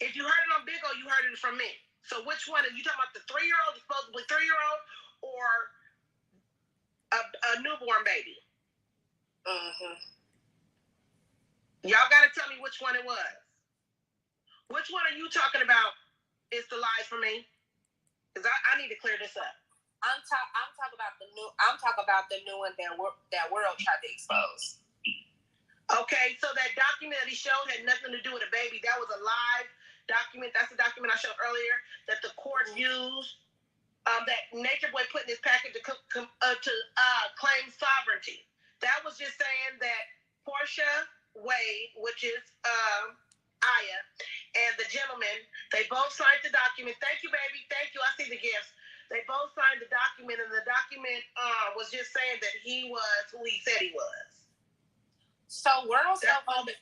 If you heard it on Big O, you heard it from me. So which one? Are you talking about the 3-year-old, supposedly 3-year-old, or a newborn baby? Mm-hmm. Y'all got to tell me which one it was. Which one are you talking about? Is the lies for me? Because I need to clear this up. I'm talking about the new. I'm talking about the new one that world tried to expose. Okay, so that document that he showed had nothing to do with a baby. That was a live document. That's the document I showed earlier that the court used. That Nature Boy put in his package to claim sovereignty. That was just saying that Portia Wade, which is Aya, and the gentleman, they both signed the document. Thank you, baby. Thank you. I see the gifts. They both signed the document, and the document was just saying that he was who he said he was. So World so stupid.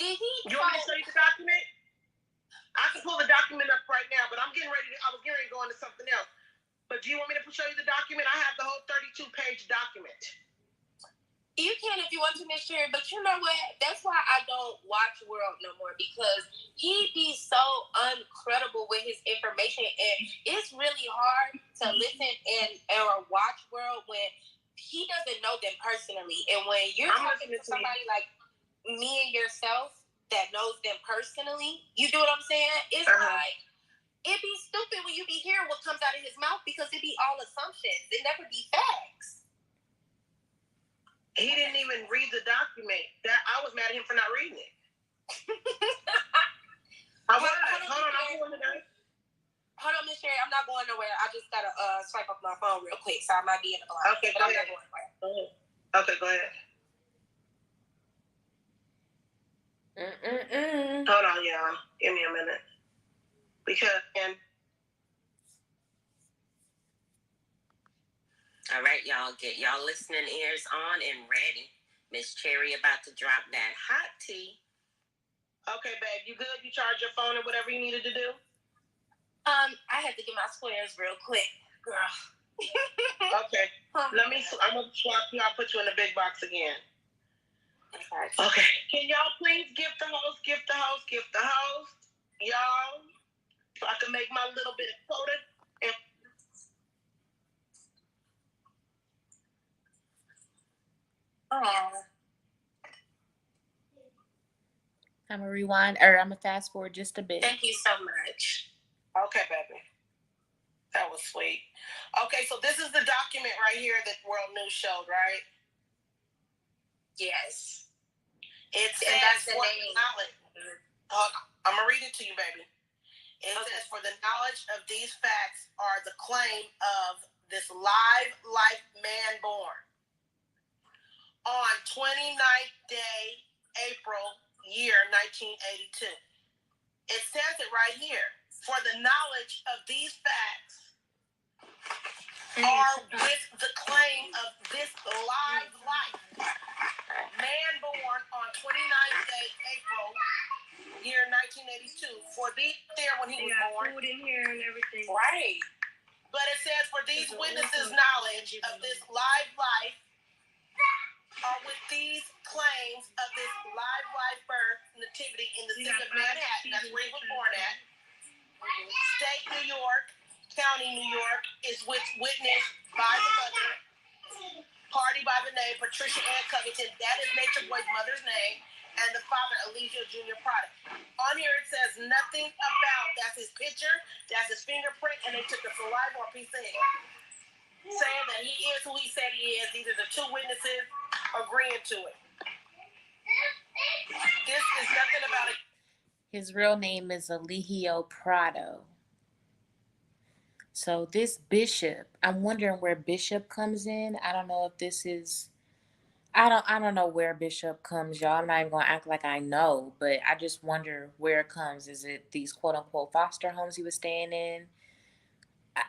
Did he? You want me to show you the document? I can pull the document up right now, but I was getting ready to go into something else. But do you want me to show you the document? I have the whole 32-page document. You can if you want to, Miss Sherry, but you know what? That's why I don't watch World no more, because he be so uncredible with his information, and it's really hard to listen or watch World when he doesn't know them personally. And when you're talking to somebody like me and yourself that knows them personally, you do what I'm saying? It's like, it be stupid when you be hearing what comes out of his mouth, because it be all assumptions. It never be facts. He didn't even read the document. I was mad at him for not reading it. Hold on, Miss Sherry. I'm not going nowhere. I just gotta swipe up my phone real quick, so I might be in the block. Okay, go ahead. Okay, go ahead. Hold on, y'all. Give me a minute. All right, y'all, get y'all listening ears on and ready. Miss Cherry about to drop that hot tea. Okay, babe, you good? You charge your phone or whatever you needed to do? I had to get my squares real quick, girl. Okay. I'm gonna swap you. I'll put you in the big box again. Okay. Can y'all please gift the host, y'all, so I can make my little bit of quota. I'm gonna rewind, or I'm gonna fast forward just a bit. Thank you so much. Okay, baby. That was sweet. Okay, so this is the document right here that World News showed, right? Yes. And that's the name. I'm gonna read it to you, baby. It says, for the knowledge of these facts are the claim of this live life man born on 29th day, April, year 1982. It says it right here. For the knowledge of these facts are with the claim of this live life man born on 29th day, April, year 1982. For these there when he was born. Food in here and everything. Right. But it says, for these witnesses' knowledge of this live life are with these claims of this live life birth nativity in the city of Manhattan. That's where he was born at. State New York, County New York is witnessed by the mother, party by the name Patricia Ann Covington. That is Nature Boy's mother's name. And the father, Elijah Jr. Product. On here it says nothing about, that's his picture, that's his fingerprint, and they took the saliva or piece of it. Saying that he is who he said he is. These are the two witnesses agreeing to it. This is nothing about it. His real name is Eligio Prado. So this Bishop, I'm wondering where Bishop comes in. I don't know if this is, I don't know where Bishop comes, y'all. I'm not even gonna act like I know, but I just wonder where it comes. Is it these quote unquote foster homes he was staying in?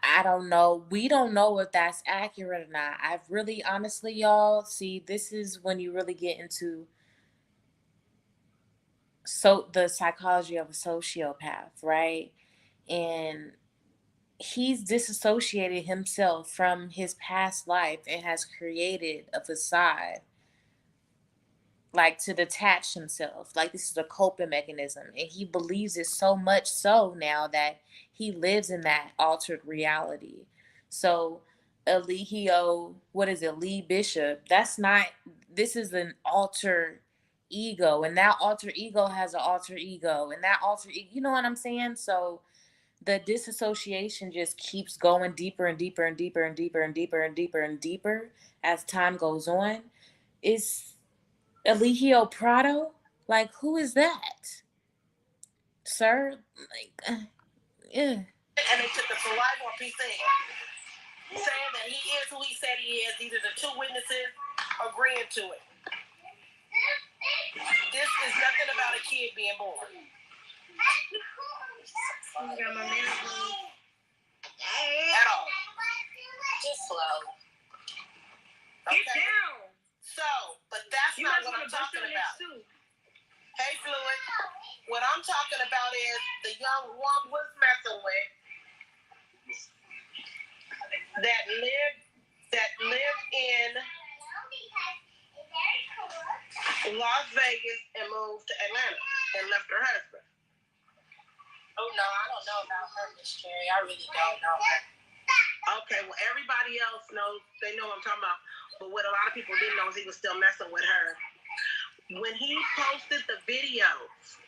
I don't know. We don't know if that's accurate or not. I've really, honestly, y'all, see, this is when you really get into the psychology of a sociopath, right? And he's disassociated himself from his past life and has created a facade like to detach himself. Like this is a coping mechanism. And he believes it so much so now that he lives in that altered reality. So Eligio, what is it, Lee Bishop? That's not, this is an alter ego. And that alter ego has an alter ego. And that alter ego, you know what I'm saying? So the disassociation just keeps going deeper and deeper and deeper and deeper and deeper and deeper and deeper as time goes on. It's Eligio Prado? Like, who is that? Sir? Like, yeah. And they took the saliva on piece saying that he is who he said he is. These are the two witnesses agreeing to it. This is nothing about a kid being born. At all. Just slow. Okay. Get down. So, but that's not what I'm talking about. Hey, Fluid. What I'm talking about is the young one was messing with that lived in Las Vegas and moved to Atlanta and left her husband. Oh no, I don't know about her, Miss Cherry. I really don't know her. Okay, well everybody else knows. They know what I'm talking about. But what a lot of people didn't know is he was still messing with her. When he posted the videos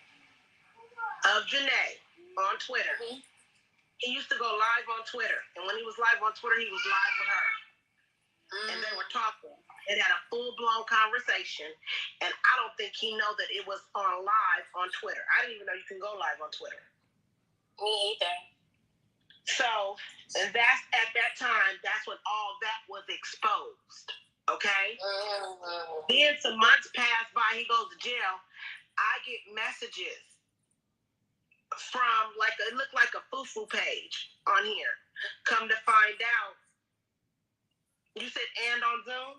of Janae on Twitter, he used to go live on Twitter. And when he was live on Twitter, he was live with her. And they were talking. It had a full-blown conversation. And I don't think he know that it was on live on Twitter. I didn't even know you can go live on Twitter. Me either. So, and that's at that time, that's when all that was exposed. Okay? Then some months pass by, he goes to jail. I get messages from it looked like a foo-foo page on here. Come to find out, you said and on Zoom?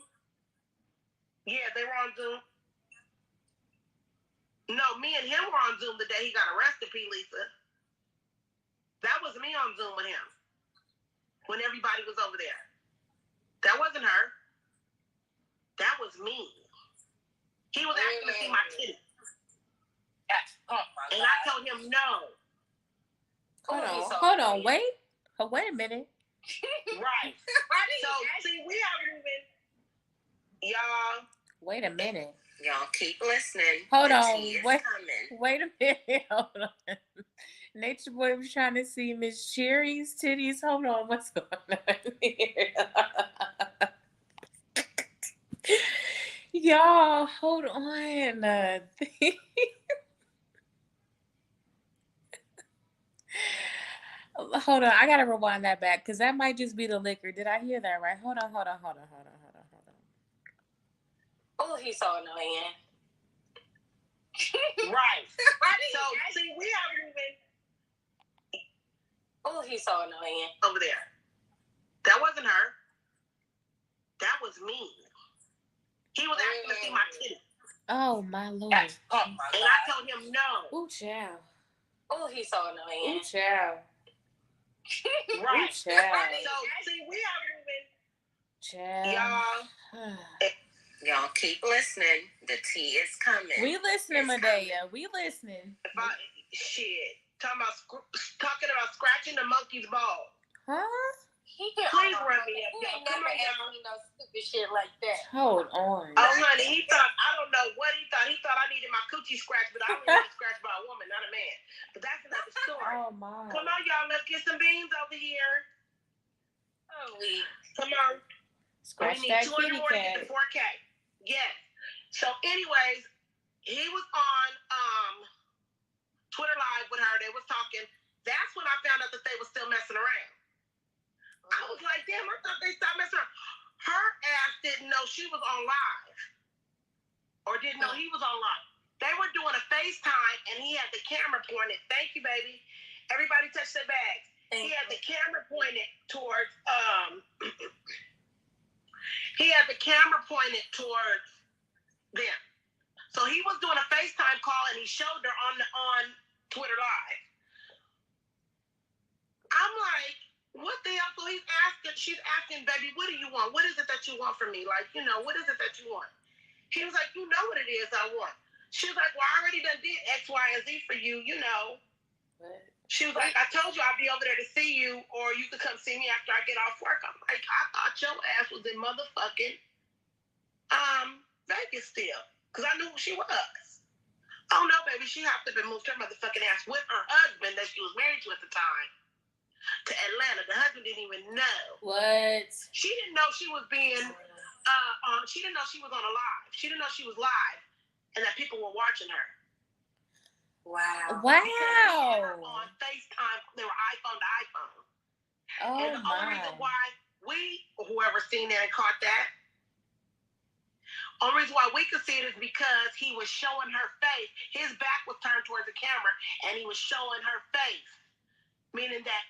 Yeah, they were on Zoom. No, me and him were on Zoom the day he got arrested, P. Lisa. That was me on Zoom with him when everybody was over there. That wasn't her. That was me. He was asking to see my titties. And I told him no. Hold on, wait a minute. Right. So, see, we haven't even, y'all. Wait a minute. Y'all keep listening. Hold on. Wait a minute. Hold on. Nature Boy was trying to see Miss Cherry's titties. Hold on. What's going on here? Y'all, hold on. Hold on. I got to rewind that back because that might just be the liquor. Did I hear that right? Hold on. Oh, he's so annoying. Right. So, see, we haven't even. Oh, he's so annoying. Over there. That wasn't her. That was me. He was asking to see my titties. Oh, my Lord. And I told him no. Ooh, child. Oh, he's so annoying. Ooh, child. Right. Ooh, child. So, see, we haven't even. Child. Y'all keep listening. The tea is coming. We listening, Medea. We listening. Talking about scratching the monkey's ball. Huh? Please run me up, y'all. Come on, y'all. No stupid shit like that. Hold on. Oh, honey, he thought, I don't know what he thought. He thought I needed my coochie scratched, but I only need scratched by a woman, not a man. But that's another story. Oh, my. Come on, y'all. Let's get some beans over here. Holy. Come on. Scratch we need that 200 kitty more to cat. get to 4K. Yes. So, anyways, he was on Twitter Live with her. They was talking. That's when I found out that they were still messing around. I was like, damn, I thought they stopped messing around. Her ass didn't know she was on live. Or didn't know he was on live. They were doing a FaceTime and he had the camera pointed. Thank you, baby. Everybody touch their bags. He had the camera pointed towards them. So he was doing a FaceTime call and he showed her on Twitter Live. I'm like, what the hell? So she's asking, baby, what do you want? What is it that you want from me? Like, what is it that you want? He was like, you know what it is I want. She was like, well, I already done did X, Y, and Z for you, you know. What? She was like, I told you I'd be over there to see you, or you could come see me after I get off work. I'm like, I thought your ass was in motherfucking Vegas still, because I knew who she was. Oh no, baby, she hopped up and moved her motherfucking ass with her husband that she was married to at the time to Atlanta. The husband didn't even know. What? She didn't know she was being, she didn't know she was on a live. She didn't know she was live and that people were watching her. Wow. Because they had her on FaceTime. They were iPhone to iPhone. Oh, and the only reason why whoever seen that and caught that, only reason why we could see it is because he was showing her face. His back was turned towards the camera, and he was showing her face, meaning that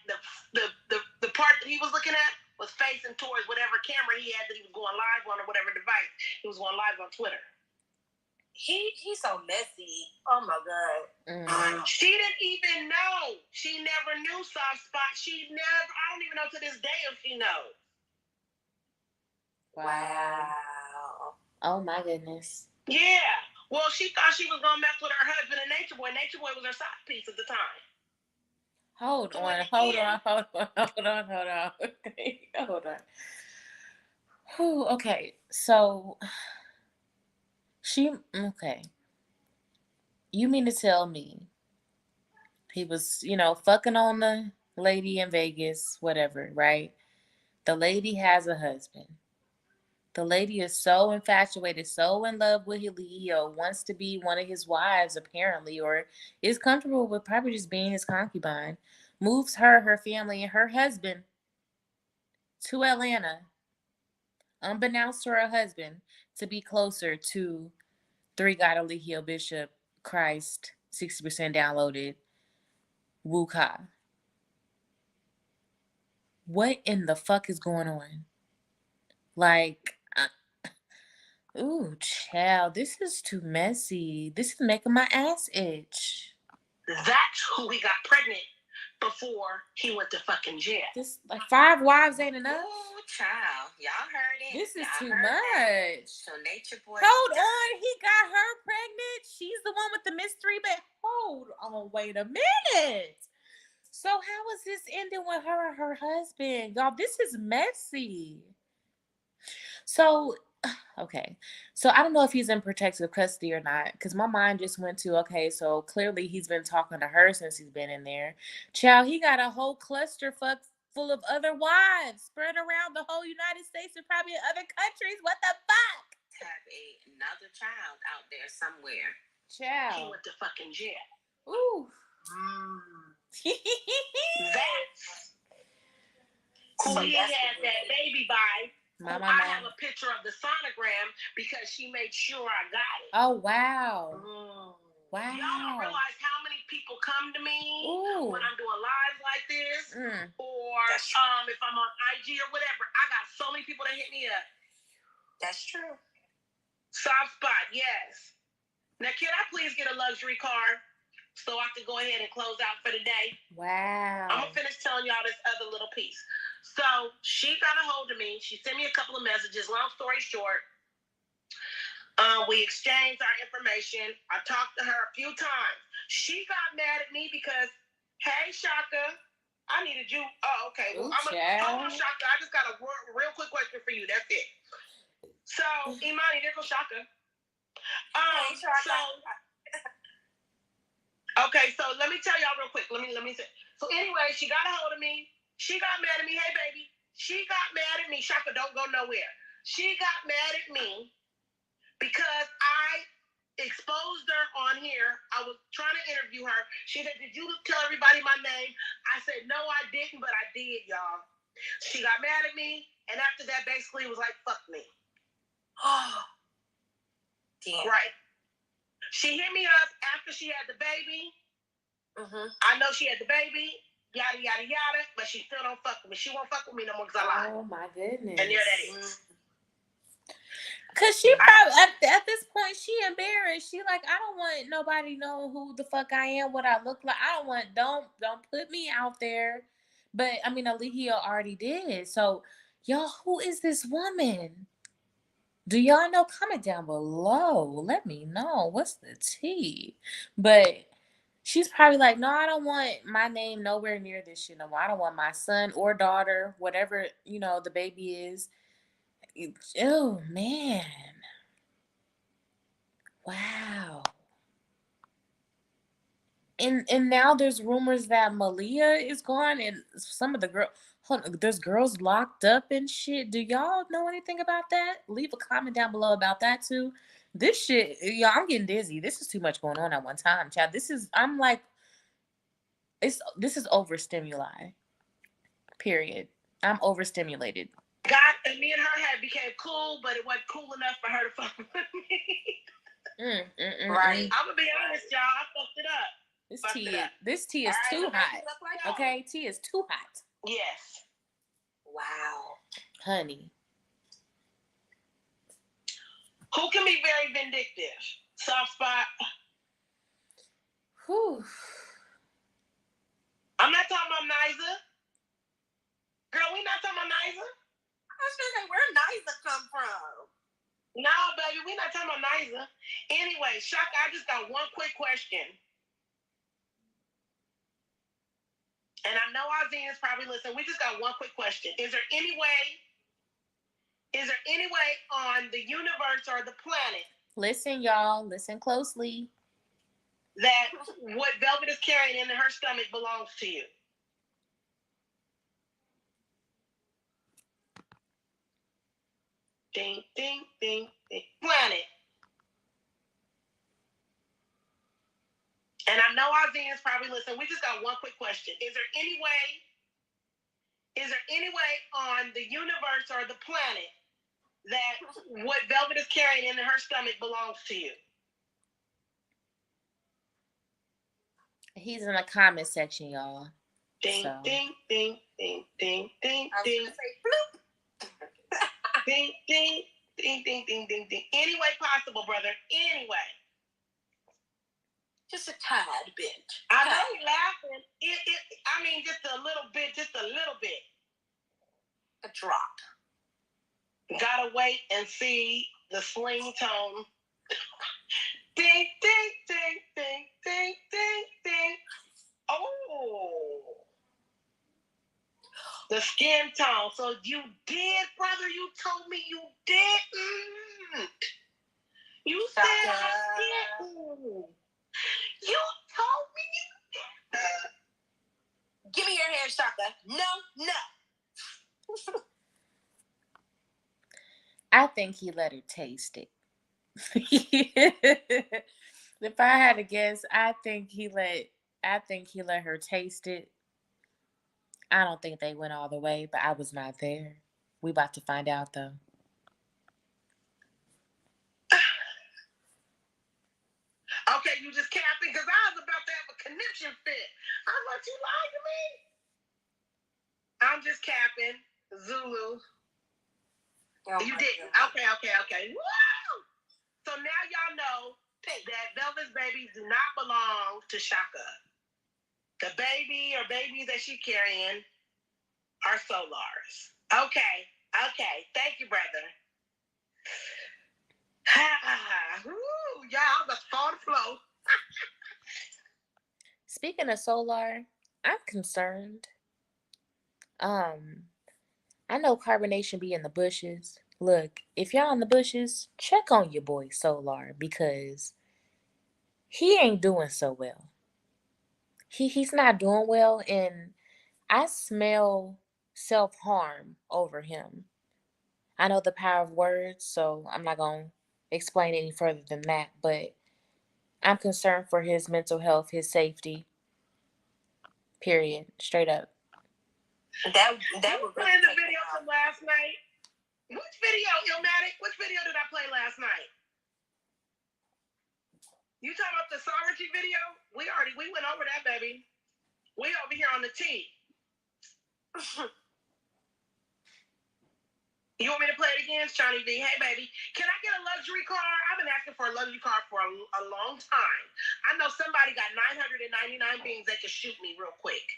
the part that he was looking at was facing towards whatever camera he had that he was going live on or whatever device he was going live on Twitter. He's so messy. Oh my God. She didn't even know. She never knew soft spot. I don't even know to this day if she knows. Wow. Oh my goodness. Yeah. Well, she thought she was gonna mess with her husband and Nature Boy. Nature Boy was her side piece at the time. Hold on. Okay, hold on. Whew, okay, so okay. You mean to tell me he was, fucking on the lady in Vegas, whatever, right? The lady has a husband. The lady is so infatuated, so in love with Leo, wants to be one of his wives, apparently, or is comfortable with probably just being his concubine. Moves her family, and her husband to Atlanta, unbeknownst to her husband, to be closer to Three God Eligio Bishop, Christ, 60% downloaded, Wuka. What in the fuck is going on? Like, ooh, child, this is too messy. This is making my ass itch. That's who he got pregnant before he went to fucking jail. This, like, 5 wives ain't enough? Ooh, child. Y'all heard it. This is too much. That. So Nature Boy. Hold on. He got her pregnant. She's the one with the mystery, but hold on. Wait a minute. So how is this ending with her and her husband? Y'all, this is messy. So, okay. So I don't know if he's in protective custody or not, because my mind just went to, okay, so clearly he's been talking to her since he's been in there. Child, he got a whole clusterfuck full of other wives spread around the whole United States and probably other countries. What the fuck? Have another child out there somewhere. Child. He went to fucking jail. Ooh. That's who he had that baby by. I have a picture of the sonogram because she made sure I got it. Oh, wow. Wow. Y'all don't realize how many people come to me when I'm doing lives like this, or if I'm on IG or whatever. I got so many people that hit me up. That's true. Soft spot, yes. Now, can I please get a luxury car so I can go ahead and close out for the day? Wow. I'm gonna finish telling y'all this other little piece. So she got a hold of me. She sent me a couple of messages. Long story short, we exchanged our information. I talked to her a few times. She got mad at me because, hey, Shaka, I needed you. Oh, okay. Well, hold on, Shaka. I just got a real quick question for you. That's it. So, Imani, there goes Shaka. Hey, Shaka. Okay, so let me tell y'all real quick. Let me say. So anyway, she got a hold of me. She got mad at me. Hey, baby. She got mad at me. Shaka, don't go nowhere. She got mad at me because I exposed her on here. I was trying to interview her. She said, did you tell everybody my name? I said, no, I didn't, but I did, y'all. She got mad at me, and after that, basically, it was like, fuck me. Oh. Damn. Right. She hit me up after she had the baby. I know she had the baby. Yada, yada, yada. But she still don't fuck with me. She won't fuck with me no more because I lied. Oh, my goodness. And there that is. Because she probably, at this point, she embarrassed. She like, I don't want nobody know who the fuck I am, what I look like. I don't want, don't put me out there. But, I mean, Alihio already did. So, y'all, who is this woman? Do y'all know? Comment down below. Let me know. What's the tea? But she's probably like, no, I don't want my name nowhere near this shit no more. I don't want my son or daughter, whatever, the baby is. Oh, man. Wow. And now there's rumors that Malia is gone and some of the there's girls locked up and shit. Do y'all know anything about that? Leave a comment down below about that too. This shit, y'all, I'm getting dizzy. This is too much going on at one time, Chad. I'm like, this is overstimuli. Period. I'm overstimulated. God and me and her had became cool, but it wasn't cool enough for her to fuck with me. Right. I'm gonna be honest, y'all. I fucked it up. This tea is too hot. Okay, tea is too hot. Yes. Wow. Honey. Who can be very vindictive? Soft spot. Whew. I'm not talking about Niza. Girl, we not talking about Niza. I was gonna say, where Niza come from? No, baby, we not talking about Niza. Anyway, Shaka, I just got one quick question. And I know our Zines probably listen. We just got one quick question. Is there any way on the universe or the planet? Listen, y'all. Listen closely. That what Velvet is carrying in her stomach belongs to you? Ding, ding, ding, ding. Planet. And I know our Zines probably listen. We just got one quick question. Is there any way on the universe or the planet that what Velvet is carrying in her stomach belongs to you? He's in the comment section, y'all. Ding, ding, ding, ding, ding, ding, ding. Ding, ding, ding, ding, ding, ding, ding. Any way possible, brother. Anyway. Just a tad bit. I know you're laughing. I mean, just a little bit. A drop. Gotta wait and see the sling tone. Ding, ding, ding, ding, ding, ding, ding. Oh. The skin tone. So you did, brother. You told me you didn't. You said I didn't. You told me you didn't. Give me your hand, Shaka. No. I think he let her taste it. If I had to guess, I think he let her taste it. I don't think they went all the way, but I was not there. We about to find out though. Okay, you just capping because I was about to have a conniption fit. I was like, you lied to me. I'm just capping. Zulu. Oh, you didn't. Okay. Woo! So now y'all know that Velvet's babies do not belong to Shaka. The baby or babies that she's carrying are Solar's. Okay. Thank you, brother. Y'all, I'm about to fall to flow. Speaking of Solar, I'm concerned. I know carbonation be in the bushes. Look, if y'all in the bushes, check on your boy Solar because he ain't doing so well. He's not doing well, and I smell self-harm over him. I know the power of words, so I'm not going to explain any further than that, but I'm concerned for his mental health, his safety. Period. Straight up. That was playing the video from last night. Which video, Illmatic? Which video did I play last night? You talking about the sovereignty video? We went over that, baby. We over here on the T. You want me to play it again, Johnny V? Hey, baby, can I get a luxury car? I've been asking for a luxury car for a long time. I know somebody got 999 beans that can shoot me real quick.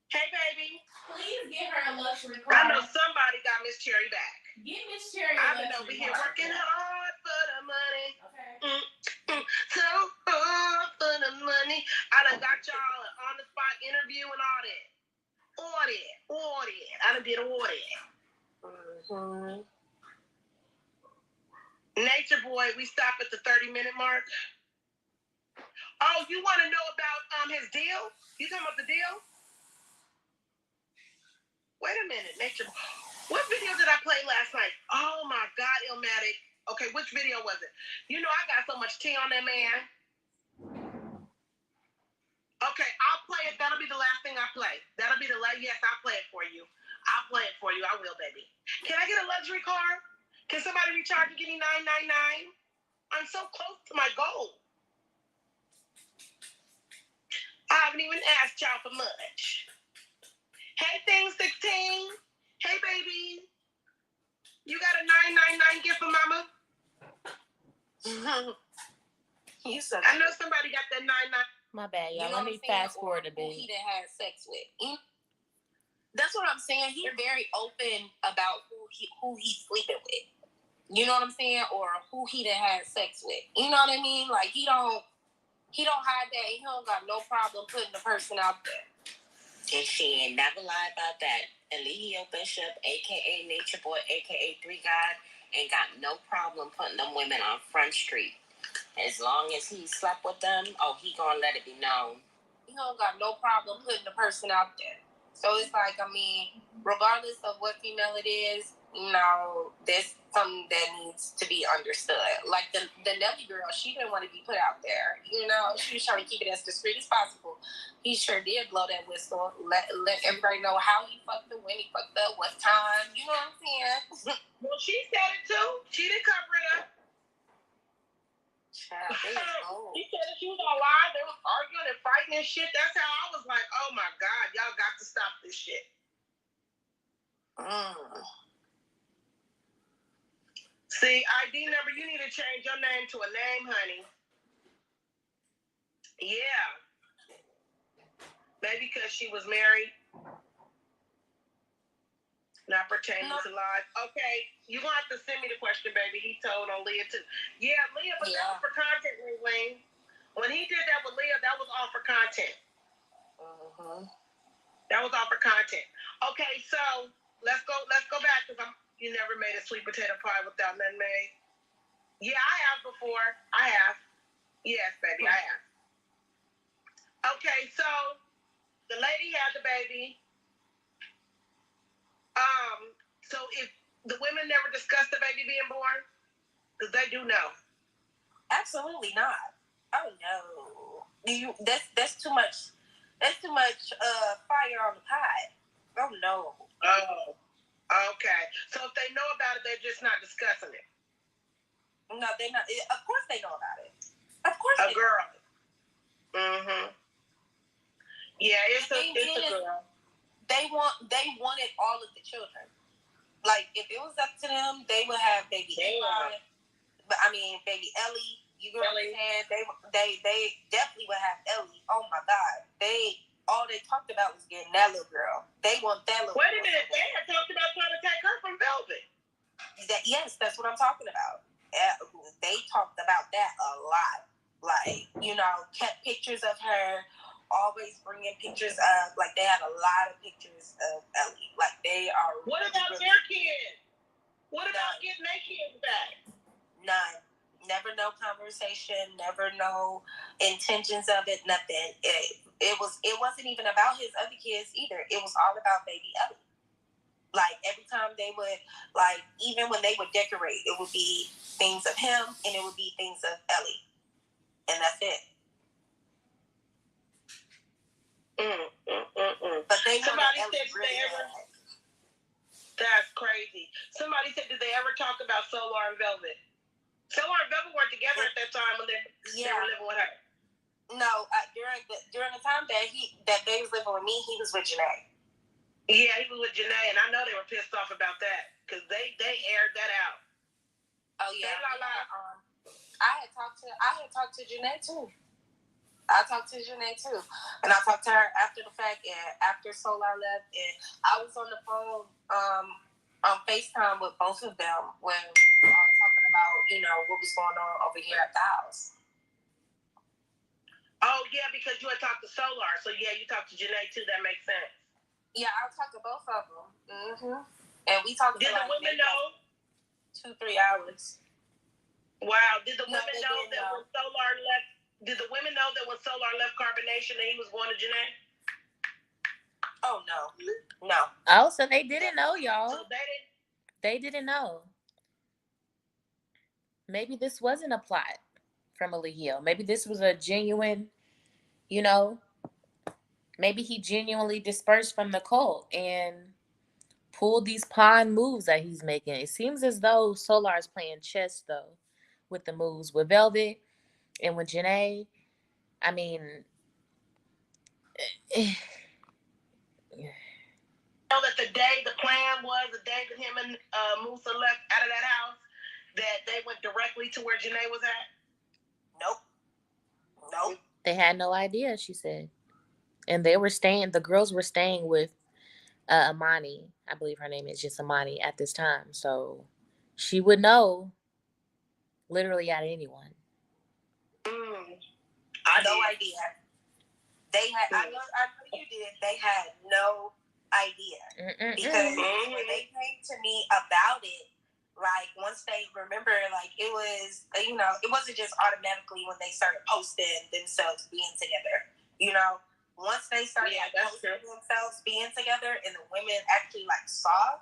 Hey, baby. Please get her a luxury car. I know somebody got Miss Cherry back. Get Miss Cherry. I've been over here working hard for the money. Okay. So hard for the money. I done got y'all an on-the-spot interview and all that. All that. I done did all that. Mm-hmm. Nature Boy, we stop at the 30-minute mark. Oh, you want to know about his deal? You talking about the deal? Wait a minute, Nature Boy. What video did I play last night? Oh my God, Illmatic. Okay, which video was it? You know I got so much tea on that man. Okay, I'll play it. That'll be the last thing I play. That'll be the last. Yes, I'll play it for you. I'll play it for you. I will, baby. Can I get a luxury car? Can somebody recharge and give me $9.99? I'm so close to my goal. I haven't even asked y'all for much. Hey, thing 16. Hey, baby. You got a $9.99 gift for mama? You said I know somebody got that $9.99. My bad, y'all. You know Let me fast forward a bit. Who he done had sex with. That's what I'm saying. He's very open about who he's sleeping with. You know what I'm saying? Or who he done had sex with. You know what I mean? Like he don't hide that. He don't got no problem putting the person out there. And she ain't never lied about that. Eligio Bishop, a.k.a. Nature Boy, a.k.a. 3 God, ain't got no problem putting them women on Front Street. As long as he slept with them, he gonna let it be known. He don't got no problem putting the person out there. So it's like, I mean, regardless of what female it is, you know, there's something that needs to be understood. Like the Nelly girl, she didn't want to be put out there. You know, she was trying to keep it as discreet as possible. He sure did blow that whistle. Let everybody know how he fucked her, when he fucked her, what time. You know what I'm saying? Well, she said it too. She didn't cover it up. Child, She said that she was on live. They was arguing and fighting and shit. That's how I was like, oh my God, y'all got to stop this shit. See, ID number, you need to change your name to a name, honey. Yeah. Maybe because she was married. Not pertaining to lies. Okay, you're going to have to send me the question, baby. He told on Leah, too. Yeah, Leah, but that was for content, Wayne. When he did that with Leah, that was all for content. That was all for content. Okay, so let's go back because you never made a sweet potato pie without nutmeg. Yeah, I have before. I have. Yes, baby, I have. Okay, so the lady had the baby. So if the women never discussed the baby being born, because they do know. Absolutely not. Oh no. That's too much. That's too much fire on the pot. Oh no. Oh. Okay. So if they know about it, they're just not discussing it. No, they're not. Of course they know about it. Of course. A girl. Mm-hmm. Yeah, it's a girl. They wanted all of the children. Like if it was up to them, they would have baby Eli. But I mean, baby Ellie. You know what I'm saying? They definitely would have Ellie. Oh my God. All they talked about was getting that little girl. They want that little girl. Wait a minute. They had talked about trying to take her from Velvet. Yes, that's what I'm talking about. They talked about that a lot. Like, you know, kept pictures of her, always bringing pictures of, like, they had a lot of pictures of Ellie. Like, they are. What about their kids? What about getting their kids back? None. Never no conversation, never no intentions of it, nothing. It wasn't even about his other kids either. It was all about baby Ellie. Like every time they would, like even when they would decorate, it would be things of him and it would be things of Ellie, and that's it. But they somebody said really that's crazy. Somebody said, did they ever talk about Solar and Velvet? Solar and Velvet weren't together at that time when they were living with her. No, during the time that they was living with me, he was with Janae. Yeah, he was with Janae, and I know they were pissed off about that because they aired that out. Oh yeah, I had talked to Janae too. And I talked to her after the fact and after Solar left, and I was on the phone on FaceTime with both of them when we were all talking about, you know, what was going on over here at the house. Oh, yeah, because you had talked to Solar. So, yeah, you talked to Janae, too. That makes sense. Yeah, I talked to both of them. Mm-hmm. And we talked Did for the women know? 2-3 hours. Wow. Did the women know that when Solar left? Did the women know that when Solar left Carbonation that he was going to Janae? Oh, no. Oh, so they didn't know, y'all. So They didn't know. Maybe this wasn't a plot from Aaliyah. Maybe this was a genuine, you know, maybe he genuinely dispersed from the cult and pulled these pawn moves that he's making. It seems as though Solar's playing chess, though, with the moves with Velvet and with Janae. I mean, know that the plan was the day that him and Musa left out of that house, that they went directly to where Janae was at? Nope. They had no idea, she said. And the girls were staying with Amani. I believe her name is just Amani at this time. So she would know literally out of anyone. No idea. They had, I know you did, they had no idea. Because when they came to me about it, like, once they remember, like, it was, you know, it wasn't just automatically when they started posting themselves being together, you know? Once they started posting themselves being together and the women actually, like, saw,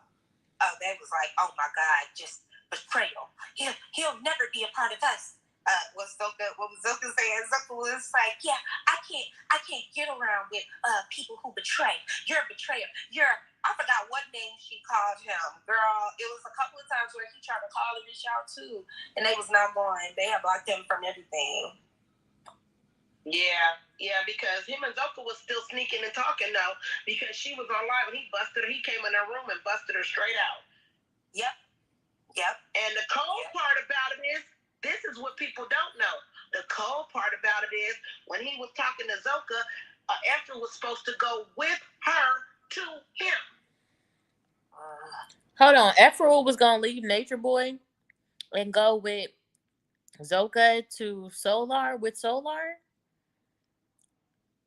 they was like, oh, my God, just betrayal. He'll never be a part of us. What was Zoka saying? Zoka was like, yeah, I can't get around with people who betray. You're a betrayer. I forgot what name she called him. Girl, it was a couple of times where he tried to call him out too, and they was not going. They had blocked him from everything. Yeah, because him and Zoka was still sneaking and talking though, because she was on live and he busted her. He came in her room and busted her straight out. Yep. And the cold part about it is, this is what people don't know. The cold part about it is, when he was talking to Zoka, Esther was supposed to go with her to him. Hold on. Ephraim was going to leave Nature Boy and go with Zoka to Solar with Solar?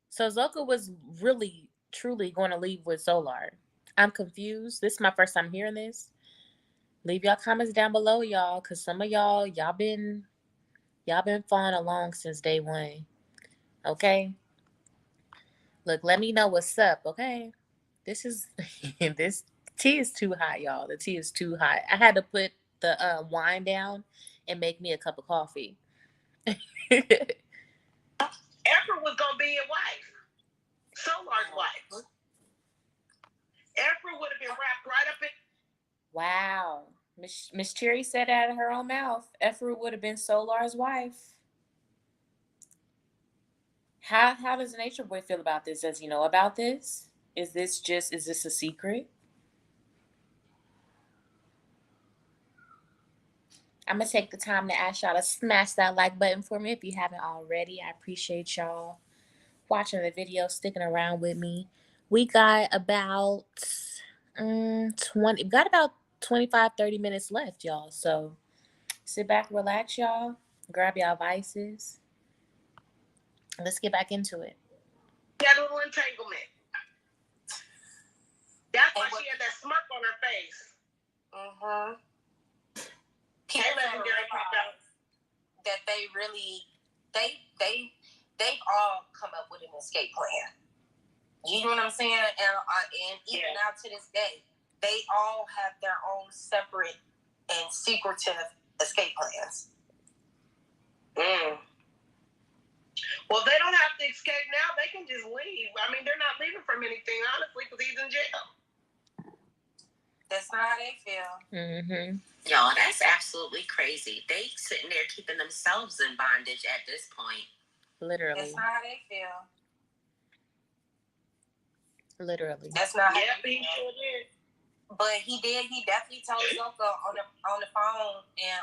So Zoka was really, truly going to leave with Solar. I'm confused. This is my first time hearing this. Leave y'all comments down below, y'all, because some of y'all been following along since day one. Okay? Look, let me know what's up, okay? This tea is too hot, y'all. The tea is too hot. I had to put the wine down and make me a cup of coffee. Esther was gonna be your wife, Solar's wife. Esther would have been wrapped right up in. Wow, Miss Cherry said out of her own mouth, Ephra would have been Solar's wife. How does Nature Boy feel about this? Does he know about this? Is this a secret? I'm going to take the time to ask y'all to smash that like button for me if you haven't already. I appreciate y'all watching the video, sticking around with me. We got about 25-30 minutes left, y'all. So sit back, relax, y'all. Grab y'all vices. Let's get back into it. That little entanglement. That's why she had that smirk on her face. That they've all come up with an escape plan. You know what I'm saying? And even now to this day, they all have their own separate and secretive escape plans. Well, they don't have to escape now. They can just leave. I mean, they're not leaving from anything, honestly, because he's in jail. That's not how they feel. Y'all, that's absolutely crazy. They sitting there keeping themselves in bondage at this point. Literally. That's not how they feel. Literally. That's not how they feel. He sure did. But he definitely told Zoka on the phone in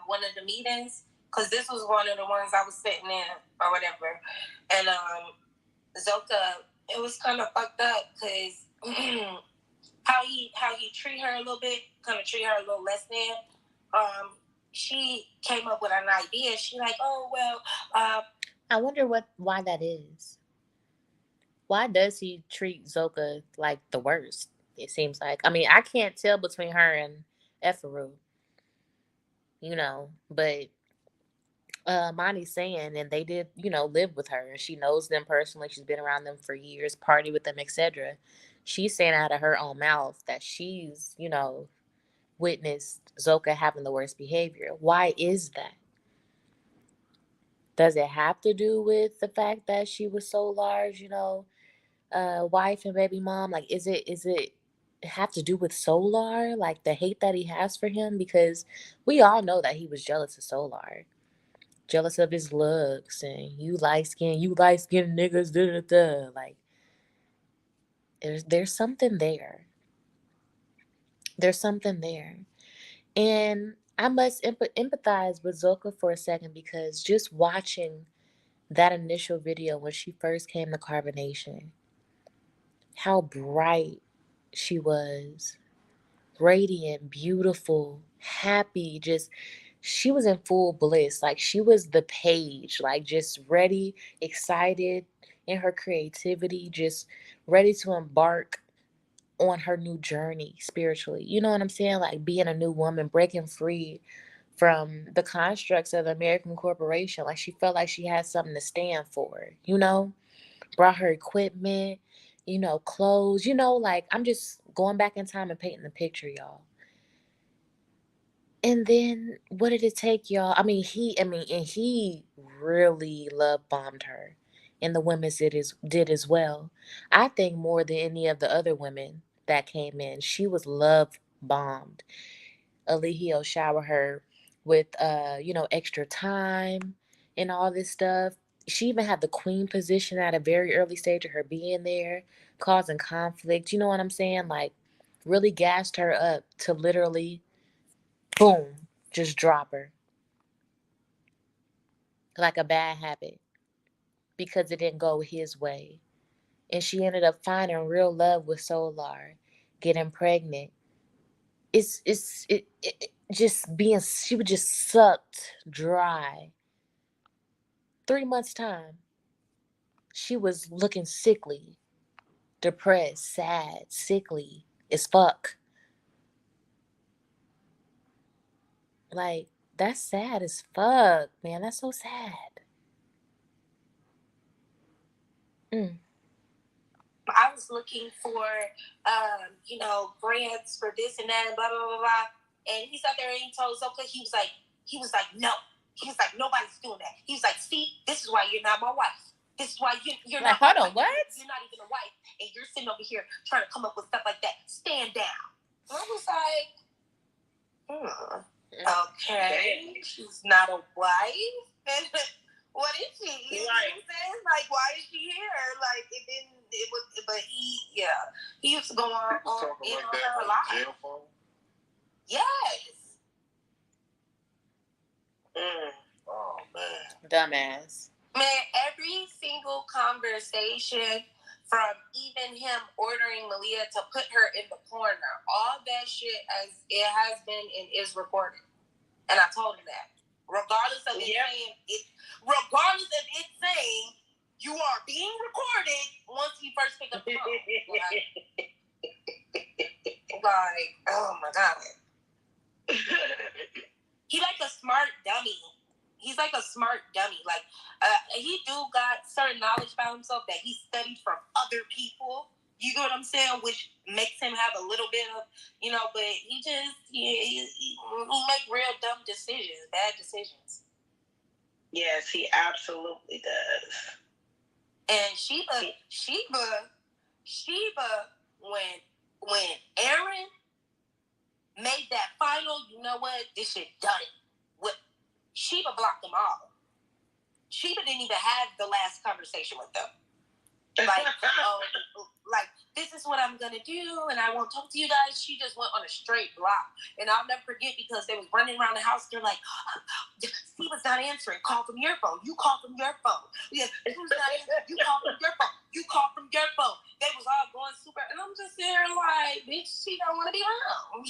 one of the meetings, because this was one of the ones I was sitting in or whatever. And Zoka, it was kind of fucked up because how he treat her a little bit, kind of treat her a little less than. She came up with an idea. She like, oh well. I wonder why that is. Why does he treat Zoka like the worst? It seems like. I mean, I can't tell between her and Efaru, but Monty's saying, and they did, live with her, and she knows them personally. She's been around them for years, party with them, etc. She's saying out of her own mouth that she's, witnessed Zoka having the worst behavior. Why is that? Does it have to do with the fact that she was so large, wife and baby mom? Like, is it have to do with Solar? Like the hate that he has for him? Because we all know that he was jealous of Solar. Jealous of his looks and you light skin niggas, da da da. Like there's something there. There's something there. And I must empathize with Zoka for a second because just watching that initial video when she first came to Carbonation, how bright she was, radiant, beautiful, happy, just she was in full bliss. Like she was the page, like just ready, excited in her creativity, just ready to embark on her new journey spiritually. You know what I'm saying? Like being a new woman, breaking free from the constructs of the American corporation. Like she felt like she had something to stand for, brought her equipment, clothes, like I'm just going back in time and painting the picture, y'all. And then what did it take, y'all? And he really love bombed her. And the women did as well. I think more than any of the other women that came in, she was love bombed. Alihio shower her with extra time and all this stuff. She even had the queen position at a very early stage of her being there, causing conflict. You know what I'm saying? Like really gassed her up to literally boom, just drop her. Like a bad habit because it didn't go his way. And she ended up finding real love with Solar, getting pregnant. It just being she was just sucked dry. 3 months time, she was looking sickly, depressed, sad, sickly as fuck. Like that's sad as fuck, man. That's so sad. Mm. I was looking for, grants for this and that and blah, blah, blah, blah. And he sat there and he told Zoka, he was like, no. He was like, nobody's doing that. He was like, see, this is why you're not my wife. This is why you're like, not. Hold on, what? You're not even a wife. And you're sitting over here trying to come up with stuff like that. Stand down. And I was like, okay. She's not a wife. And what is she? You know what I'm saying? Like, why is she here? Like, but he used to go on her a lot. Jail phone? Yes. Oh, man. Dumbass. Man, every single conversation from even him ordering Malia to put her in the corner, all that shit as it has been and is recorded. And I told him that. Regardless of it saying you are being recorded once he first picked up the phone. Like, oh my God. He like a smart dummy. He's like a smart dummy. Like, he got certain knowledge about himself that he studied from other people. You know what I'm saying? Which makes him have a little bit of, but he just, he make real dumb decisions, bad decisions. Yes, he absolutely does. And Sheba, when Aaron made that final, you know what, this shit done it. Sheba blocked them all. Sheba didn't even have the last conversation with them. Like, like, this is what I'm gonna do, and I won't talk to you guys. She just went on a straight block. And I'll never forget because they was running around the house. They're like, Sheba's not answering. Call from your phone. You call from your phone. Yeah, who's not answering? You call from your phone. You call from your phone. They was all going super. And I'm I'm just there like, bitch, she don't want to be home.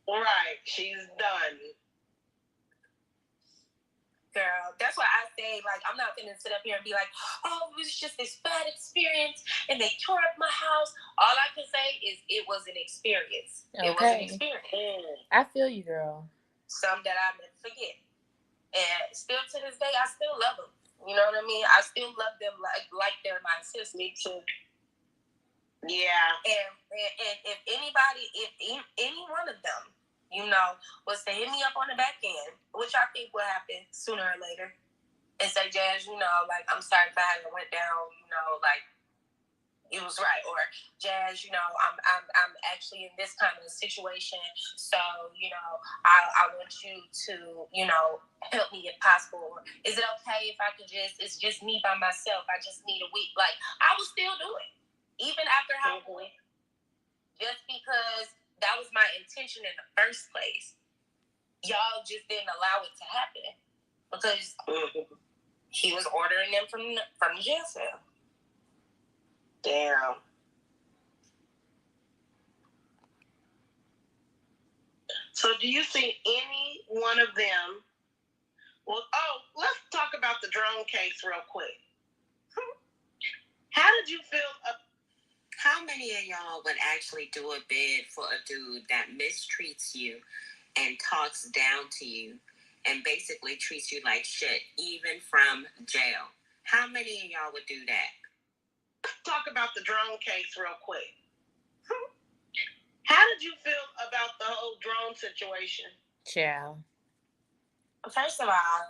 Right. She's done. Girl, that's why I say, like, I'm not going to sit up here and be like, oh, it was just this bad experience and they tore up my house. All I can say is it was an experience. Okay. It was an experience. I feel you, girl. Some that I never forget. And still to this day, I still love them. You know what I mean? I still love them like they're my sister. Me too. Yeah. And if anybody, if any one of them, you know, was to hit me up on the back end, which I think will happen sooner or later, and say, Jazz, you know, like, I'm sorry if I went down, you know, like, you was right, or Jazz, you know, I'm actually in this kind of situation, so, you know, I want you to, you know, help me if possible. Is it okay if I could it's just me by myself, I just need a week? Like, I would still do it, even after Halloween, just because that was my intention in the first place. Y'all just didn't allow it to happen because he was ordering them from the jail cell. Damn. So do you think any one of them let's talk about the drone case real quick. How did you feel? How many of y'all would actually do a bid for a dude that mistreats you and talks down to you and basically treats you like shit, even from jail? How many of y'all would do that? Let's talk about the drone case real quick. How did you feel about the whole drone situation? Ciao. First of all,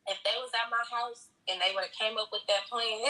if they was at my house and they would have came up with that plan,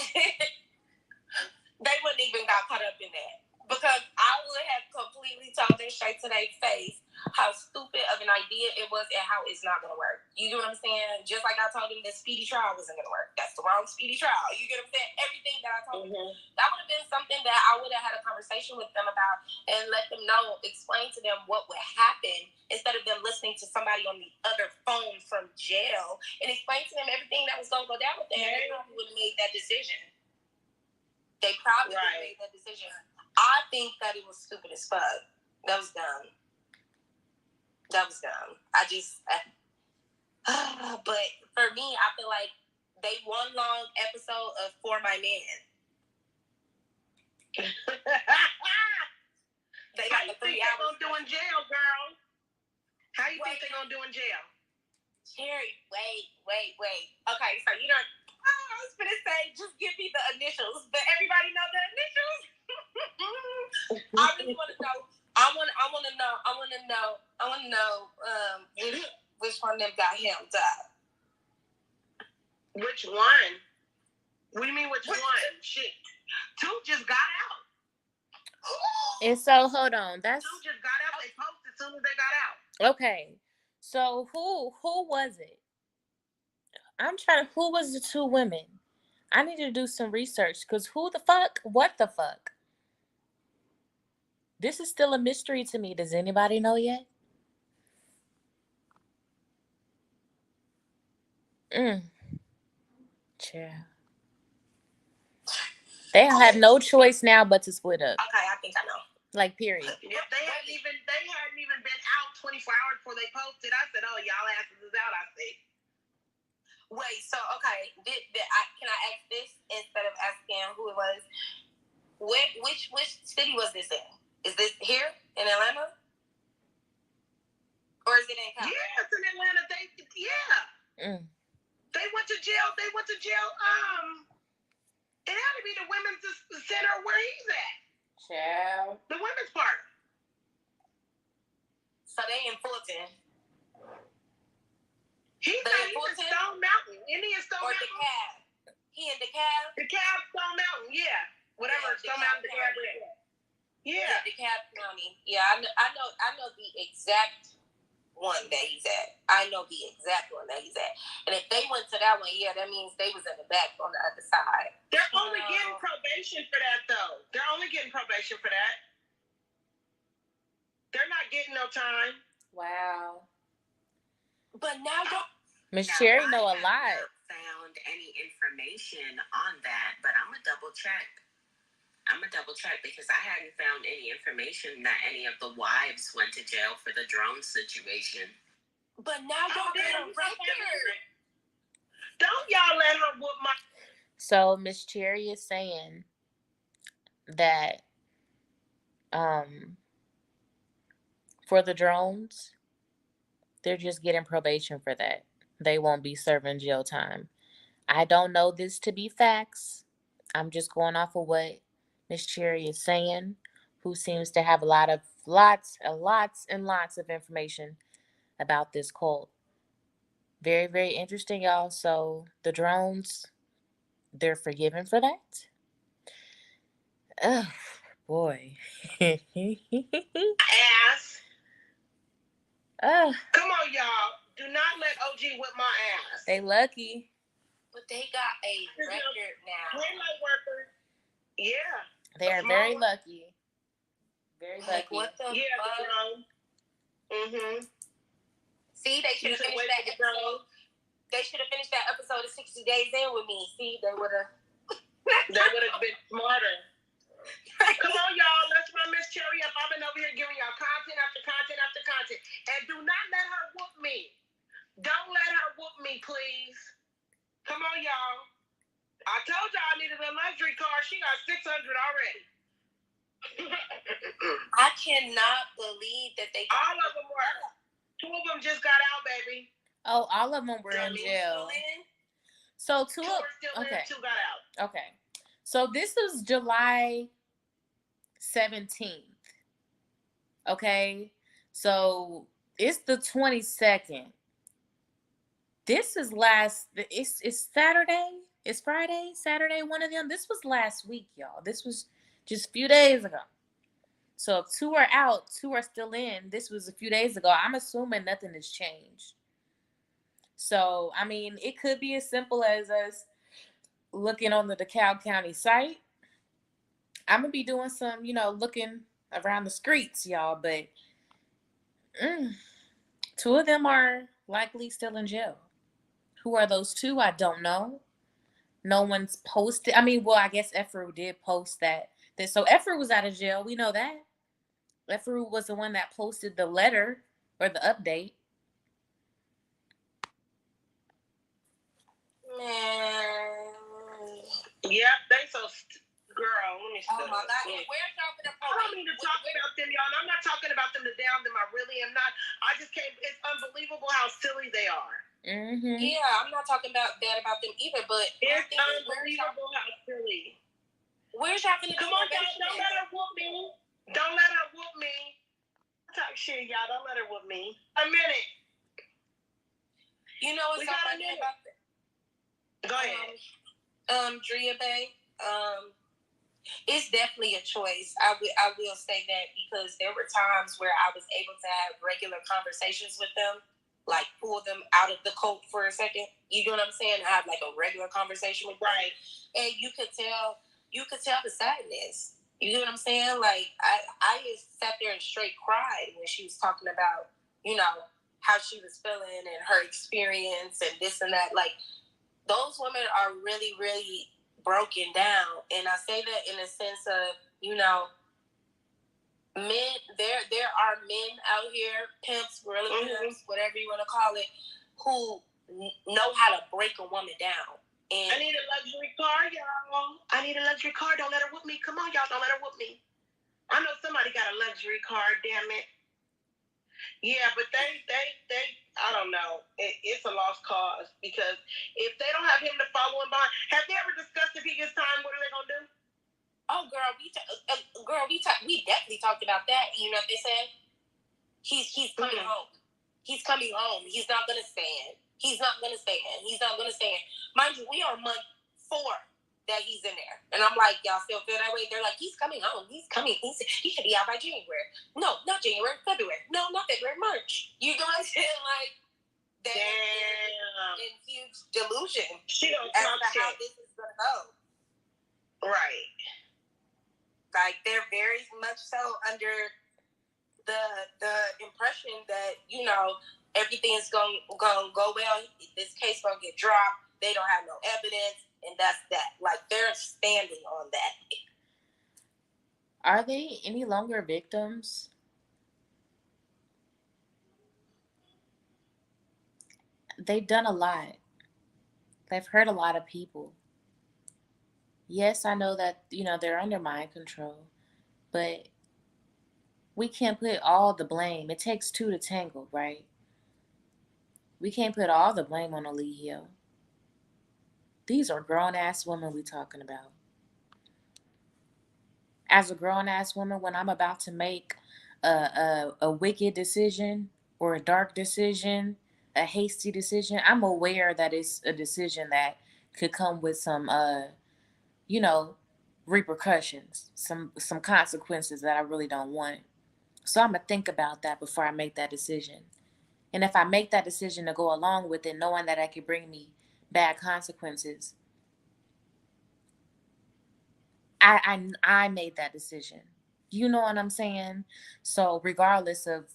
they wouldn't even got caught up in that. Because I would have completely told them straight to their face how stupid of an idea it was and how it's not going to work. You get what I'm saying? Just like I told them that speedy trial wasn't going to work. That's the wrong speedy trial. You get what I'm saying? Everything that I told them, that would have been something that I would have had a conversation with them about and let them know, explain to them what would happen instead of them listening to somebody on the other phone from jail and explain to them everything that was going to go down with them. They probably would have made that decision. They probably would have made that decision. I think that it was stupid as fuck. That was dumb. But for me, I feel like they one long episode of For My Man. They got How you the 3 think they're hours. gonna do in jail, girl? How you think they're gonna do in jail? Cherry, wait. Okay, so you know, I was gonna say just give me the initials, but everybody know the initials. I really want to know. I want to know. Which one of them got him up? Which one? What do you mean? Which one? Shit, 2 just got out. And so, hold on. 2 just got out. They posted as soon as they got out. Okay. So who was it? Who was the 2 women? I need to do some research because who the fuck? What the fuck? This is still a mystery to me. Does anybody know yet? Chill. They have no choice now but to split up. Okay, I think I know. Like, period. Yeah, they hadn't even been out 24 hours before they posted. I said, "Oh, y'all asses is out." I think. Wait, so okay, can I ask this instead of asking who it was? Which city was this in? Is this here in Atlanta, or is it in California? Yeah, it's in Atlanta. They went to jail. It had to be the women's center where he's at. Child. The women's part. So they in Fulton. He's in Stone Mountain. Isn't he in Stone or Mountain? DeKalb. He in DeKalb? DeKalb, Stone Mountain, yeah. Whatever, Yeah, Stone Mountain, DeKalb. Yeah. DeKalb County. Yeah, I know the exact one that he's at. I know the exact one that he's at. And if they went to that one, yeah, that means they was in the back on the other side. They're only getting probation for that, though. They're only getting probation for that. They're not getting no time. Wow. But now Miss Cherry know a lot. Not found any information on that, but I'm gonna double check. I'm gonna double check because I hadn't found any information that any of the wives went to jail for the drone situation. But now y'all got a record. Don't y'all let her whoop my. So Miss Cherry is saying that for the drones, they're just getting probation for that. They won't be serving jail time. I don't know this to be facts. I'm just going off of what Miss Cherry is saying, who seems to have lots and lots of information about this cult. Very, very interesting, y'all. So the drones, they're forgiven for that. Oh boy. Ass. Come on, y'all. Do not let OG whip my ass. They lucky. But they got a record now. Red light worker. Yeah. They are very lucky. Very lucky. What the fuck? See, they should have finished that episode. They should have finished that episode of 60 Days In with me. See, they would have. They would have been smarter. Come on, y'all. Let's run Miss Cherry up. I've been over here giving y'all content after content after content. And do not let her whoop me. Don't let her whoop me, please. Come on, y'all. I told y'all I needed a luxury car. She got 600 already. I cannot believe that they got all of them were. 2 of them just got out, baby. Oh, all of them were in jail. So 2 are still in, 2 got out. Okay. So this is July 17th. Okay. So it's the 22nd. This is it's Saturday. It's Friday, Saturday, one of them. This was last week, y'all. This was just a few days ago. So if 2 are out, 2 are still in. This was a few days ago. I'm assuming nothing has changed. So, I mean, it could be as simple as us looking on the DeKalb County site. I'm going to be doing some, looking around the streets, y'all. But 2 of them are likely still in jail. Who are those 2? I don't know. No one's posted. I mean, well, I guess Efru did post that. So Efru was out of jail. We know that. Efru was the one that posted the letter or the update. Man. Yep, they so girl. Let me stop. Oh my God. Where's y'all for the I don't mean to talk about them, y'all. I'm not talking about them to down them. I really am not. I just can't. It's unbelievable how silly they are. Mm-hmm. Yeah, I'm not talking about that about them either, but it's unbelievable how silly. Where's y'all gonna come on, y'all? Don't let her whoop me. Don't let her whoop me. Talk shit, y'all. Don't let her whoop me. A minute. You know what's so funny about that? Go ahead. Drea Bay. It's definitely a choice. I will say that because there were times where I was able to have regular conversations with them, like pull them out of the cult for a second. You know what I'm saying? I have like a regular conversation with them. Right. And you could tell the sadness. You know what I'm saying? Like I just sat there and straight cried when she was talking about, how she was feeling and her experience and this and that. Like those women are really, really broken down. And I say that in a sense of, men, there are men out here, pimps, gorilla pimps, whatever you want to call it, who know how to break a woman down. And I need a luxury car, y'all. I need a luxury car. Don't let her whoop me. Come on, y'all. Don't let her whoop me. I know somebody got a luxury car, damn it. Yeah, but they I don't know. It's a lost cause because if they don't have him to follow him behind, have they ever discussed if he gets time, what are they gonna do? Oh, girl, we definitely talked about that. You know what they said? He's coming home. He's coming home. He's not gonna stand. He's not gonna stand. He's not gonna stand. Mind you, we are month 4 that he's in there, and I'm like, y'all still feel that way? They're like, he's coming home. He's coming. He should be out by January. No, not January. February. No, not February. March. You know what I'm saying? Like, they're in huge delusion she don't as to how this is gonna go. Right. Like they're very much so under the impression that everything's gonna go well. This case gonna get dropped. They don't have no evidence, and that's that. Like they're standing on that. Are they any longer victims? They've done a lot. They've hurt a lot of people. Yes, I know that, they're under mind control, but we can't put all the blame. It takes two to tangle, right? We can't put all the blame on Aaliyah. These are grown ass women we talking about. As a grown ass woman, when I'm about to make a wicked decision or a dark decision, a hasty decision, I'm aware that it's a decision that could come with some you know, repercussions, some consequences that I really don't want. So I'm gonna think about that before I make that decision. And if I make that decision to go along with it, knowing that it could bring me bad consequences, I made that decision. You know what I'm saying? So regardless of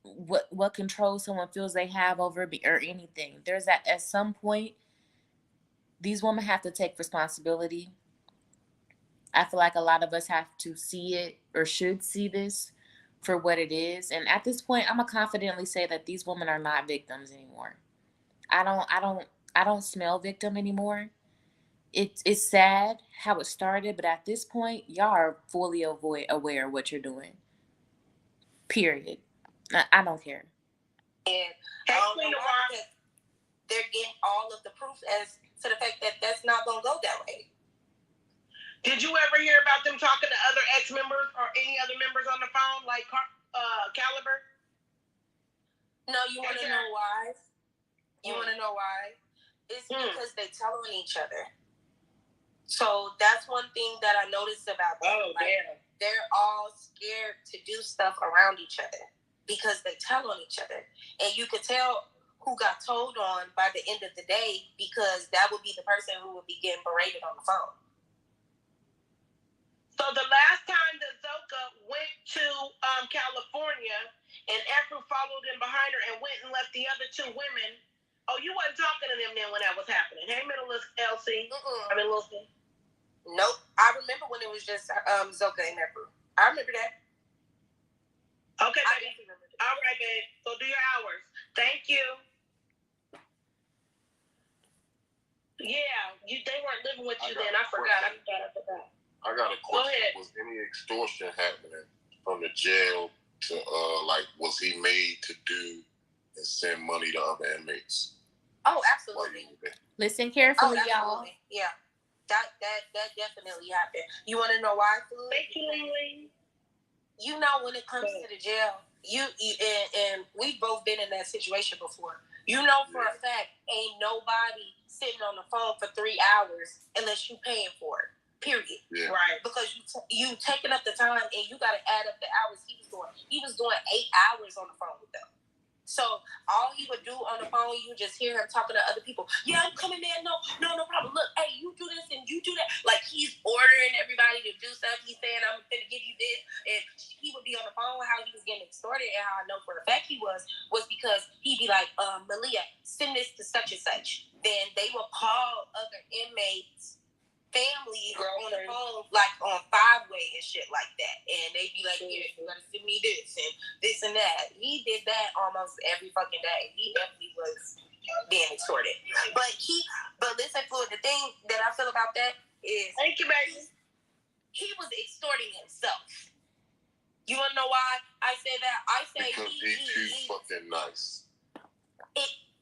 what control someone feels they have over me or anything, there's that at some point these women have to take responsibility. I feel like a lot of us have to see it or should see this for what it is. And at this point, I'm gonna confidently say that these women are not victims anymore. I don't smell victim anymore. It's sad how it started, but at this point, y'all are fully aware of what you're doing. Period. I don't care. And I don't know why, because they're getting all of the proof as to the fact that that's not gonna go that way. Did you ever hear about them talking to other ex-members or any other members on the phone, like Caliber? No, you want to know why? You want to know why? It's because they tell on each other. So that's one thing that I noticed about them. Oh, damn. They're all scared to do stuff around each other because they tell on each other. And you could tell who got told on by the end of the day because that would be the person who would be getting berated on the phone. So the last time that Zoka went to California and Afro followed in behind her and went and left the other two women, you wasn't talking to them then when that was happening. Hey, Middle LC. I mean, Lucy. Nope. I remember when it was just Zoka and Afro. I remember that. Okay, baby. All right, babe. So do your hours. Thank you. Yeah, they weren't living with you then. I forgot. I got a question. Was any extortion happening from the jail to was he made to do and send money to other inmates? Oh, absolutely. Listen carefully, y'all. Yeah, that definitely happened. You want to know why, Food? Thank you, Lee. You know, when it comes to the jail, you and we've both been in that situation before. You know for a fact, ain't nobody sitting on the phone for 3 hours unless you paying for it. Period. Yeah. Right. Because you taking up the time and you got to add up the hours he was doing. He was doing 8 hours on the phone with them. So all he would do on the phone, you just hear him talking to other people. Yeah, I'm coming, man. No problem. Look, hey, you do this and you do that. Like he's ordering everybody to do stuff. He's saying, I'm going to give you this. And he would be on the phone how he was getting extorted. And how I know for a fact he was because he'd be like, Malia, send this to such and such. Then they would call other inmates, family on the phone, like on 5-way and shit like that. And they'd be like, yeah, you gotta send me this and that. He did that almost every fucking day. He definitely was being extorted. But listen, Floyd, the thing that I feel about that is, thank you, baby. He was extorting himself. You wanna know why I say that? I say because he's too fucking nice.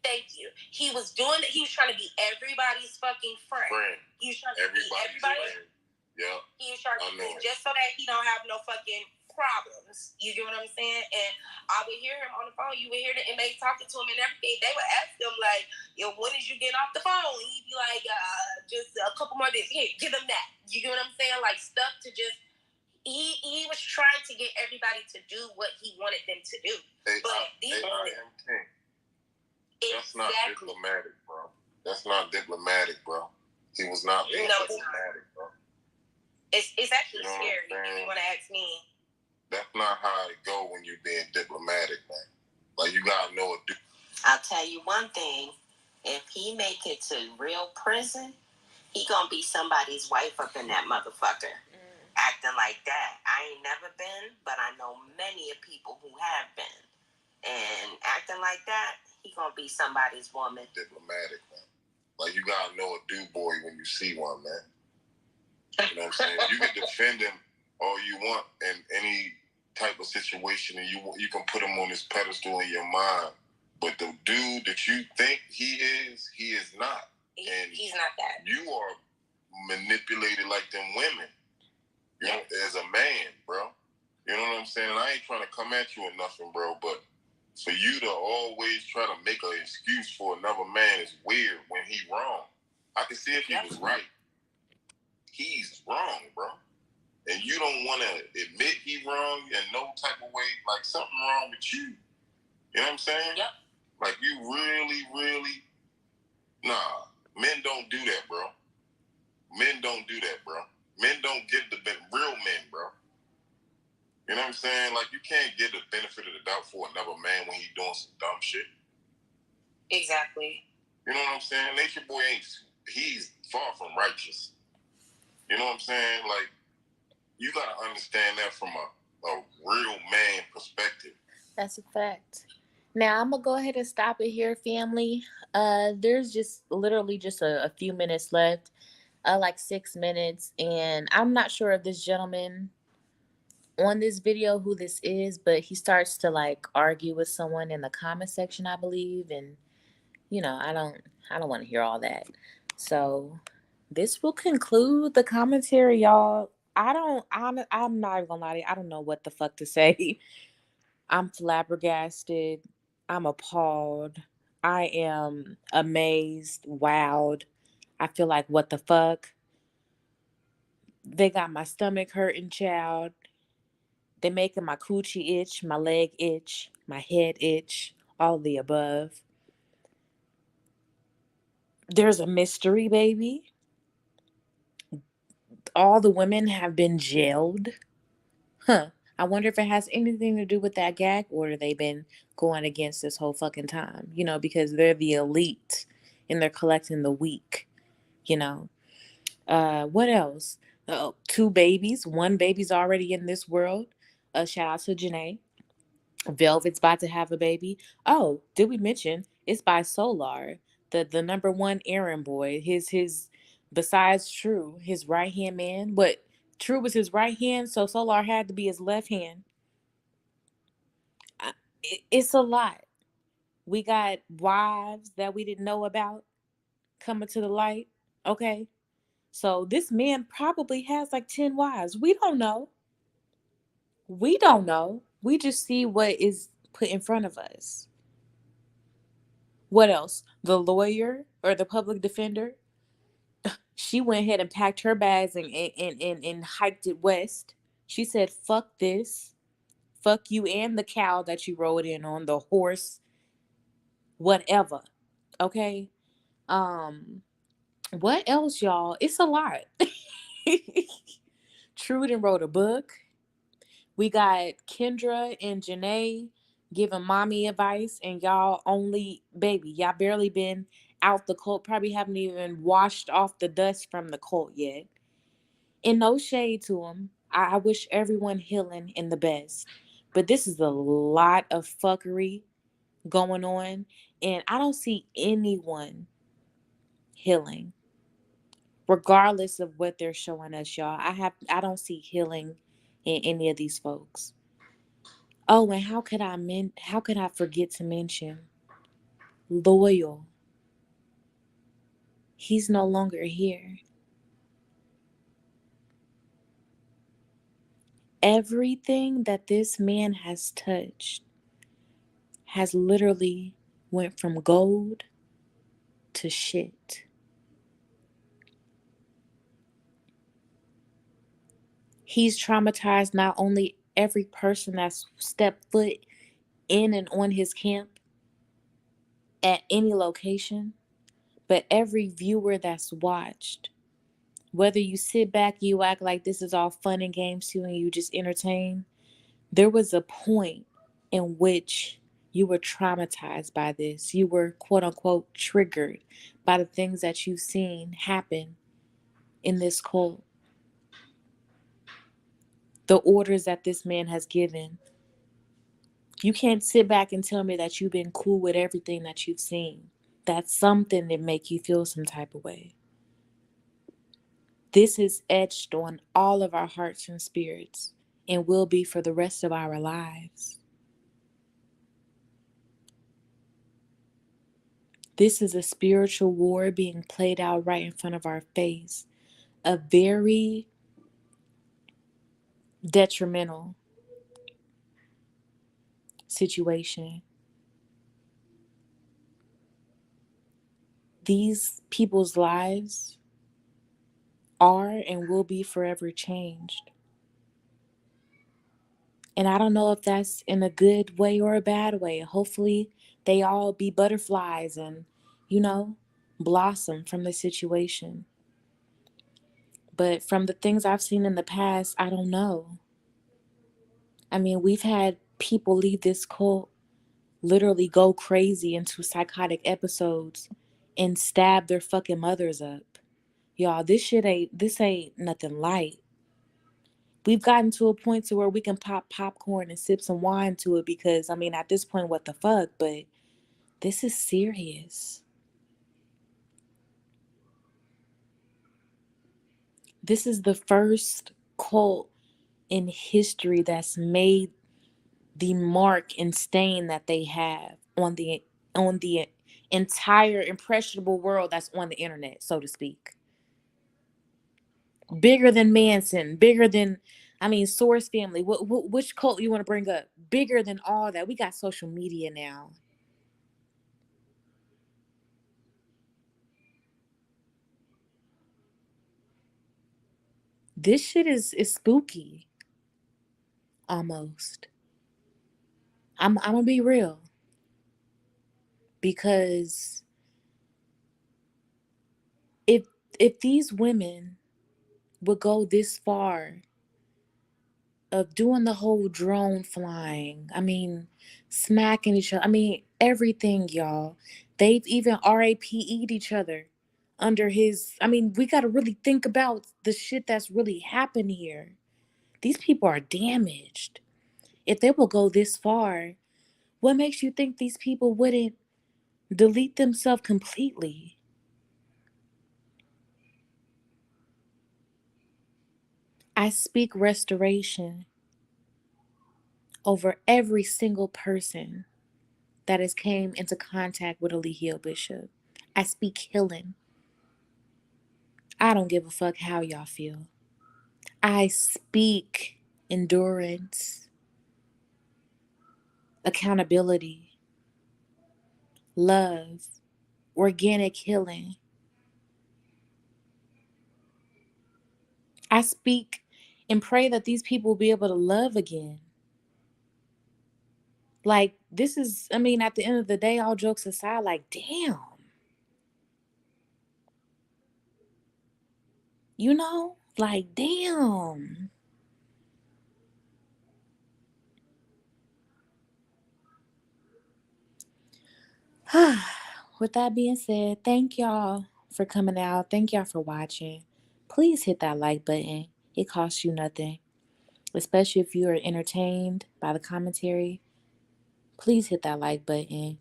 Thank you. He was trying to be everybody's fucking friend. He was trying to be everybody. Yeah. He was trying to be just so that he don't have no fucking problems. You get what I'm saying? And I would hear him on the phone. You would hear the inmates talking to him and everything. They would ask him like, "Yo, when did you get off the phone?" He'd be like, "Just a couple more days. Here, give him that." You get what I'm saying? Like stuff to just. He was trying to get everybody to do what he wanted them to do. That's not diplomatic, bro. That's not diplomatic, bro. He was not being diplomatic, bro. It's actually scary if you want to ask me. That's not how it go when you're being diplomatic, man. Like, you gotta know it. I'll tell you one thing. If he make it to real prison, he gonna be somebody's wife up in that motherfucker. acting like that. I ain't never been, but I know many of people who have been. And acting like that, he gonna be somebody's woman. Diplomatic, man. Like, you gotta know a dude boy when you see one, man. You know what I'm saying? You can defend him all you want in any type of situation, and you can put him on this pedestal in your mind. But the dude that you think he is not. And he's not that. You are manipulated like them women. You know, as a man, bro. You know what I'm saying? I ain't trying to come at you or nothing, bro, but for you to always try to make an excuse for another man is weird when he wrong. I can see if he was right. He's wrong, bro. And you don't want to admit he wrong in no type of way, like something wrong with you. You know what I'm saying? Yep. Like, you really, really, nah. Men don't do that, bro. Men don't do that, bro. Men don't give the real men, bro. You know what I'm saying? Like, you can't give the benefit of the doubt for another man when he's doing some dumb shit. Exactly. You know what I'm saying? Nature Boy he's far from righteous. You know what I'm saying? Like, you got to understand that from a real man perspective. That's a fact. Now, I'm going to go ahead and stop it here, family. There's just literally just a few minutes left, like 6 minutes. And I'm not sure if this gentleman on this video who this is, but he starts to like argue with someone in the comment section, I believe. And, you know, I don't want to hear all that. So this will conclude the commentary, y'all. I'm not even gonna lie to you. I don't know what the fuck to say. I'm flabbergasted. I'm appalled. I am amazed, wowed. I feel like, what the fuck? They got my stomach hurting, child. They making my coochie itch, my leg itch, my head itch, all the above. There's a mystery, baby. All the women have been jailed. Huh. I wonder if it has anything to do with that gag order they've been going against this whole fucking time. You know, because they're the elite and they're collecting the weak. You know. What else? 2 babies. 1 baby's already in this world. Shout out to Janae. Velvet's about to have a baby. Oh, did we mention it's by Solar, the number 1 errand boy. His besides True, his right hand man. What, True was his right hand, so Solar had to be his left hand. It's a lot. We got wives that we didn't know about coming to the light. Okay, so this man probably has like 10 wives. We don't know. We don't know. We just see what is put in front of us. What else? The lawyer or the public defender, she went ahead and packed her bags and hiked it west. She said, fuck this. Fuck you and the cow that you rode in on, the horse, whatever. Okay? What else, y'all? It's a lot. Truden wrote a book. We got Kendra and Janae giving mommy advice, and y'all only, baby, y'all barely been out the cult, probably haven't even washed off the dust from the cult yet. And no shade to them. I wish everyone healing and the best. But this is a lot of fuckery going on, and I don't see anyone healing, regardless of what they're showing us, y'all. I don't see healing in any of these folks. Oh, and how could I forget to mention Loyal? He's no longer here. Everything that this man has touched has literally went from gold to shit. He's traumatized not only every person that's stepped foot in and on his camp at any location, but every viewer that's watched. Whether you sit back, you act like this is all fun and games too, and you just entertain, there was a point in which you were traumatized by this. You were, quote unquote, triggered by the things that you've seen happen in this cult. the orders that this man has given. You can't sit back and tell me that you've been cool with everything that you've seen. That's something that make you feel some type of way. This is etched on all of our hearts and spirits and will be for the rest of our lives. This is a spiritual war being played out right in front of our face. A very detrimental situation. These people's lives are and will be forever changed. And I don't know if that's in a good way or a bad way. Hopefully, they all be butterflies and, blossom from the situation. But from the things I've seen in the past, I don't know. I mean, we've had people leave this cult literally go crazy into psychotic episodes and stab their fucking mothers up. Y'all, this ain't nothing light. We've gotten to a point to where we can pop popcorn and sip some wine to it because, I mean, at this point, what the fuck? But this is serious. This is the first cult in history that's made the mark and stain that they have on the entire impressionable world that's on the internet, so to speak. Bigger than Manson, bigger than, I mean, Source family. Which cult you want to bring up? Bigger than all that. We got social media now. This shit is spooky. Almost. I'm gonna be real, because if these women would go this far of doing the whole drone flying, I mean, smacking each other, I mean, everything, y'all. They've even RAPE'd each other under his, I mean, we got to really think about the shit that's really happened here. These people are damaged. If they will go this far, what makes you think these people wouldn't delete themselves completely? I speak restoration over every single person that has came into contact with a Lehio Bishop. I speak healing. I don't give a fuck how y'all feel. I speak endurance, accountability, love, organic healing. I speak and pray that these people will be able to love again. Like, this is, I mean, at the end of the day, all jokes aside, like, damn. Like, damn. With that being said, thank y'all for coming out. Thank y'all for watching. Please hit that like button. It costs you nothing, especially if you are entertained by the commentary. Please hit that like button.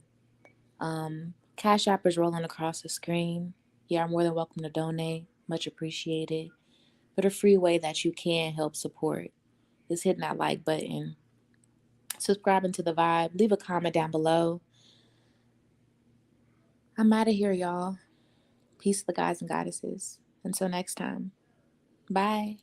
Cash App is rolling across the screen. You are more than welcome to donate. Much appreciated. But a free way that you can help support is hitting that like button, subscribing to the vibe, leave a comment down below. I'm out of here, y'all. Peace to the guys and goddesses. Until next time. Bye.